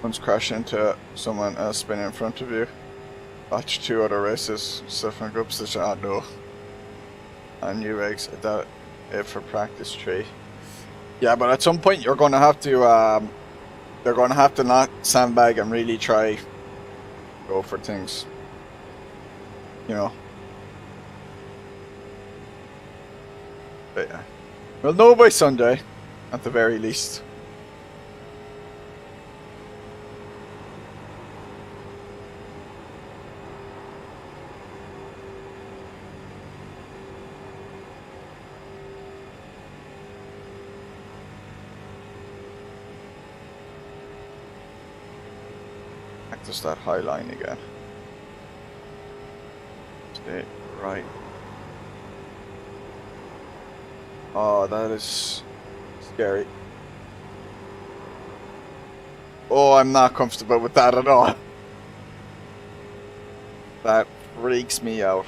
One's crashing into someone else spinning in front of you. Watch 2 other races, suffering groups that I know. And new regs, that it for practice 3. Yeah, but at some point you're going to have to, they're going to have to not sandbag and really try go for things. You know. But yeah. We'll know by Sunday, at the very least. Practice that high line again. Stay right. Oh, that is scary. Oh, I'm not comfortable with that at all. That freaks me out.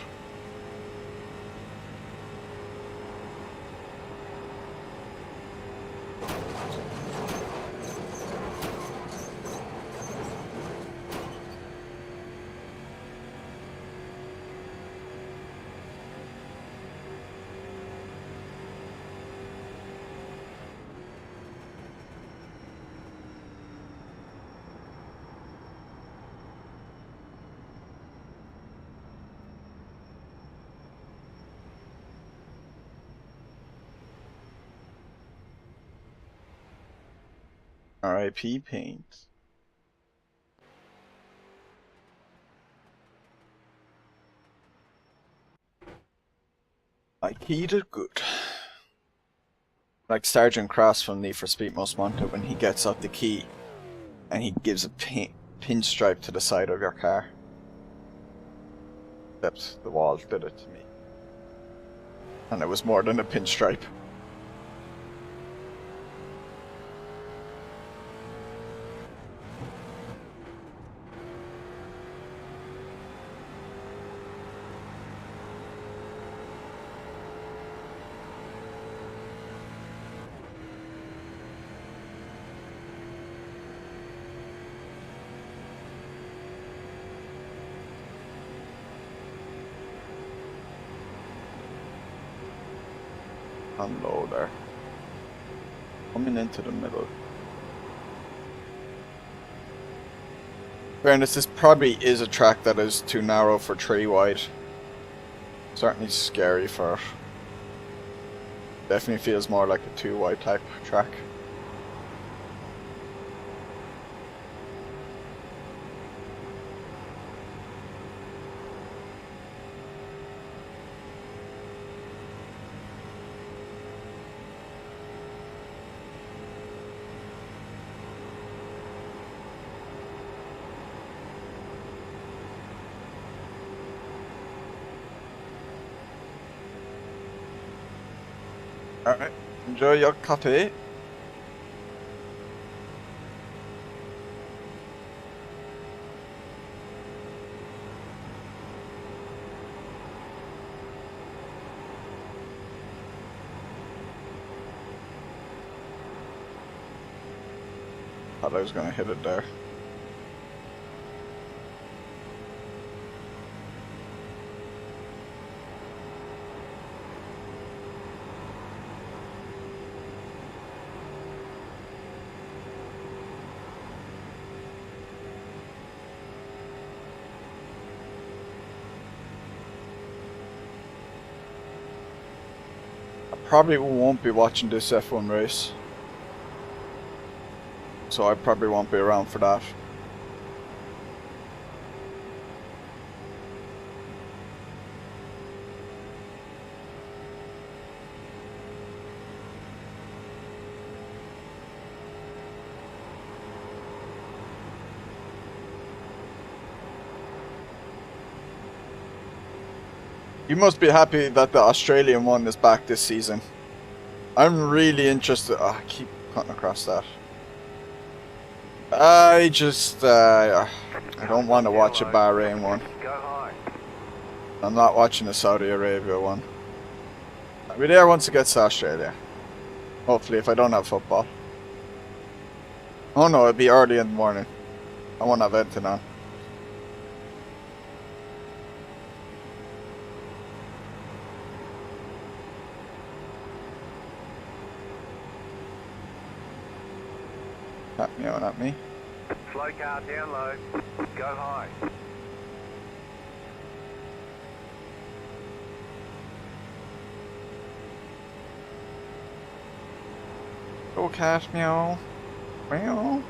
RIP paint. I keyed it good. Like Sergeant Cross from Need for Speed Most Wanted when he gets out the key and he gives a pinstripe to the side of your car. Except the wall did it to me. And it was more than a pinstripe. on low there. Coming into the middle. Fairness, this probably is a track that is too narrow for 3 wide. Certainly scary for it. Definitely feels more like a 2 wide type track. Alright, enjoy your coffee. Thought I was gonna hit it there. Probably won't be watching this F1 race, so I probably won't be around for that. You must be happy that the Australian one is back this season. I'm really interested. Oh, I keep cutting across that. I just, I don't want to watch a Bahrain one. I'm not watching a Saudi Arabia one. I'll be there once it gets to Australia. Hopefully, if I don't have football. Oh no, it'll be early in the morning. I won't have anything on. Not me, oh, not me. Slow car down low. Go high. Go cat, meow. Meow.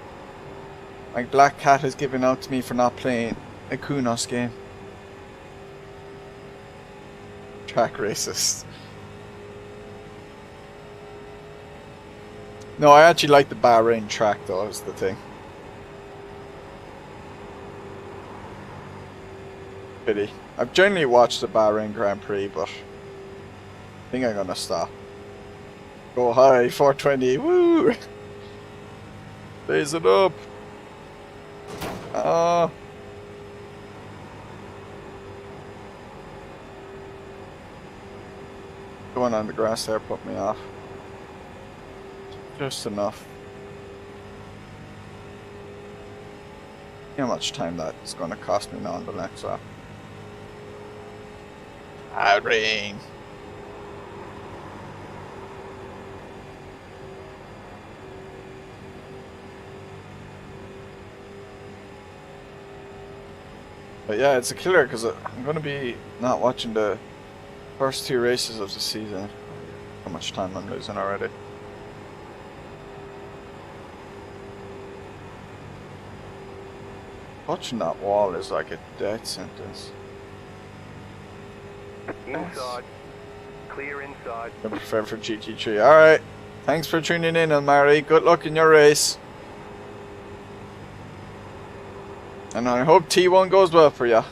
My black cat is giving out to me for not playing a Kunos game. Track racist. No, I actually like the Bahrain track though, is the thing. Pity. I've generally watched the Bahrain Grand Prix, but I think I'm gonna stop. Go high, 420, woo! Blaze it up! Ah! Going on the grass there put me off. Just enough. How much time that is going to cost me now on the next lap? Rain. But yeah, it's a killer because I'm going to be not watching the first 2 races of the season. How much time I'm losing already. Touching that wall is like a death sentence. Inside. Clear inside. I prefer for GT3. Alright. Thanks for tuning in, Elmari. Good luck in your race. And I hope T1 goes well for you.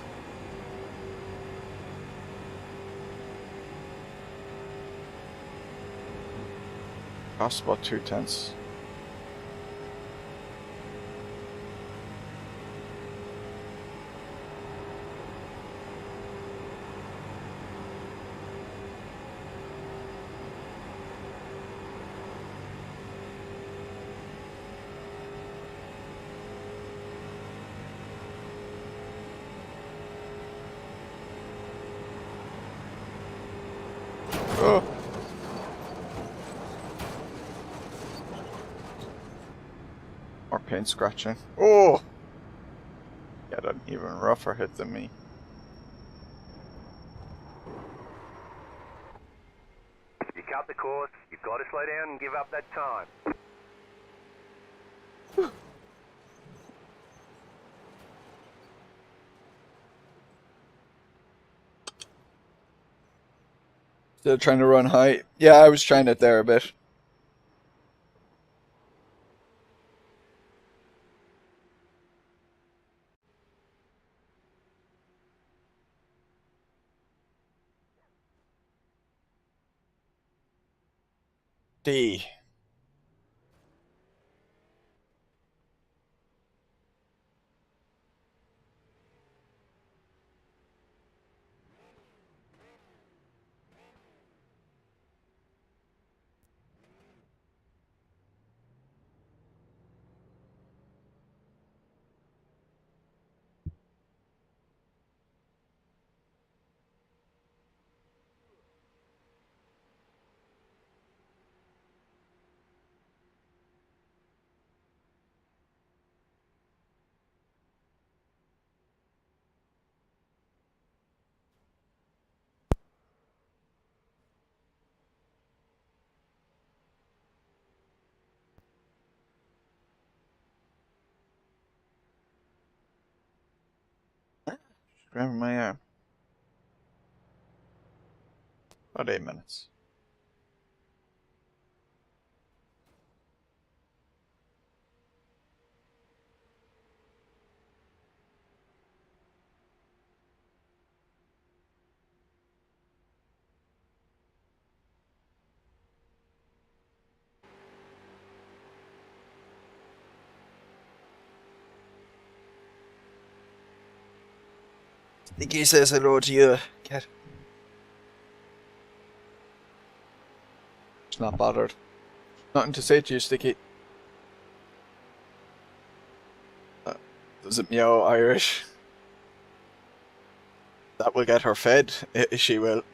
Cost about 2/10. Oh. paint scratching. Oh! Get an even rougher hit than me. You cut the course, you've got to slow down and give up that time. Still trying to run high. Yeah, I was trying it there a bit. D. Grabbing my arm. About 8 minutes. I think he says hello to you, cat. He's not bothered. Nothing to say to you, Sticky. Does it meow Irish? That will get her fed. She will.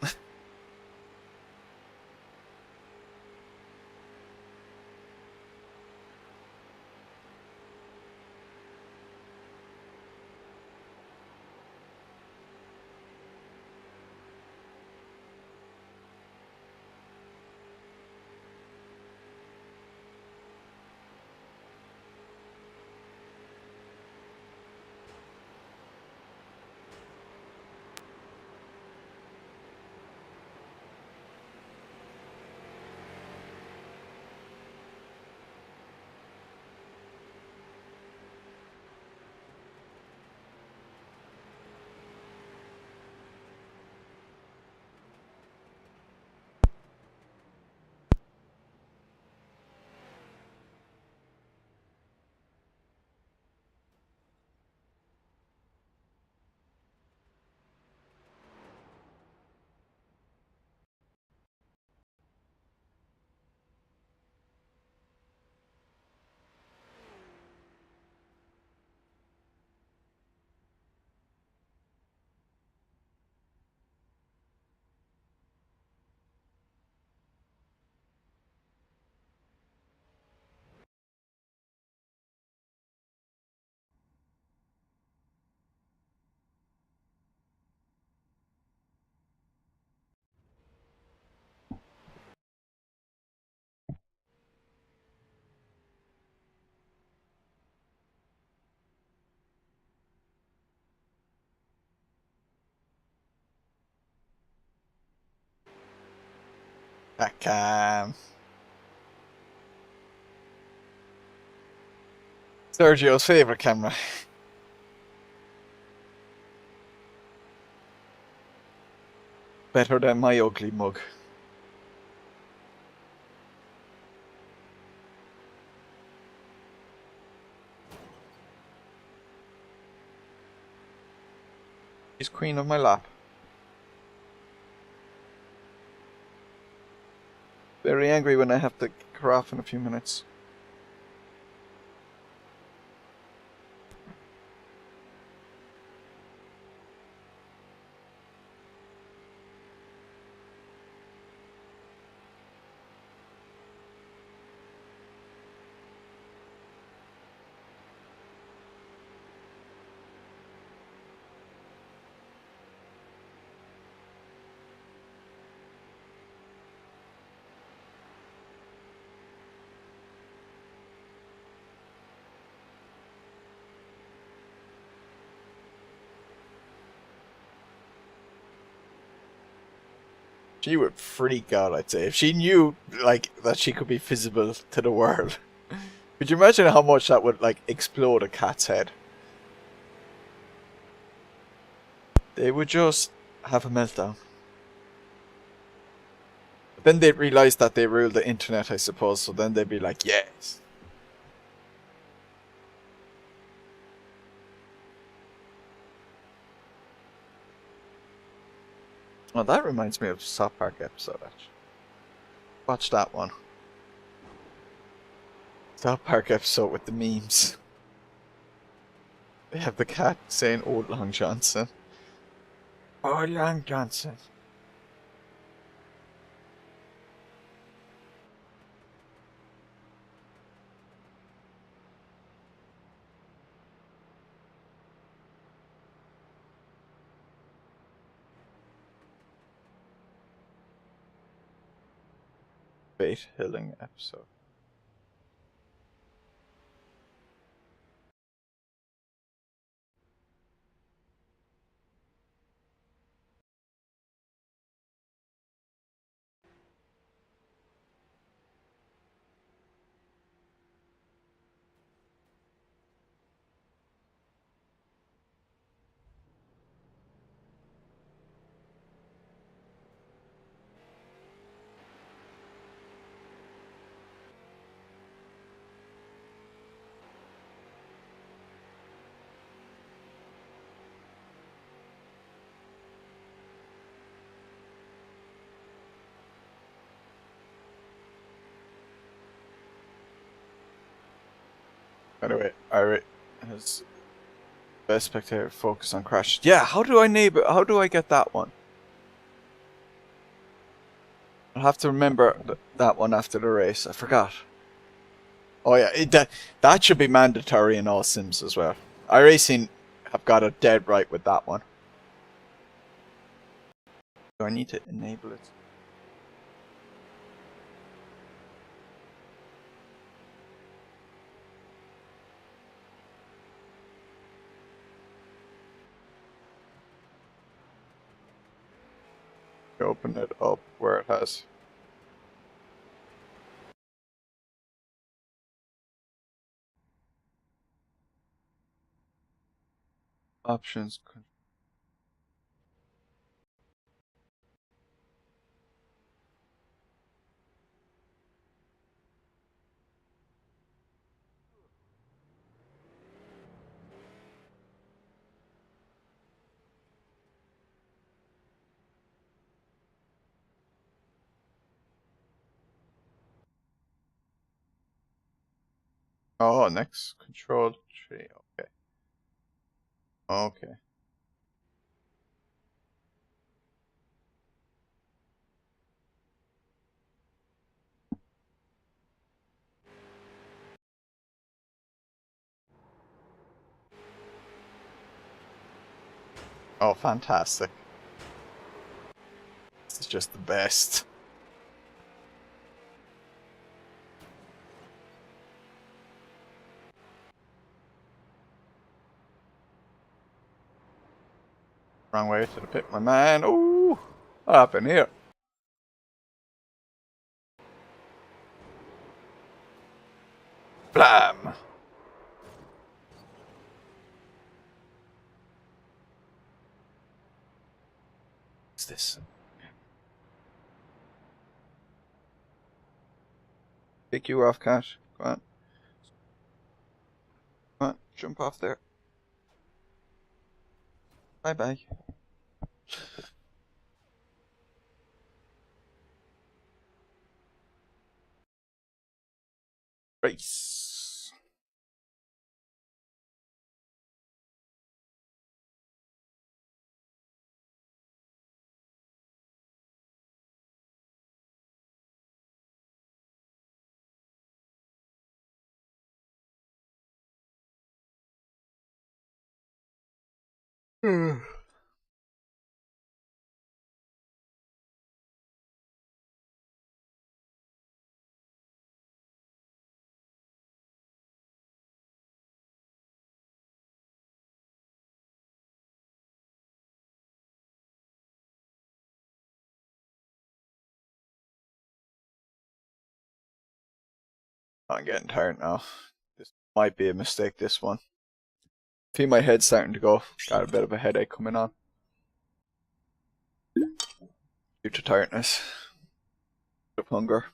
Back Sergio's favorite camera. Better than my ugly mug. She's queen of my lap. Very angry when I have to kick her off in a few minutes. She would freak out, I'd say, if she knew like that she could be visible to the world. Could you imagine how much that would like explode a cat's head? They would just have a meltdown. But then they'd realize that they rule the internet, I suppose, so then they'd be like, yes. Oh, that reminds me of a South Park episode, actually. Watch that one. South Park episode with the memes. They have the cat saying Old Long Johnson. Old Long Johnson. Bait Hilling episode. Anyway, iRacing has best spectator focus on crash. Yeah, how do I enable? How do I get that one? I'll have to remember that one after the race. I forgot. Oh yeah, that should be mandatory in all sims as well. iRacing have got it dead right with that one. Do I need to enable it? Open it up where it has. Options. Oh, next control tree. Okay. Okay. Oh, fantastic. This is just the best. Wrong way to the pit, my man. Ooh, what happened here? Blam! What's this? Pick you off, cat. Come on. Come on, jump off there. Bye bye. Race. I'm getting tired now. This might be a mistake, this one. I feel my head's starting to go. Got a bit of a headache coming on. Due to tiredness. Of hunger.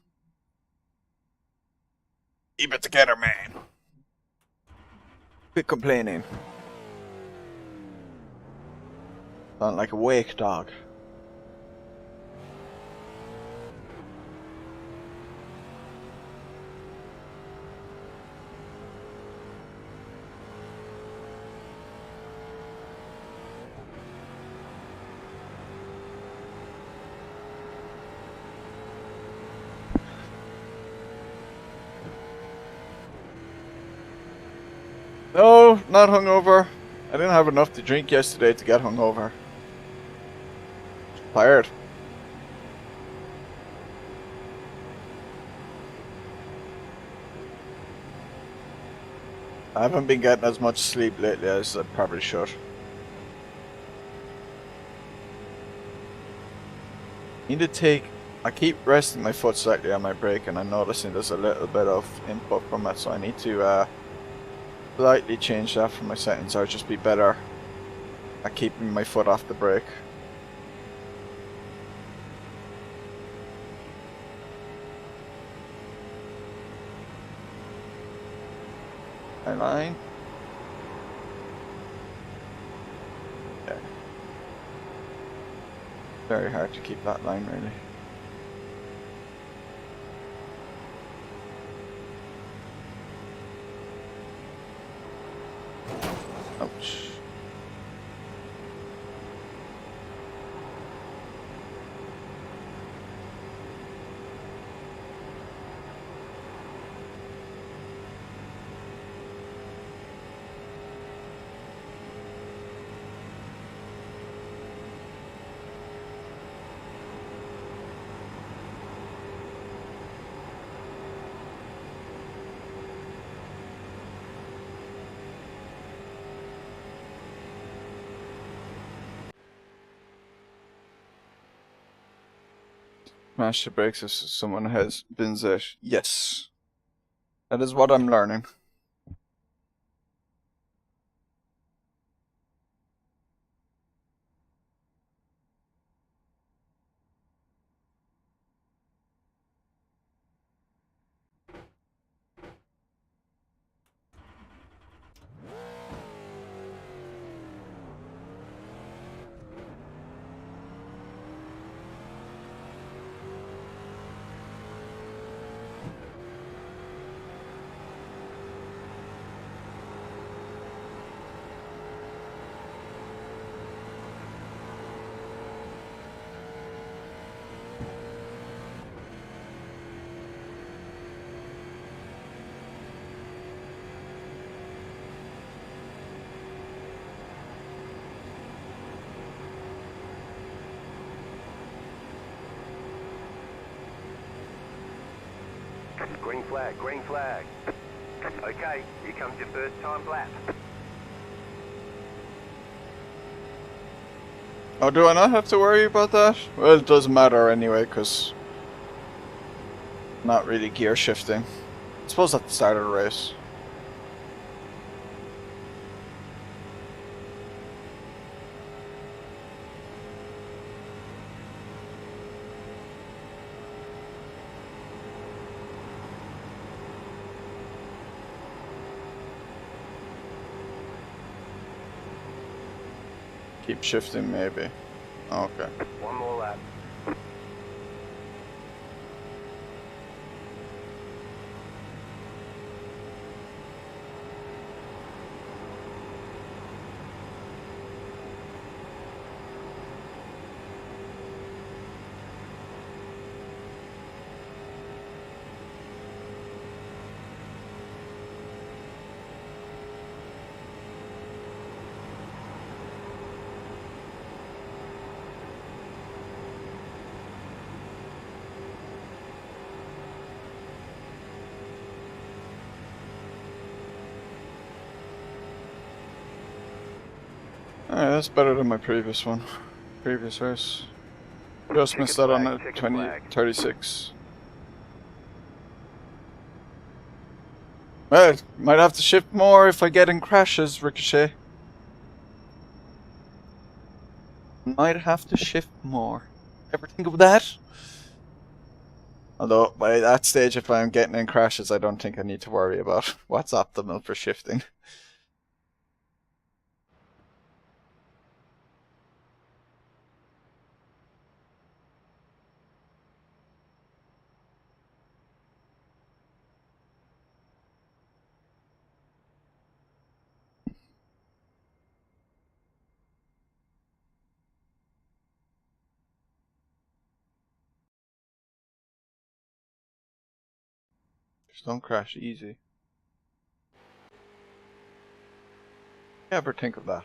Keep it together, man. Quit complaining. Sound like a wake dog. No, not hungover. I didn't have enough to drink yesterday to get hungover. Tired. I haven't been getting as much sleep lately as I probably should. Need to take... I keep resting my foot slightly on my brake and I'm noticing there's a little bit of input from it, so I need to slightly change that from my settings. I'll just be better at keeping my foot off the brake. Line. Yeah. Very hard to keep that line, really. Ouch. Smash the brakes if someone has been zit. Yes. That is what I'm learning. Green flag, green flag. Okay, here comes your first time lap. Oh, do I not have to worry about that? Well, it doesn't matter anyway, because not really gear shifting. I suppose at the start of the race. Keep shifting, maybe. Okay. One more lap. Alright, that's better than my previous one. Previous race. Just missed that on a 36. Well, might have to shift more if I get in crashes, Ricochet. Might have to shift more. Ever think of that? Although, by that stage, if I'm getting in crashes, I don't think I need to worry about what's optimal for shifting. Just don't crash easy. Ever think of that?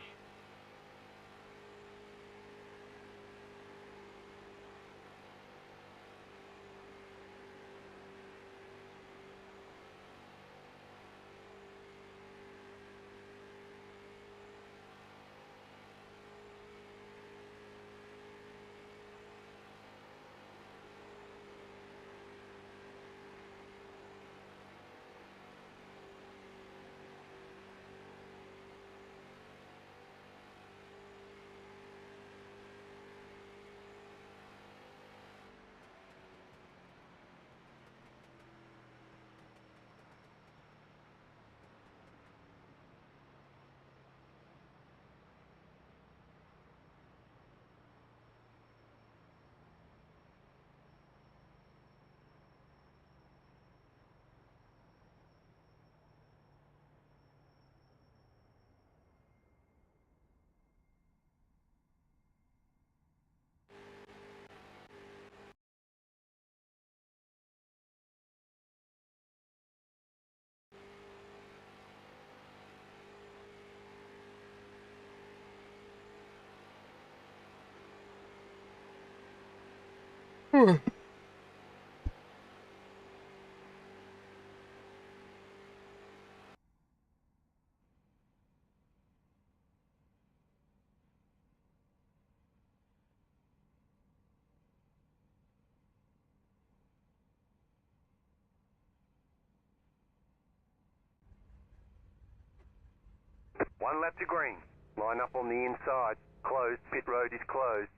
One lap to green. Line up on the inside. Closed. Pit road is closed.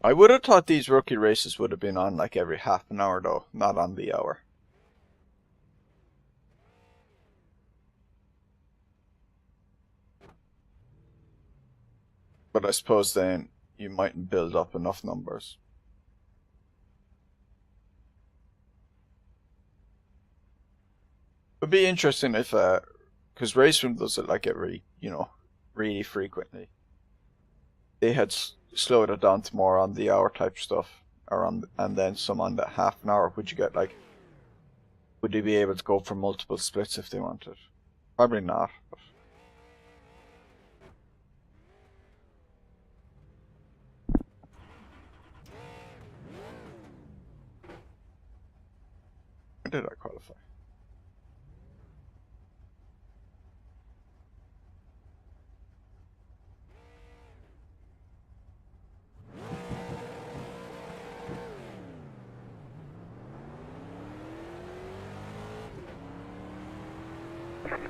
I would have thought these rookie races would have been on like every half an hour though, not on the hour. But I suppose then you mightn't build up enough numbers. It'd be interesting if, because Raceroom does it like every, really frequently. They had slowed it down to more on the hour type stuff, and then some on the half an hour. Would you get like, would they be able to go for multiple splits if they wanted? Probably not. But when did I qualify?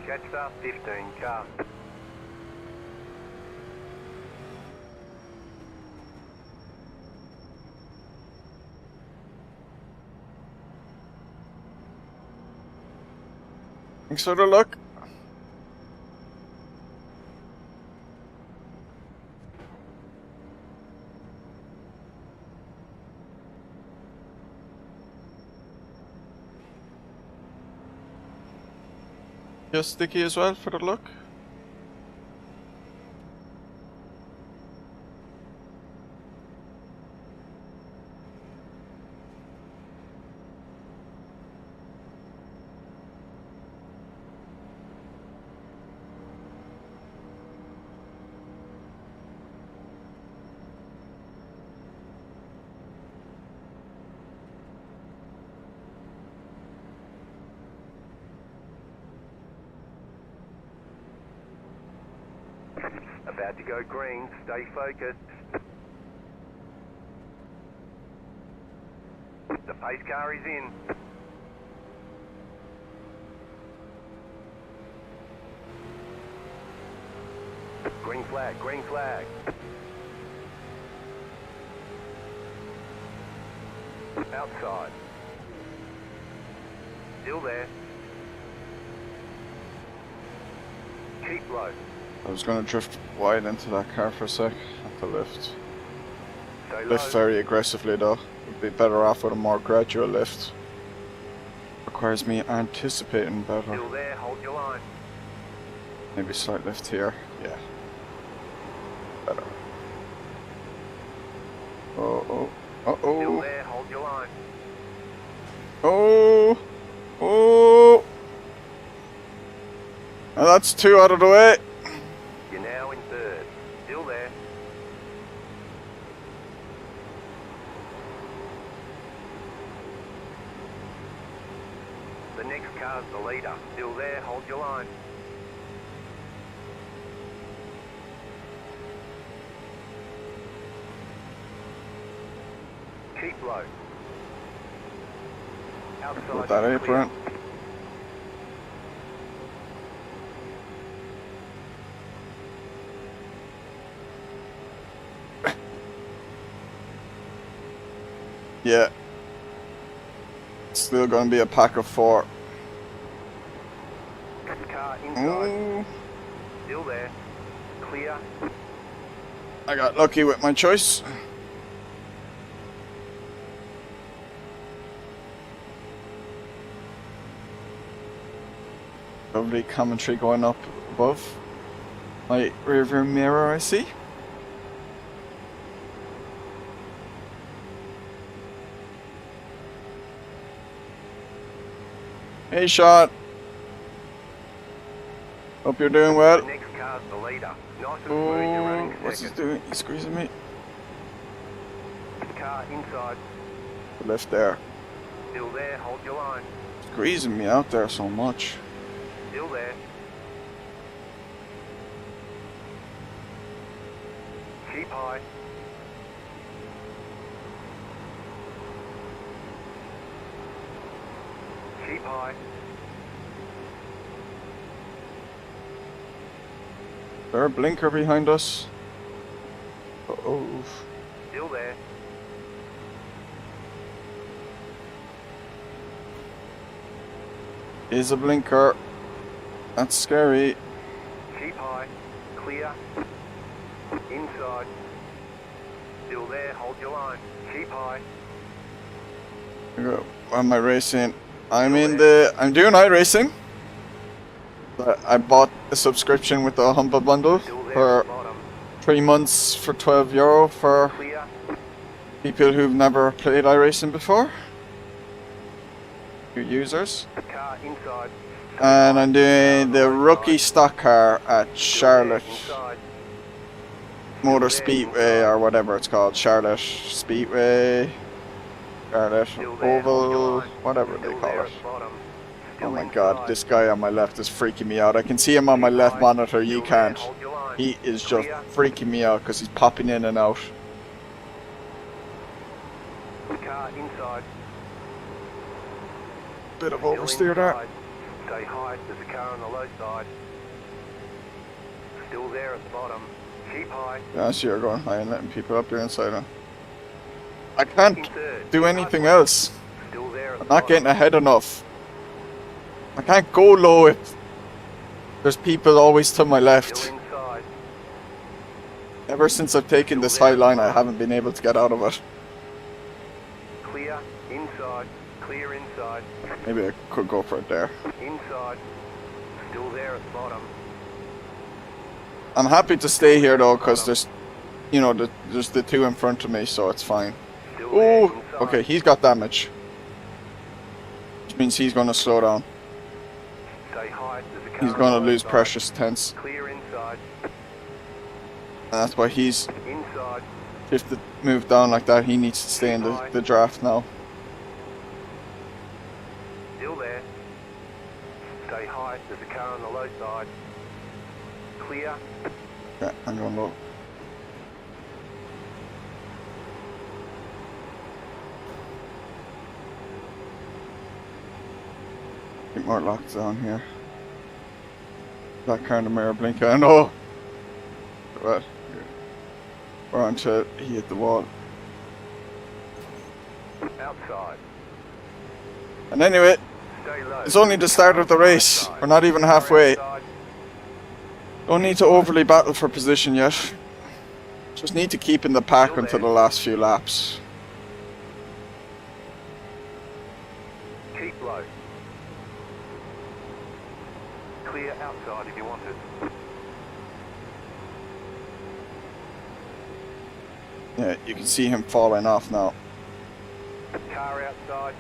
Catch start 15 car. Thanks for the look. Just sticky as well for the look. About to go green. Stay focused. The pace car is in. flag, green flag. Outside. Still there. Keep low. I was going to drift wide into that car for a sec at the lift. Stay Lift low. very aggressively though. Would be better off with a more gradual lift. Requires me anticipating better. Still there, hold your line. Maybe slight lift here. Yeah. Better. Oh. Still there, hold your line. Oh. And that's 2 out of the way. You're now in third. Still there. The next car's the leader. Still there, hold your line. Keep low. Outside. With that apron. Yeah. Still gonna be a pack of 4. Car inside. Ooh. Still there. Clear. I got lucky with my choice. Lovely commentary going up above my rearview mirror, I see. Hey, Shot. Hope you're doing well. The next car's the leader. Nice and smooth, you're running What's he second. doing? He's squeezing me. Car inside. Left there. Still there, hold your line. Squeezing me out there so much. Still there. Keep high. Keep high. Is there a blinker behind us? Uh-oh. Still there. Is a blinker. That's scary. Keep high. Clear. Inside. Still there, hold your line. Keep high. Where am I racing? I'm doing iRacing. I bought a subscription with the Humble Bundle Still there for at the bottom. 3 months for €12 for Clear. people who've never played iRacing before. New users. Car inside. And I'm doing the rookie stock car at Charlotte Inside. Motor Speedway or whatever it's called. Charlotte Speedway. Charlotte Still there, hold your Oval, line. whatever they Still call there it. at the bottom. Oh Still my god, inside. this guy on my left is freaking me out. I can see him on my Keep left high. monitor, you Still there, can't. hold your line. He is just Clear. freaking me out because he's popping in and out. Car inside. Bit of Still oversteer there. inside. Stay high, there's a car on the low side. Still there at the bottom. Keep high. Yeah, I see you're going high and letting people up there inside. Huh? I In can't third. do anything else. Still there at I'm the not getting bottom. ahead enough. I can't go low if there's people always to my left. Still inside. Ever since I've taken this high line, I haven't been able to get out of it. Clear. Inside. Clear inside. Maybe I could go for it there. Inside. Still there at the bottom. I'm happy to stay here though, because there's, there's the 2 in front of me, so it's fine. Still there Oh, inside. okay, he's got damage. Which means he's going to slow down. Stay high, there's a car He's on going the to low lose side. precious tenths. Clear inside. And that's why he's, Inside. if the move down like that, he needs to stay in the draft now. Still there. Stay high, there's a car on the low side. Clear. Okay, I'm going low. Get more locked down here. That car in the mirror blinker. I know. Well, we're on to he hit the wall. Outside. And anyway, Stay low. it's only the start of the race. We're not even halfway. Outside. Don't need to overly battle for position yet. Just need to keep in the pack until the last few laps. Keep low. Clear outside if you want it. Yeah, you can see him falling off now. Car outside.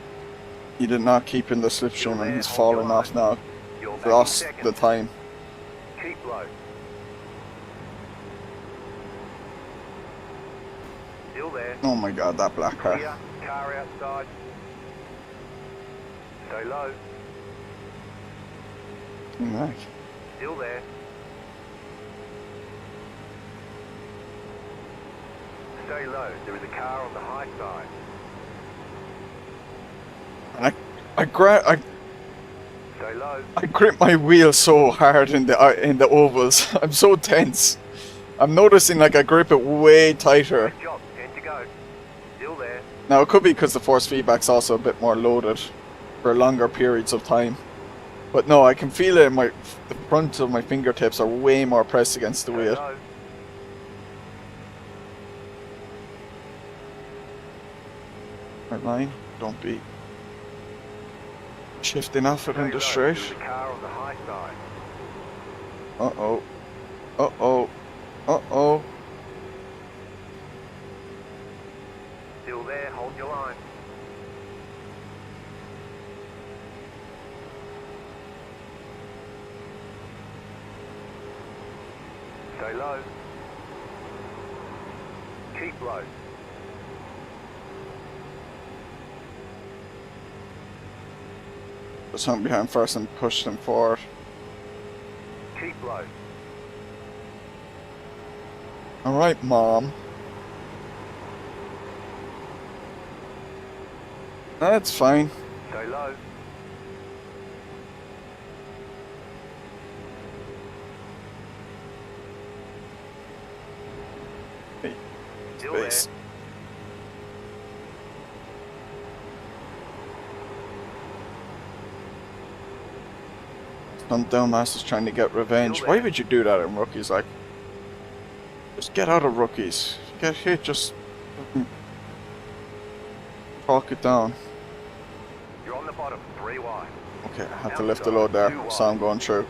He did not keep in the slipstream and he's falling off now. You're back Lost in second. the time. Keep low. Still there. Oh my god, that black car. Clear. Car outside. Stay low. Right. Still there. Stay low. There is a car on the high side. And Stay low. I grip my wheel so hard in the ovals. I'm so tense. I'm noticing like I grip it way tighter. Good job. 10 to go. Still there. Now it could be because the force feedback's also a bit more loaded for longer periods of time. But no, I can feel it in the front of my fingertips are way more pressed against the Stay wheel. low. Right line, don't be shifting off it Stay into low. straight. There is a car on the high side. Uh-oh. Uh-oh. Uh-oh. Still there. Hold your line. Stay low. Keep low. Just hung behind first and pushed him forward. Keep low. Alright, Mom. That's fine. Stay low. Hey, Still there. space. Some dumbass is trying to get revenge. Still Why there. would you do that in rookies? Like, just get out of rookies. If you get hit, just talk it down. You're on the bottom. 3 wide. Okay, I had to lift the load there. Saw him going through.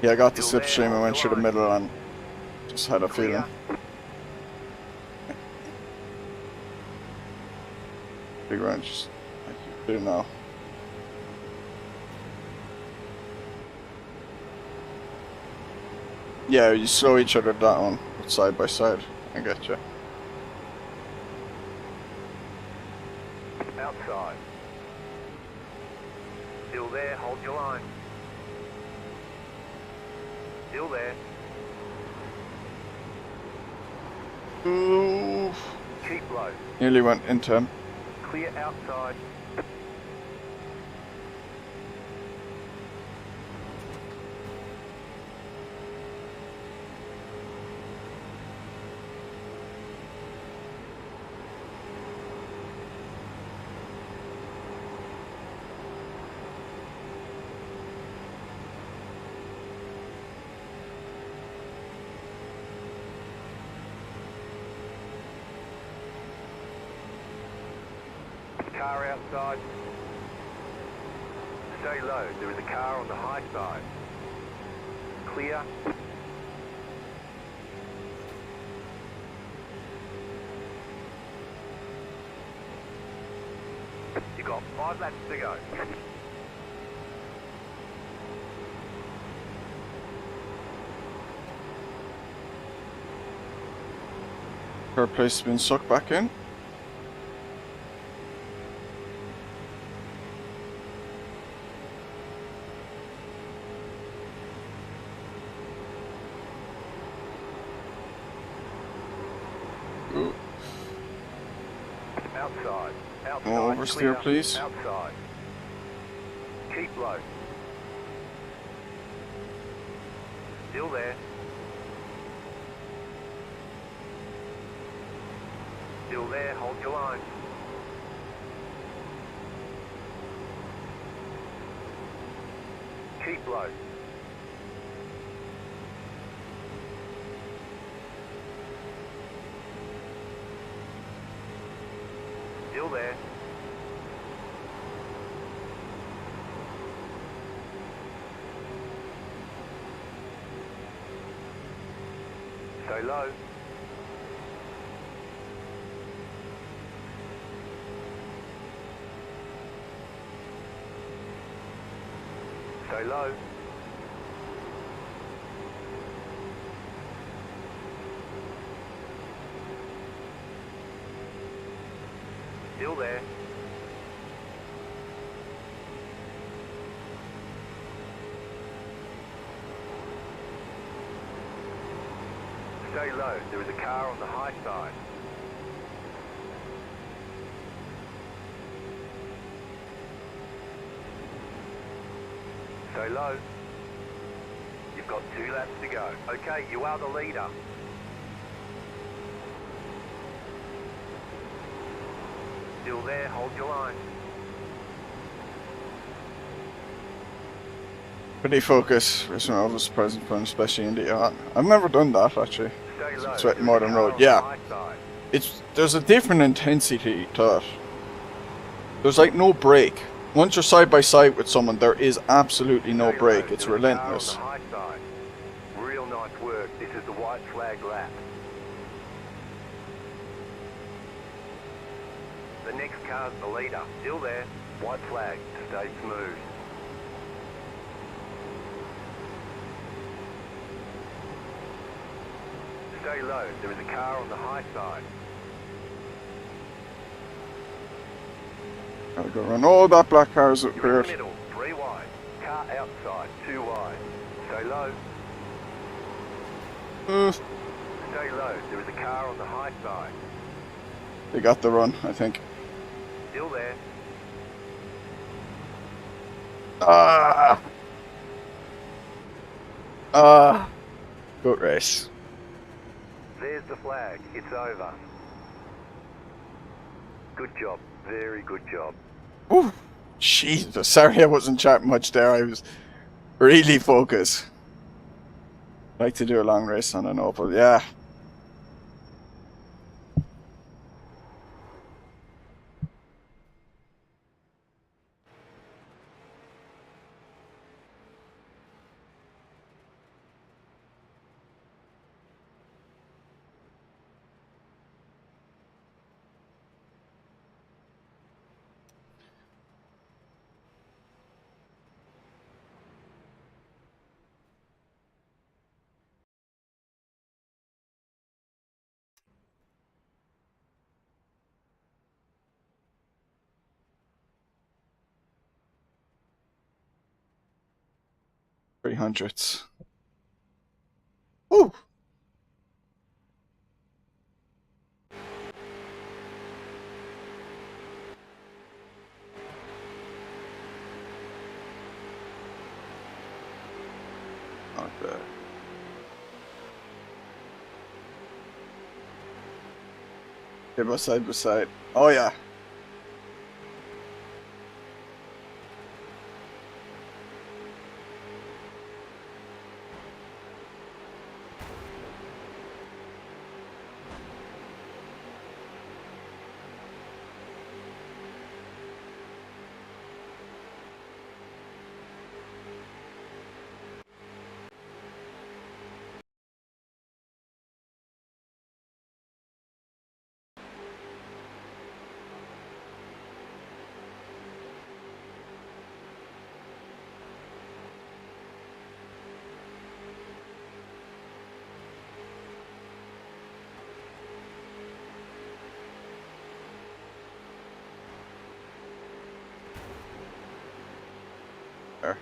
Yeah, I got the Still there, slipstream and went hold through the the line. middle and just had a feeling. Clear. Big wrench. Just like you do now. Yeah, you slow each other down side by side. I get you. Outside. Still there. Hold your line. Still there. Ooh. Keep low. Nearly went into him. Clear outside. Car outside. Stay low. There is a car on the high side. Clear. You got 5 laps to go. Her place has been sucked back in. Ooh. Outside. Outside. Oh, oversteer, Clear. please. Outside. Keep low. Still there. Still there, hold your line. Keep low. Still there. Stay low. Stay low. Still there. Stay low. There is a car on the high side. Stay low. You've got 2 laps to go. Okay, you are the leader. Still there, hold your line. Pretty focused. Racing I was present for, especially in the yacht. I've never done that actually. Stay low. Sweating more than road. Yeah. There's a different intensity to it. There's like no break. Once you're side by side with someone, there is absolutely no break. It's relentless. Real nice work. This is the white flag lap. The next car's the leader. Still there. White flag. Stay smooth. Stay low. There is a car on the high side. Gotta go around. Oh, that black car is You're in weird. the middle. 3 wide. Car outside. 2 wide. Stay low. Stay low. There is a car on the high side. They got the run, I think. Still there. Good race. There's the flag. It's over. Good job. Very good job. Ooh, Jesus, sorry I wasn't chatting much there. I was really focused. Like to do a long race on an Opel, yeah. $300s. Ooh. Not bad. Give us side by side. Oh yeah. There.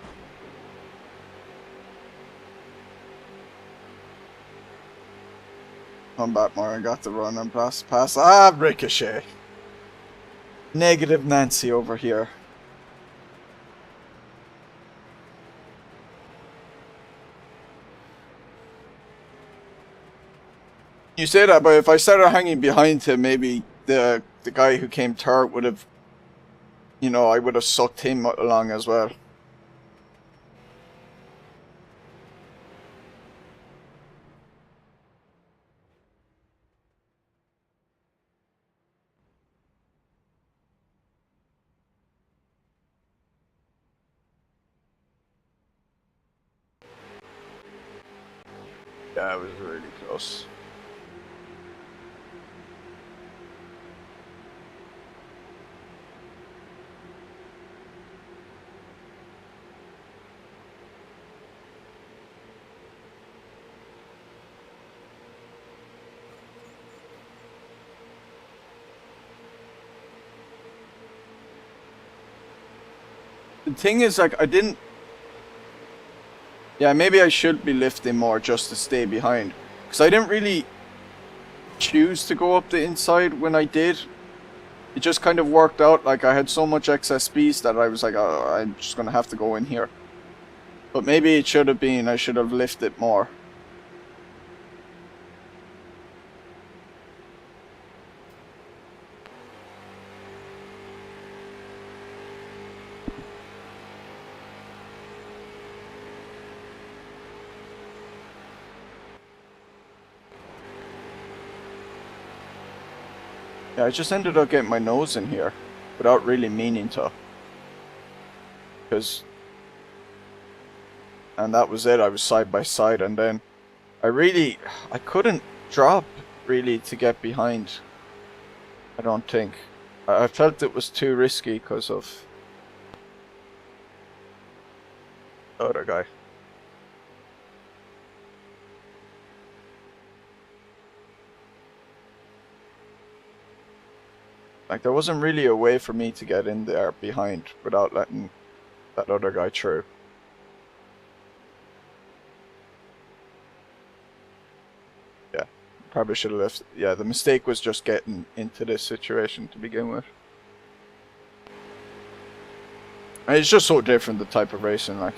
Come back more and got the run and pass. Ah, ricochet. Negative Nancy over here. You say that, but if I started hanging behind him, maybe the guy who came third would have, you know, I would have sucked him along as well. Yeah, it was really close. The thing is, like, I didn't... Yeah, maybe I should be lifting more just to stay behind. Because I didn't really choose to go up the inside when I did. It just kind of worked out. Like, I had so much excess speed that I was like, oh, I'm just going to have to go in here. But maybe it should have been, I should have lifted more. Yeah, I just ended up getting my nose in here without really meaning to. And that was it. I was side by side, and then I couldn't drop really to get behind. I don't think. I felt it was too risky because of the other guy. Like, there wasn't really a way for me to get in there behind without letting that other guy through. Yeah, probably should have left. Yeah, the mistake was just getting into this situation to begin with. And it's just so different, the type of racing, like.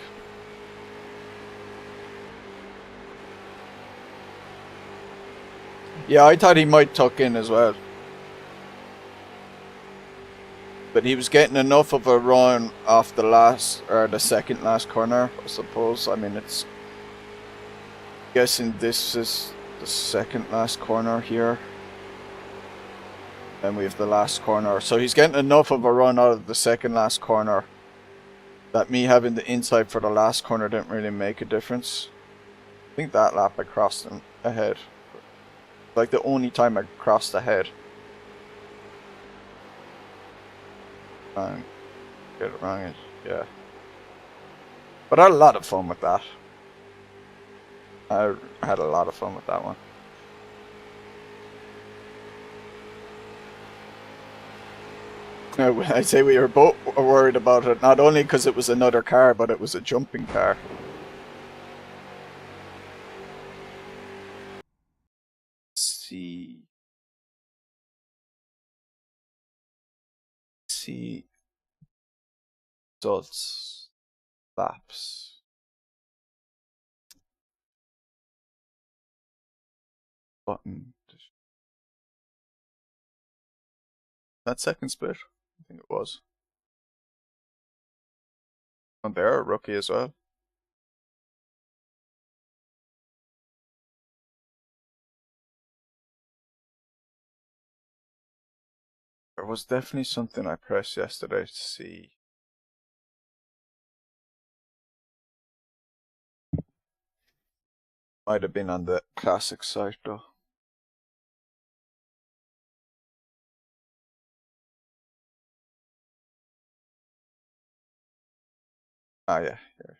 Yeah, I thought he might tuck in as well. But he was getting enough of a run off the last, or the second last corner, I suppose. I mean, it's... guessing this is the second last corner here. Then we have the last corner. So he's getting enough of a run out of the second last corner that me having the inside for the last corner didn't really make a difference. I think that lap I crossed him ahead. Like the only time I crossed ahead. And get it wrong, yeah. But I had a lot of fun with that. I had a lot of fun with that one. I say we were both worried about it, not only because it was another car, but it was a jumping car. See results, laps, button. That second split, I think it was. And they're a rookie as well. There was definitely something I pressed yesterday to see. Might have been on the classic site though. Ah, yeah, here.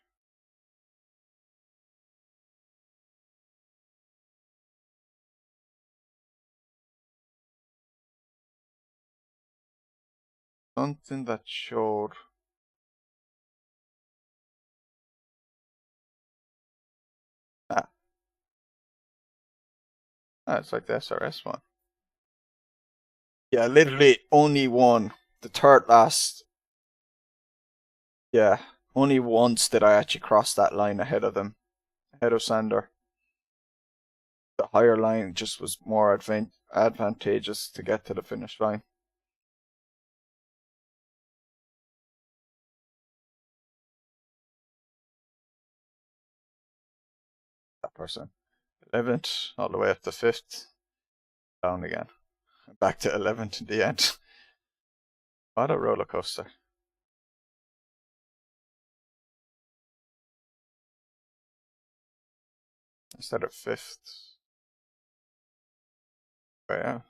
Something that showed. Ah, it's like the SRS one. Yeah, literally only one. The third last. Yeah, only once did I actually cross that line ahead of them. Ahead of Sander. the higher line just was more advantageous to get to the finish line. That person. 11th, all the way up to 5th. Down again. Back to 11th in the end. What a roller coaster. Instead of 5th. But yeah.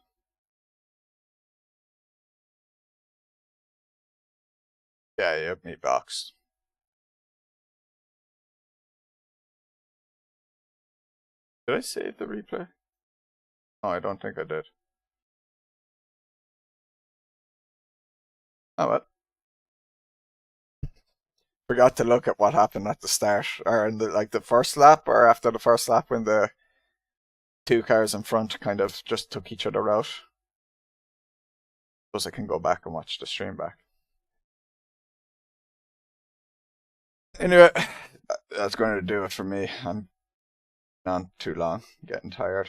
Yeah, you have me boxed. Did I save the replay? Oh, I don't think I did. Oh well. Forgot to look at what happened at the start, or in the first lap, or after the first lap when the two cars in front kind of just took each other out. Suppose I can go back and watch the stream back. Anyway, that's going to do it for me. I'm on too long, getting tired.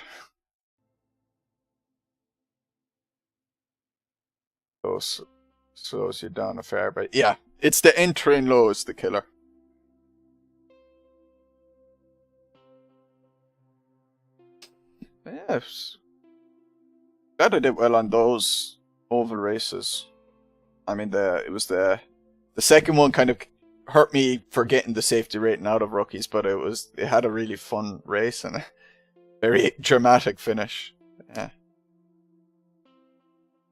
Those slows you down a fair bit. Yeah, it's the entering low is the killer. Yeah, glad I did well on those oval races. I mean, it was the second one kind of hurt me for getting the safety rating out of rookies, but it had a really fun race and a very dramatic finish. Yeah.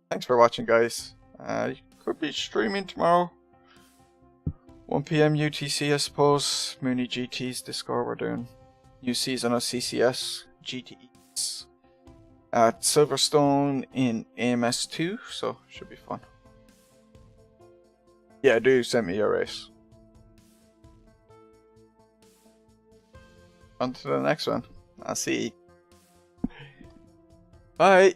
Thanks for watching, guys. You could be streaming tomorrow. 1 PM UTC, I suppose. Mooney GT's Discord. We're doing new season of CCS GTEs at Silverstone in AMS2, so should be fun. Yeah, do send me your race. On to the next one. I'll see. Bye.